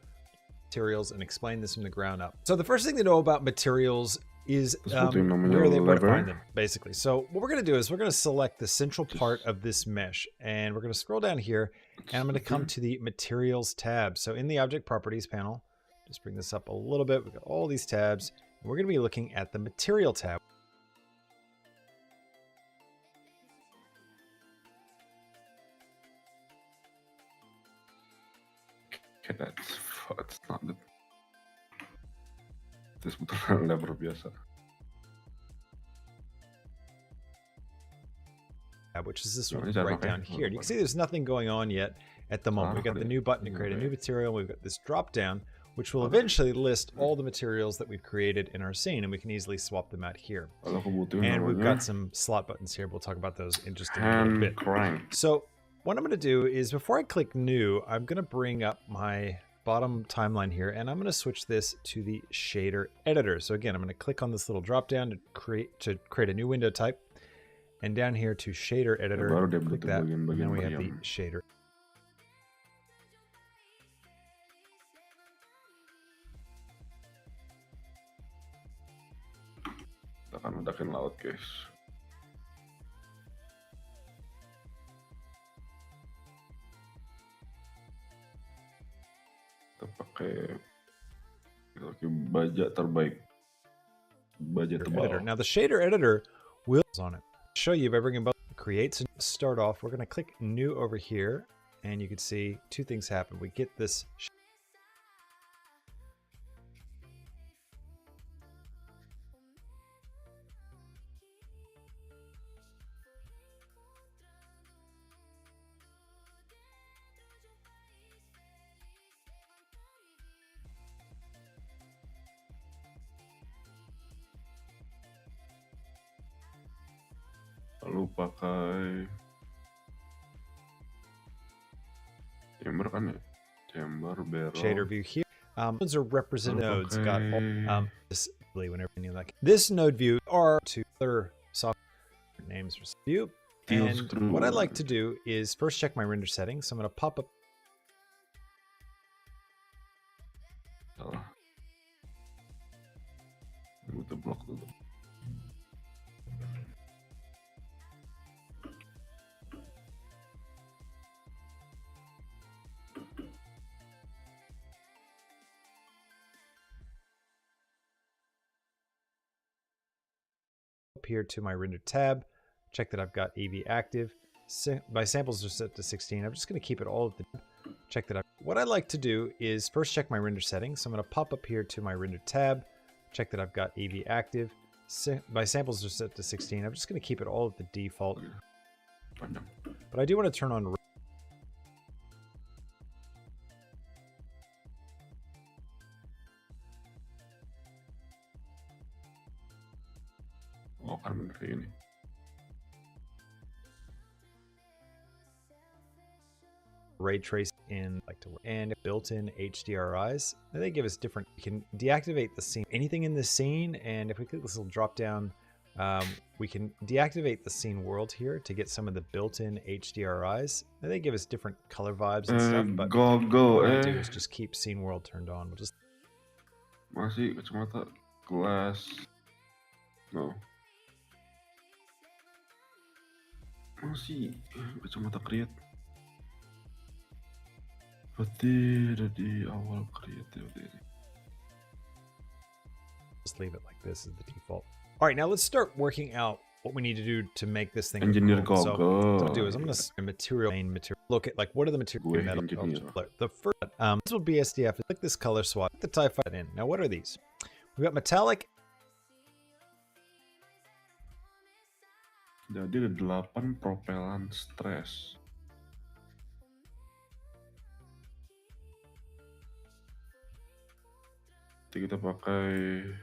Speaker 1: materials, and explain this from the ground up. So the first thing to know about materials is where to find them, basically. So what we're going to do is we're going to select the central part of this mesh, and we're going to scroll down here, and I'm going to come to the materials tab. So in the object properties panel, just bring this up a little bit. We've got all these tabs, and we're going to be looking at the material tab.
Speaker 3: Okay, that's not the. Itu sebetulnya lever biasa.
Speaker 1: Which is this one right down here. And you can see there's nothing going on yet at the moment. We've got the new button to create a new material. We've got this drop down, which will eventually list all the materials that we've created in our scene, and we can easily swap them out here. And we've got some slot buttons here. We'll talk about those in just a little bit. So what I'm going to do is before I click new, I'm going to bring up my bottom timeline here, and I'm going to switch this to the shader editor. So again, I'm going to click on this little drop down to create a new window type, and down here to shader editor,
Speaker 3: baru dia
Speaker 1: click
Speaker 3: bentuk
Speaker 1: that, and
Speaker 3: bagian-bagian
Speaker 1: then we have the
Speaker 3: meriam.
Speaker 1: shader.
Speaker 3: Kita akan ledakin laut, guys. Kita pakai baja terbaik, baja
Speaker 1: Editor.
Speaker 3: tebal.
Speaker 1: Now the shader editor will on it. Show you by bringing both creates and start off. We're going to click new over here, and you can see two things happen. We get this
Speaker 3: Lalu pakai chamber kan ya? Chamber, barrel.
Speaker 1: shader view here. Those are represent nodes. Got
Speaker 3: Okay.
Speaker 1: this whenever you like this node view are to other software names for view.
Speaker 3: Steel
Speaker 1: And
Speaker 3: screw.
Speaker 1: what I'd like to do is first check my render settings. So I'm going to pop up.
Speaker 3: Salah. Butuh blok dulu.
Speaker 1: Up here to my render tab, check that I've got AV active. My samples are set to 16. I'm just going to keep it all at the check that what I'd like to do is first check my render settings. So I'm going to pop up here to my render tab, check that I've got AV active. My samples are set to 16. I'm just going to keep it all at the default,
Speaker 3: Panjang.
Speaker 1: but I do want to turn on
Speaker 3: Oh, kan bener kayak gini.
Speaker 1: ray tracing in and built-in HDRIs. Now they give us different. We can deactivate the scene, anything in the scene, and if we click this little drop down, we can deactivate the scene world here to get some of the built-in HDRIs. Now they give us different color vibes and stuff, but
Speaker 3: Go,
Speaker 1: what I do is just keep scene world turned on. We'll just
Speaker 3: Masih kacamata glass. No. Masih kacamata create. Berarti ada di awal create ya.
Speaker 1: just leave it like this as the default. All right, now let's start working out what we need to do to make this thing.
Speaker 3: Engineer
Speaker 1: cool. So what I'll do
Speaker 3: goggle.
Speaker 1: is I'm going to main material. Look at like what are the material
Speaker 3: Gue
Speaker 1: metal.
Speaker 3: engineer.
Speaker 1: The first this will be SDF. Click this color swap. Put the TIE fighter in. Now what are these? We've got metallic.
Speaker 3: Jadi ada 8 propelan stress. Nanti kita pakai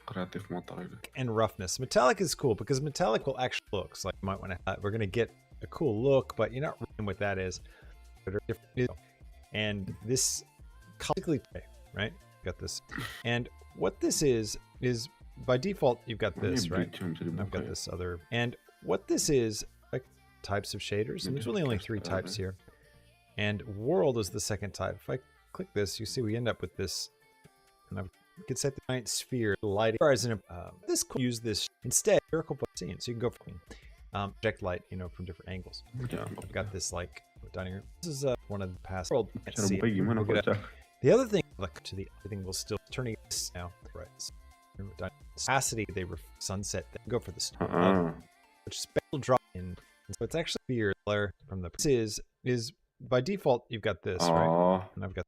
Speaker 3: creative motor ini.
Speaker 1: And roughness. Metallic is cool because metallic will actually looks like you might want to. We're gonna get a cool look, but you're not really what that is. And this classically, right? Got this. And what this is by default you've got this, right? And I've got this other. And what this is like types of shaders. And there's really only 3 types here. And world is the second type. If I click this, you see we end up with this. And we can set the giant sphere lighting. This could use this instead spherical scene, so you can go for project light, from different angles. I've got this like dining room. This is one of the past world.
Speaker 3: Cara bukanya gimana kocak?
Speaker 1: The other thing, like to the everything will still turning this now, right? So, opacity they sunset. Then go for the star, which special drop in. So it's actually sphere color from the. This is by default you've got this, right? And I've got.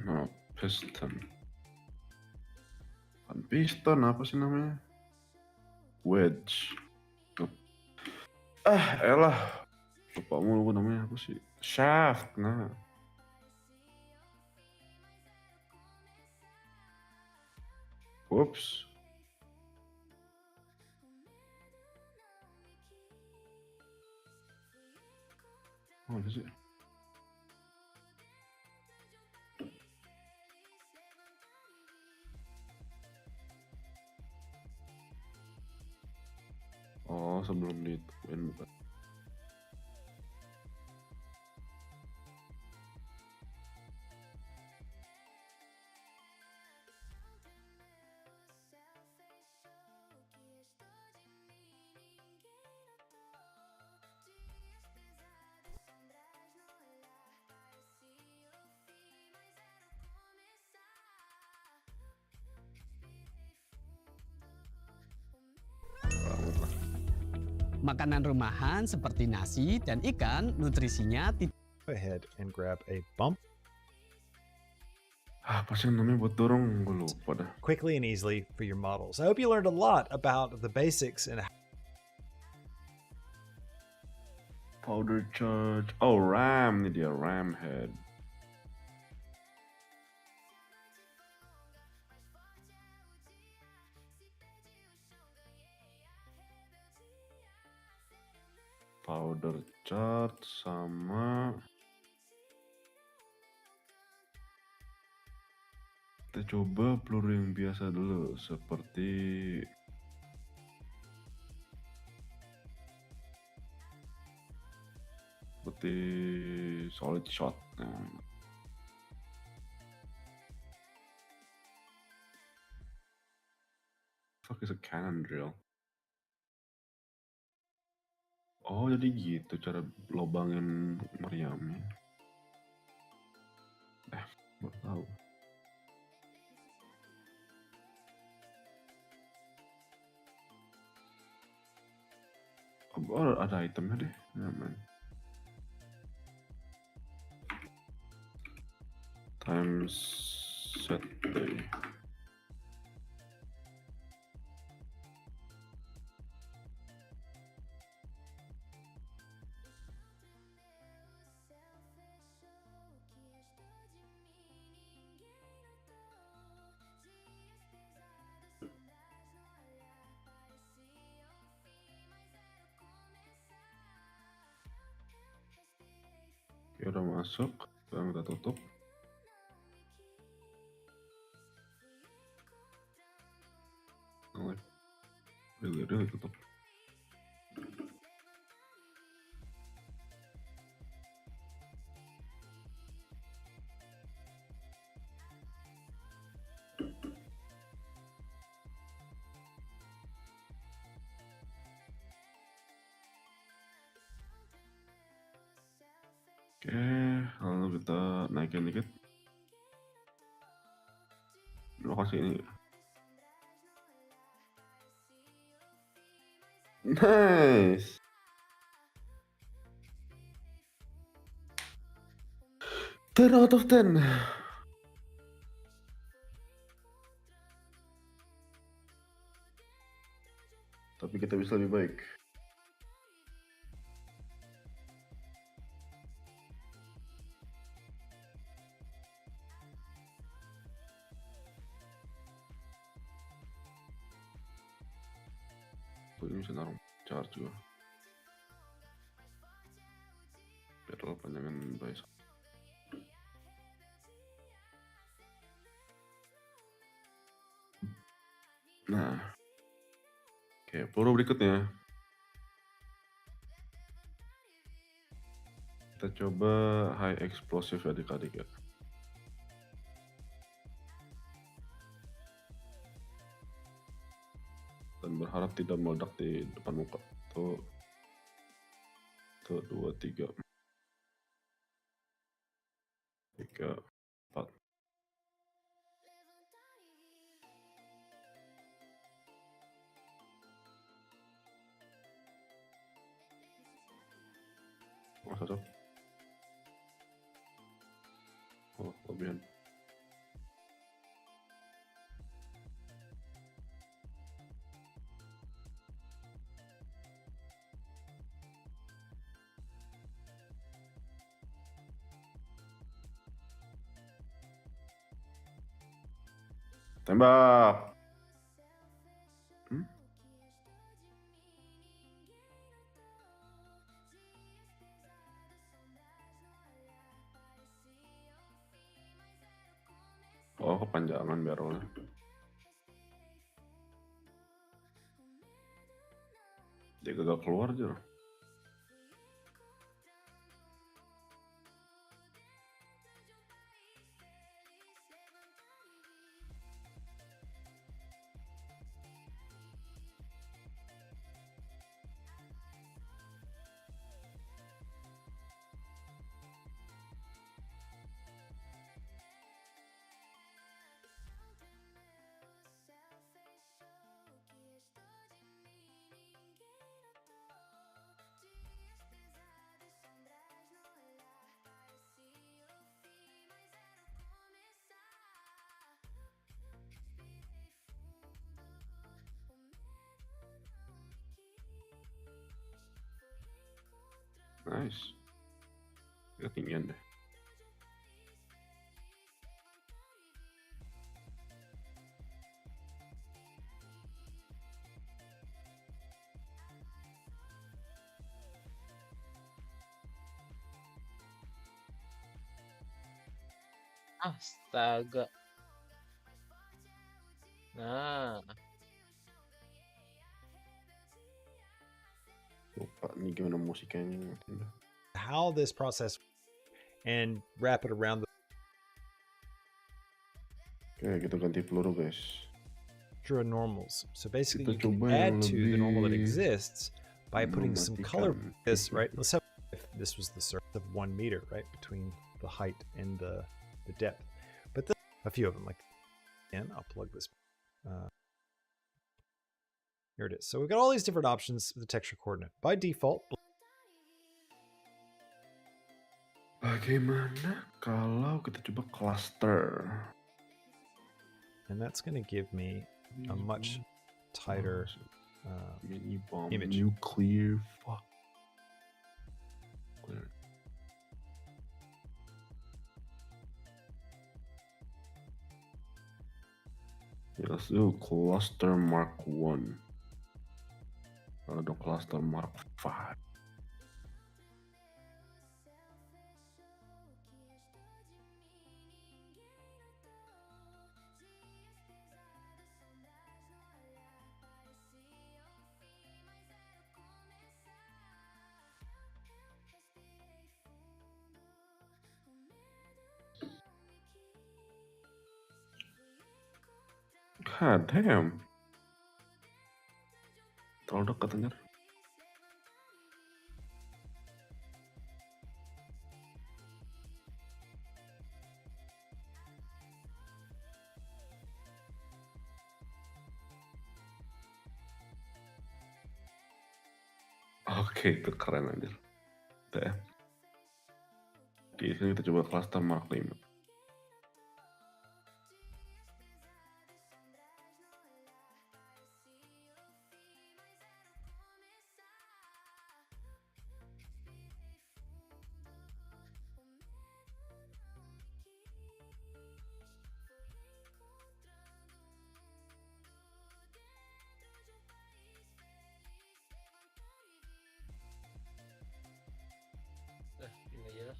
Speaker 3: Nah, piston. Bukan piston, apa sih namanya? Wedge. Elah. Lupa mulu namanya apa sih? Shaft, nah. Whoops. Oh, apa sih? Oh, sebelum ditentuin bukan.
Speaker 8: Makanan rumahan seperti nasi dan ikan nutrisinya tidak
Speaker 1: Go ahead and grab a bump
Speaker 3: Apa sih namanya buat dorong? Gue lupa dah.
Speaker 1: quickly and easily for your models. I hope you learned a lot about the basics and
Speaker 3: Powder charge. Oh, RAM. Ini dia RAM head. Powder charge sama kita coba peluru yang biasa dulu seperti solid shot. Nah. Fuck is a cannon drill? Oh, jadi gitu cara lobangin meriamnya. Baru tahu. Oh, ada itemnya deh. Aman. Times set day. Oke, udah masuk. Sekarang kita tutup. Really tutup. Oke, lalu kita naikin dikit. Lokasi ini. Nice. 10 out of 10. Tapi kita bisa lebih baik. Ini bisa naruh charge juga. Biar lo panjangan bias. Nah, oke, peluru berikutnya. Kita coba high explosive ya adik-adik ya. Dan berharap tidak meledak di depan muka. Tuh, 2, 3, 4. Cocok. Oh, lebihan. Tembak. Hmm? Oh, kepanjangan barrelnya. Dia gagal keluar aja. Nice. Ketinggian deh.
Speaker 2: Astaga. Nah,
Speaker 3: Lupa nih gimana musiknya.
Speaker 1: How this process and wrap it around the
Speaker 3: Oke, kita ganti peluru guys.
Speaker 1: extra normals. So basically,
Speaker 3: Kita
Speaker 1: you can
Speaker 3: coba yang
Speaker 1: add to the normal that
Speaker 3: lebih
Speaker 1: exists by putting some color.
Speaker 3: mematikan.
Speaker 1: This right. Let's have if this was the surface of 1 meter, right, between the height and the depth. But a few of them, like, and I'll plug this. Here it is. So we've got all these different options for the texture coordinate. By default,
Speaker 3: Bagaimana kalau kita coba cluster?
Speaker 1: and that's going to give me a much tighter
Speaker 3: Mini bomb,
Speaker 1: image.
Speaker 3: nuclear, fuck. Clear. Yeah, let's do cluster mark 1. Ada cluster mark 5. God damn. Terlalu dekat anjir. Oke, itu keren anjir. Udah ya. Di sini kita coba cluster mark 5.
Speaker 2: ini aja lah.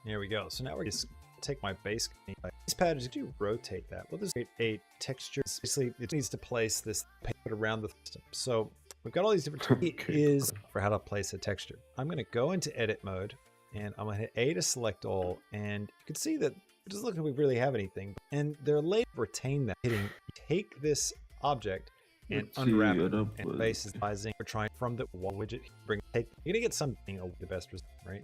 Speaker 1: There we go. So now we're just take my base. These patterns, could you rotate that? Well, this is a texture. Basically, it needs to place this put around the system. So we've got all these different is for how to place a texture. I'm going to go into edit mode and I'm going to hit A to select all. And you can see that it doesn't look like we really have anything. And they're later retain that hitting take this object and unwrap it. And basicizing, we're trying from the wall widget, bring take. You're gonna get something the best result, right?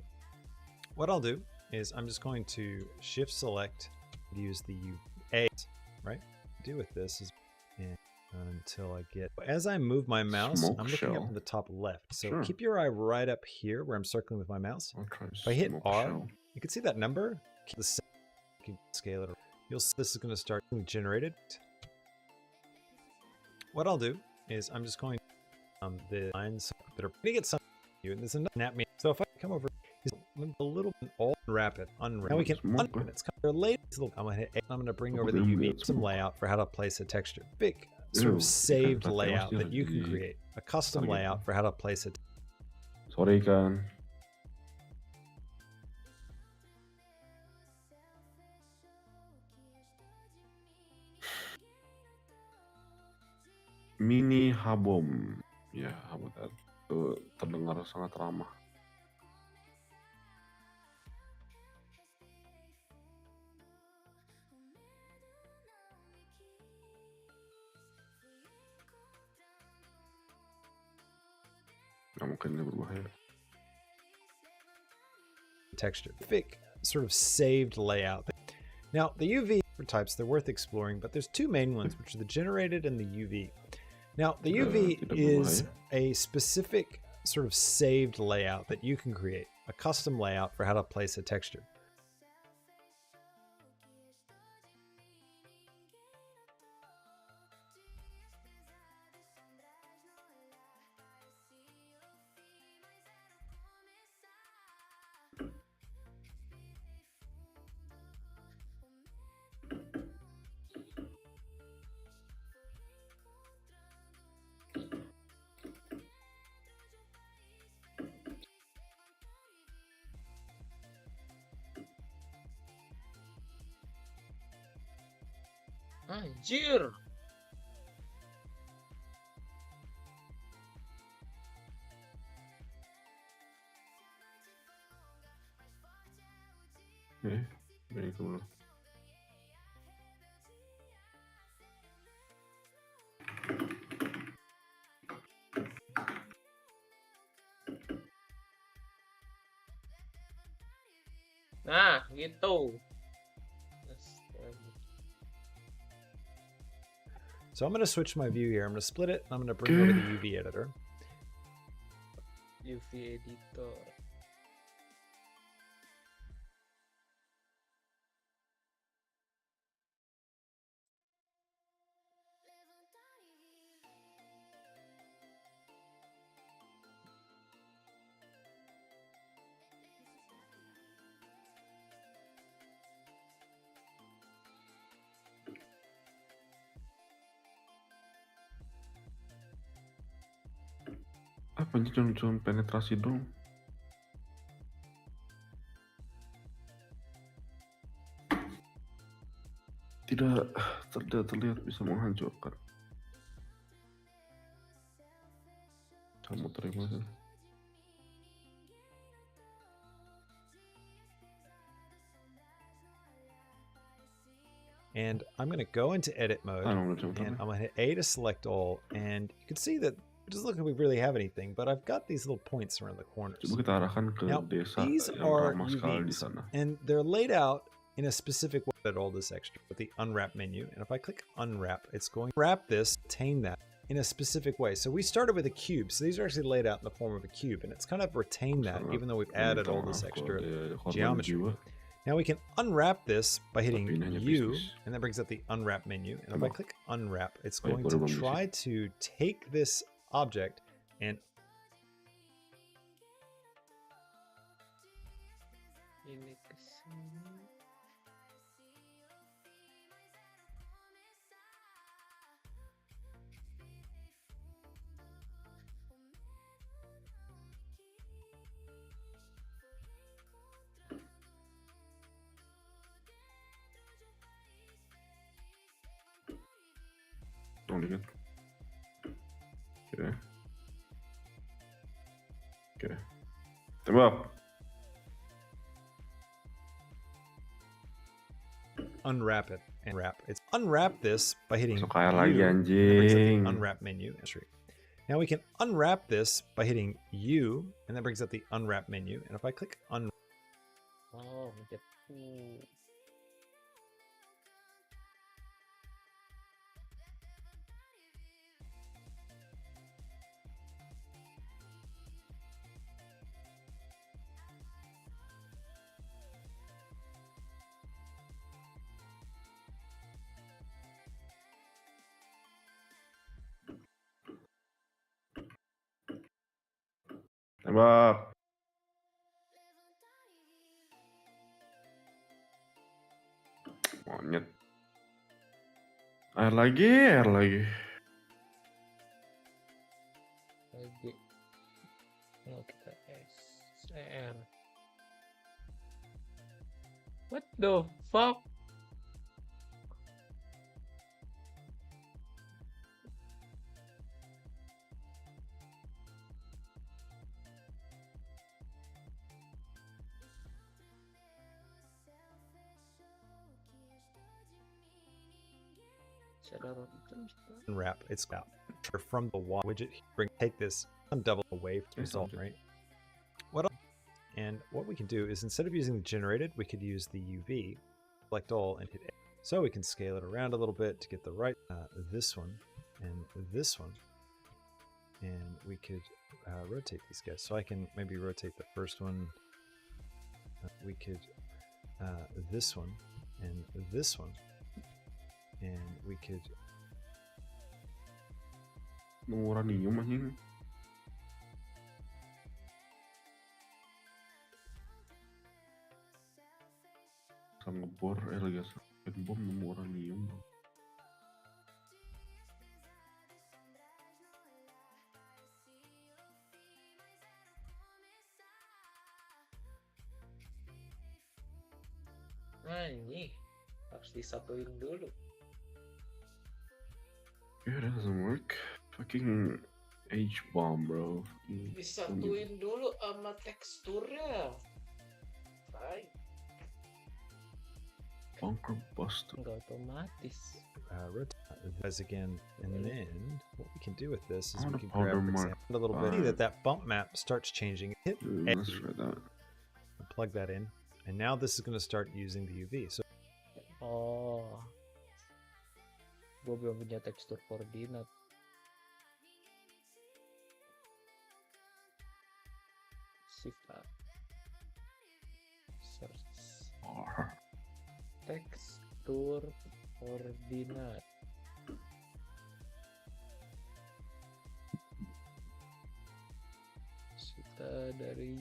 Speaker 1: What I'll do is I'm just going to shift select, use the A, right? Do with this is and until I get as I move my mouse,
Speaker 3: Smoke
Speaker 1: I'm looking
Speaker 3: shell.
Speaker 1: up in the top left. So
Speaker 3: Sure.
Speaker 1: keep your eye right up here where I'm circling with my mouse.
Speaker 3: I'll try
Speaker 1: If I hit
Speaker 3: smoke
Speaker 1: R,
Speaker 3: shell.
Speaker 1: you can see that number. You can scale it. You'll see this is going to start being generated. What I'll do is I'm just going the lines that are going to get some and there's another snap me. So if I come over, a little bit all unwrap it. Now we can
Speaker 3: Smoke,
Speaker 1: unwrap it. It's kind of related. I'm gonna hit A. I'm gonna bring over the
Speaker 3: Apakah
Speaker 1: UV
Speaker 3: melihat
Speaker 1: some
Speaker 3: smoke?
Speaker 1: layout for how to place a texture. Big sort of
Speaker 3: Ikan
Speaker 1: saved
Speaker 3: tewas
Speaker 1: layout
Speaker 3: dia
Speaker 1: that you can
Speaker 3: di
Speaker 1: create. A custom
Speaker 3: target.
Speaker 1: layout for how to place it.
Speaker 3: Sorry ikan. Mini habom. Ya, habitat. Itu terdengar sangat ramah. Nggak mungkin ini berbahaya.
Speaker 1: Texture. Big sort of saved layout. Now the UV types, they're worth exploring, but there's two main ones, which are the generated and the UV. Now the UV
Speaker 3: Tidak
Speaker 1: is
Speaker 3: berbahaya.
Speaker 1: a specific sort of saved layout that you can create, a custom layout for how to place a texture.
Speaker 2: Anjir.
Speaker 3: Ini dulu.
Speaker 2: Nah, gitu. Astaga.
Speaker 1: So I'm going to switch my view here. I'm going to split it. I'm going to bring over the UV editor.
Speaker 2: UV editor.
Speaker 3: Apa aja cuma penetrasi dong. Tidak terlihat bisa menghancurkan. Kamu terima kasih.
Speaker 1: And I'm going to go into edit mode,
Speaker 3: Ano
Speaker 1: and I'm going to hit A to select all, and you can see that it doesn't look like we really have anything, but I've got these little points around the corners.
Speaker 3: Coba kita arahkan ke
Speaker 1: Now,
Speaker 3: desa
Speaker 1: these
Speaker 3: yang
Speaker 1: are
Speaker 3: ramah sekali di
Speaker 1: UVs,
Speaker 3: sana.
Speaker 1: and they're laid out in a specific way at all this extra with the unwrap menu. And if I click unwrap, it's going to wrap this, retain that in a specific way. So we started with a cube. So these are actually laid out in the form of a cube, and it's kind of retained that even though we've added all this extra geometry. Now we can unwrap this by hitting U, and that brings up the unwrap menu. And if I click unwrap, it's going to try to take this object and
Speaker 2: Ini kesini.
Speaker 3: Tolong lihat. Oke. Oke. Tembak.
Speaker 1: unwrap it and wrap. It's unwrap this by hitting
Speaker 3: So kaya
Speaker 1: U,
Speaker 3: lagi
Speaker 1: and that brings up the
Speaker 3: anjing.
Speaker 1: unwrap menu. Now we can unwrap this by hitting U, and that brings up the unwrap menu. And if I click unwrap,
Speaker 2: Oh, mencet U.
Speaker 3: Tembak. Monyet. Air lagi.
Speaker 2: Lagi. Oh, kita SR. What the fuck?
Speaker 1: Wrap it's out from the wall widget. Take this double away from the result, right? What we can do is, instead of using the generated, we could use the UV, select all, and hit A. So we can scale it around a little bit to get the right, this one, and this one. And we could rotate these guys. So I can maybe rotate the first one. We could, this one, and this one. And we could...
Speaker 3: Uranium anjing. Bisa ngebor lagi bom nemu uranium.
Speaker 2: Anjing, harus disatuin dulu.
Speaker 3: Yeah, that doesn't work. Fucking H-bomb, bro.
Speaker 2: Disatuin dulu sama teksturnya. Baik.
Speaker 3: Bunker buster.
Speaker 2: Nggak otomatis.
Speaker 1: Rotate this again, and then what we can do with this is
Speaker 3: I
Speaker 1: we
Speaker 3: want
Speaker 1: can
Speaker 3: a
Speaker 1: grab,
Speaker 3: powder
Speaker 1: for
Speaker 3: mark
Speaker 1: example, a little bit. See that bump map starts changing. Hit
Speaker 3: Let's try that.
Speaker 1: plug that in, and now this is going to start using the UV. So
Speaker 2: Oh, gue belum punya tekstur koordinat. Shift A. Search. Tekstur koordinat. Kita dari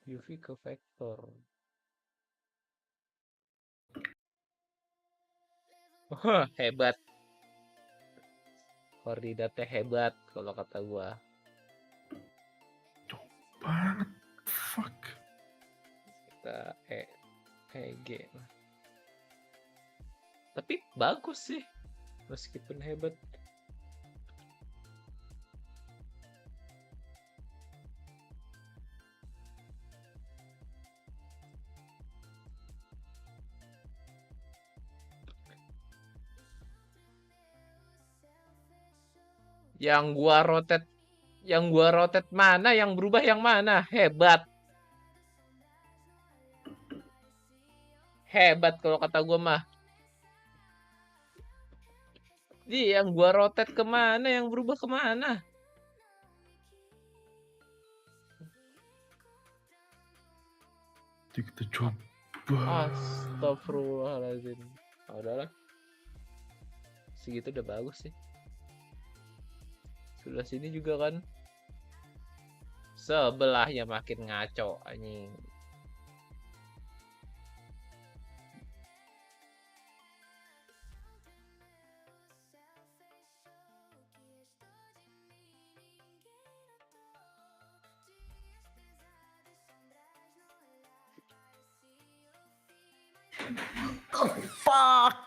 Speaker 2: UV ke vektor. Wah, hebat. Koordinatnya hebat kalau kata gua.
Speaker 3: Banget. Fuck.
Speaker 2: Kita EG. Tapi bagus sih. Meskipun hebat. Yang gua rotate mana? Yang berubah yang mana? Hebat. Hebat kalau kata gua mah. Yang gua rotate kemana? Yang berubah kemana?
Speaker 3: Kita coba.
Speaker 2: Astagfirullahaladzim. Oh, udahlah. Segitu udah bagus sih. Sebelah sini juga kan. Sebelahnya makin ngaco anjing.
Speaker 3: Oh, fuck.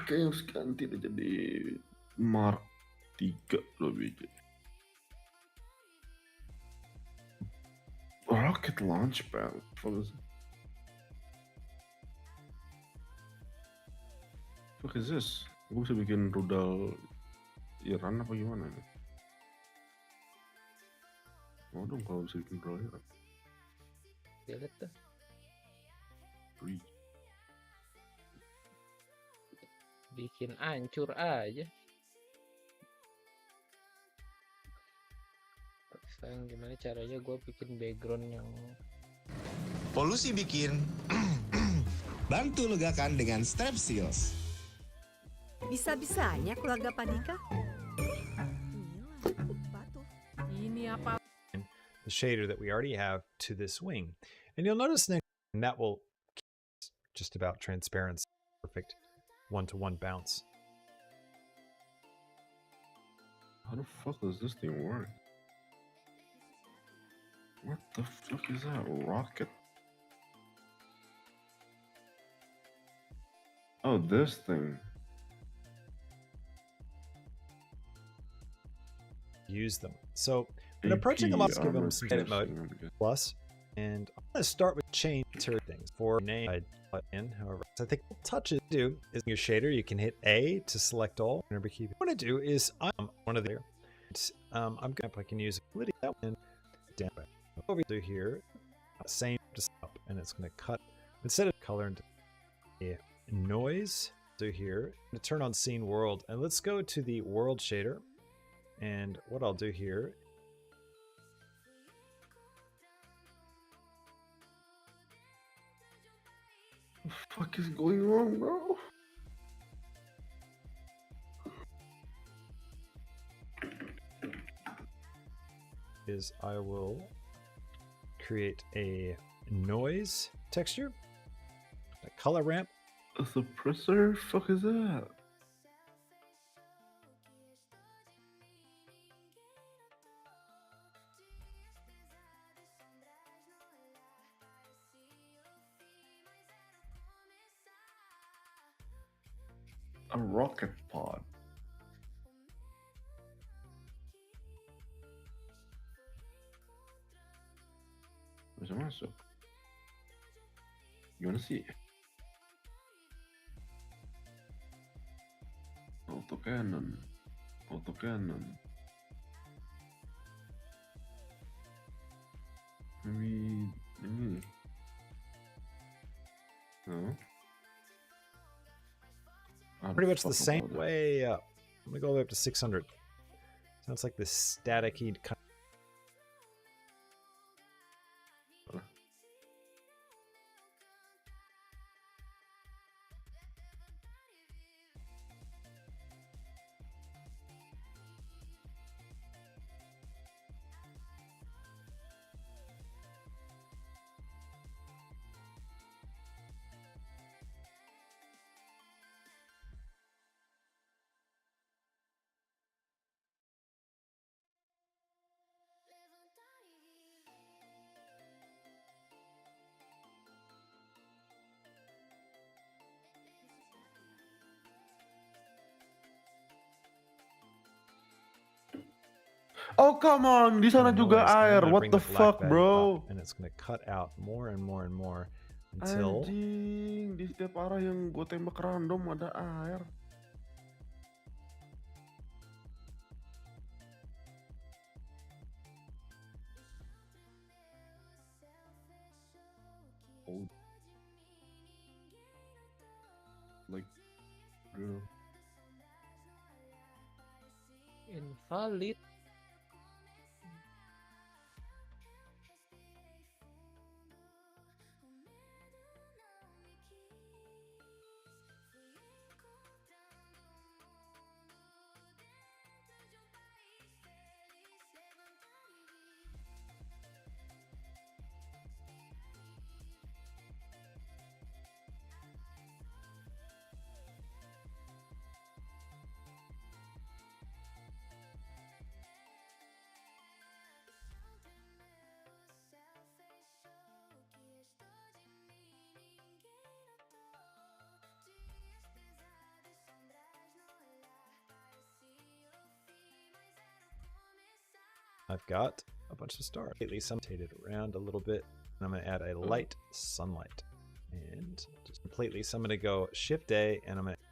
Speaker 3: Kayaknya harus ganti deh jadi Mark 3 lebih. Rocket launch pad. What is this? Gue bisa bikin rudal Iran apa gimana nih? Mau dong kalau bisa bikin rudal Iran.
Speaker 2: Lihat tuh. Bikin hancur aja. Sekarang gimana caranya gue bikin background yang
Speaker 9: Polusi bikin bantu legakan dengan Strepsils.
Speaker 10: Bisa-bisanya keluarga Padika?
Speaker 1: the shader that we already have to this wing. And you'll notice next, and that will just about transparency, perfect one-to-one bounce.
Speaker 3: How the fuck does this thing work? What the fuck is that? Rocket? Oh, this thing.
Speaker 1: Use them. So when approaching them, I'll give them
Speaker 3: armor
Speaker 1: some edit mode
Speaker 3: piercing, I guess.
Speaker 1: plus, and I'm going to start with change material things for name. I put in, however, so I think what touches do is your shader. You can hit A to select all. Remember, keep. What I want to do is I'm one of the. I'm going to. I can use a that one down over here. Same just up, and it's going to cut instead of color into a noise. So here, I'm going to turn on scene world, and let's go to the world shader. And what I'll do here
Speaker 3: What the fuck is going on, bro?
Speaker 1: is I will create a noise texture, a color ramp.
Speaker 3: A suppressor? Fuck is that? A rocket pod. Bisa masuk. Gimana sih? Autocannon. Autocannon. Maybe ini. No.
Speaker 1: Pretty much the same way up. I'm gonna go all the way up to 600. Sounds like this staticky kind.
Speaker 3: Oh come on, di sana juga air. What the fuck, bro?
Speaker 1: And it's gonna cut out more and more and more until.
Speaker 3: Anjing, di setiap arah yang gue tembak random ada air. Oh. Like, bro.
Speaker 2: Invalid.
Speaker 1: I've got a bunch of stars. Lately, some rotated around a little bit, and I'm going to add a light sunlight, and just completely. So I'm going to go Shift A, and I'm going to.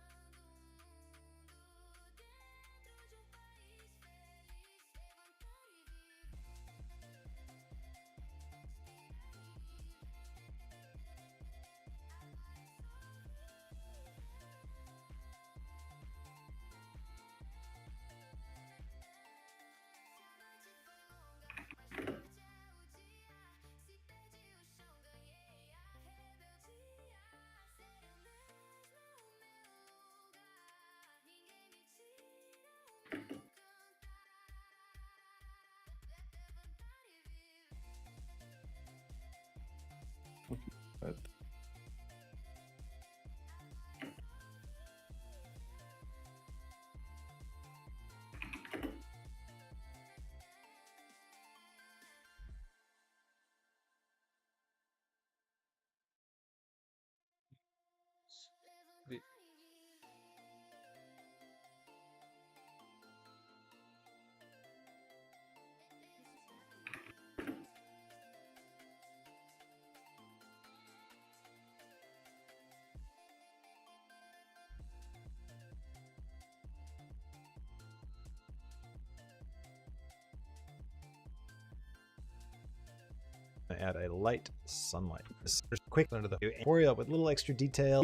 Speaker 1: add a light sunlight. This is quick under the area with a little extra detail.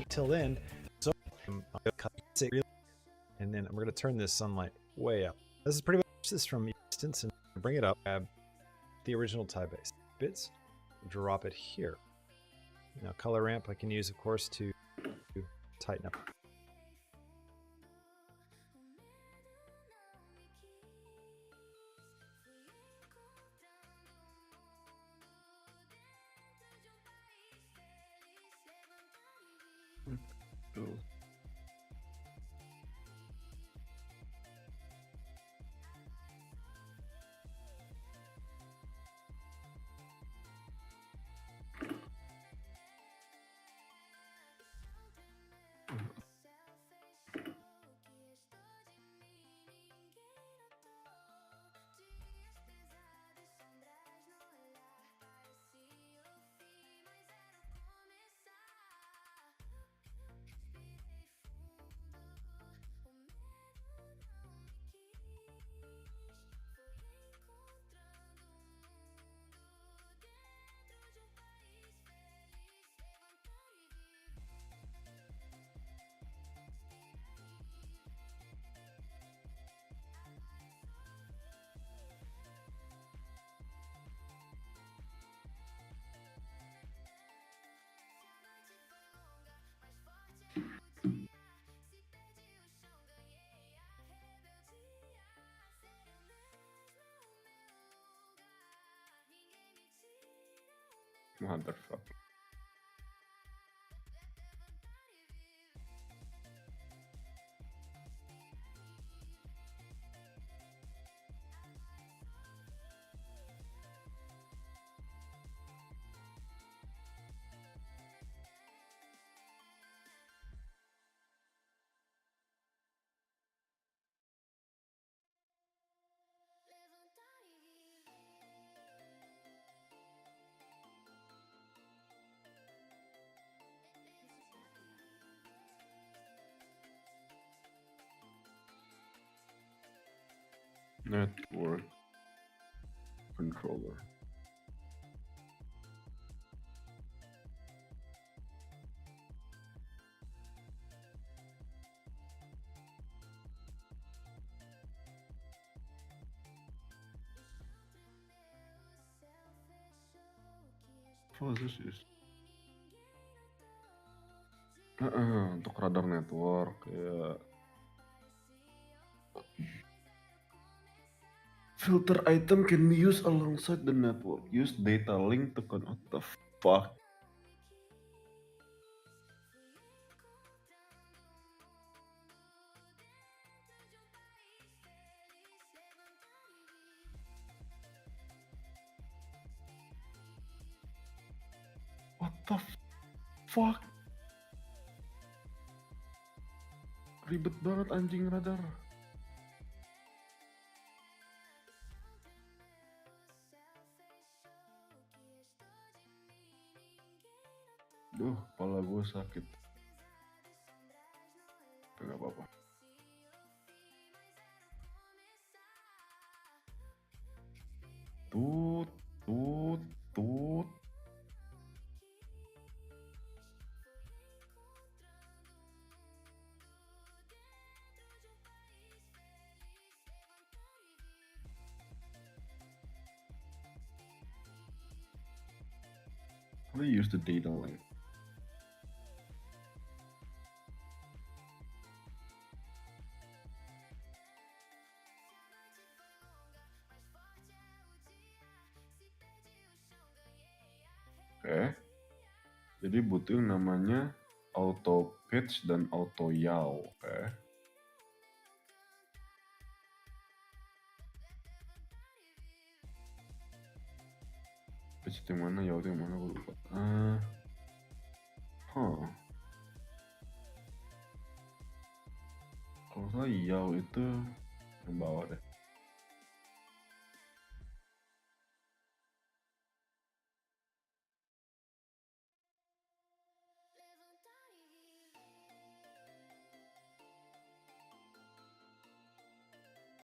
Speaker 1: Till then, so I'll cut it really, and then we're going to turn this sunlight way up. This is pretty much this from distance and bring it up. Grab the original tie base bits, drop it here. Now color ramp I can use, of course, to tighten up.
Speaker 3: Tuh. Motherfucker. Network controller. Oh, this is untuk radar network ya. Filter item can be used alongside the network. Use data link to connect. What the fuck? What the fuck? Ribet banget anjing radar. Duh, kepala gue sakit. Tapi gak apa-apa. Tut, tut, tut. How do you use the data link? Oke. Jadi butuh yang namanya auto pitch dan auto yaw. Oke. Pitch itu yang mana, yaw itu yang mana, gue lupa. Kalau salah yaw itu yang bawah deh.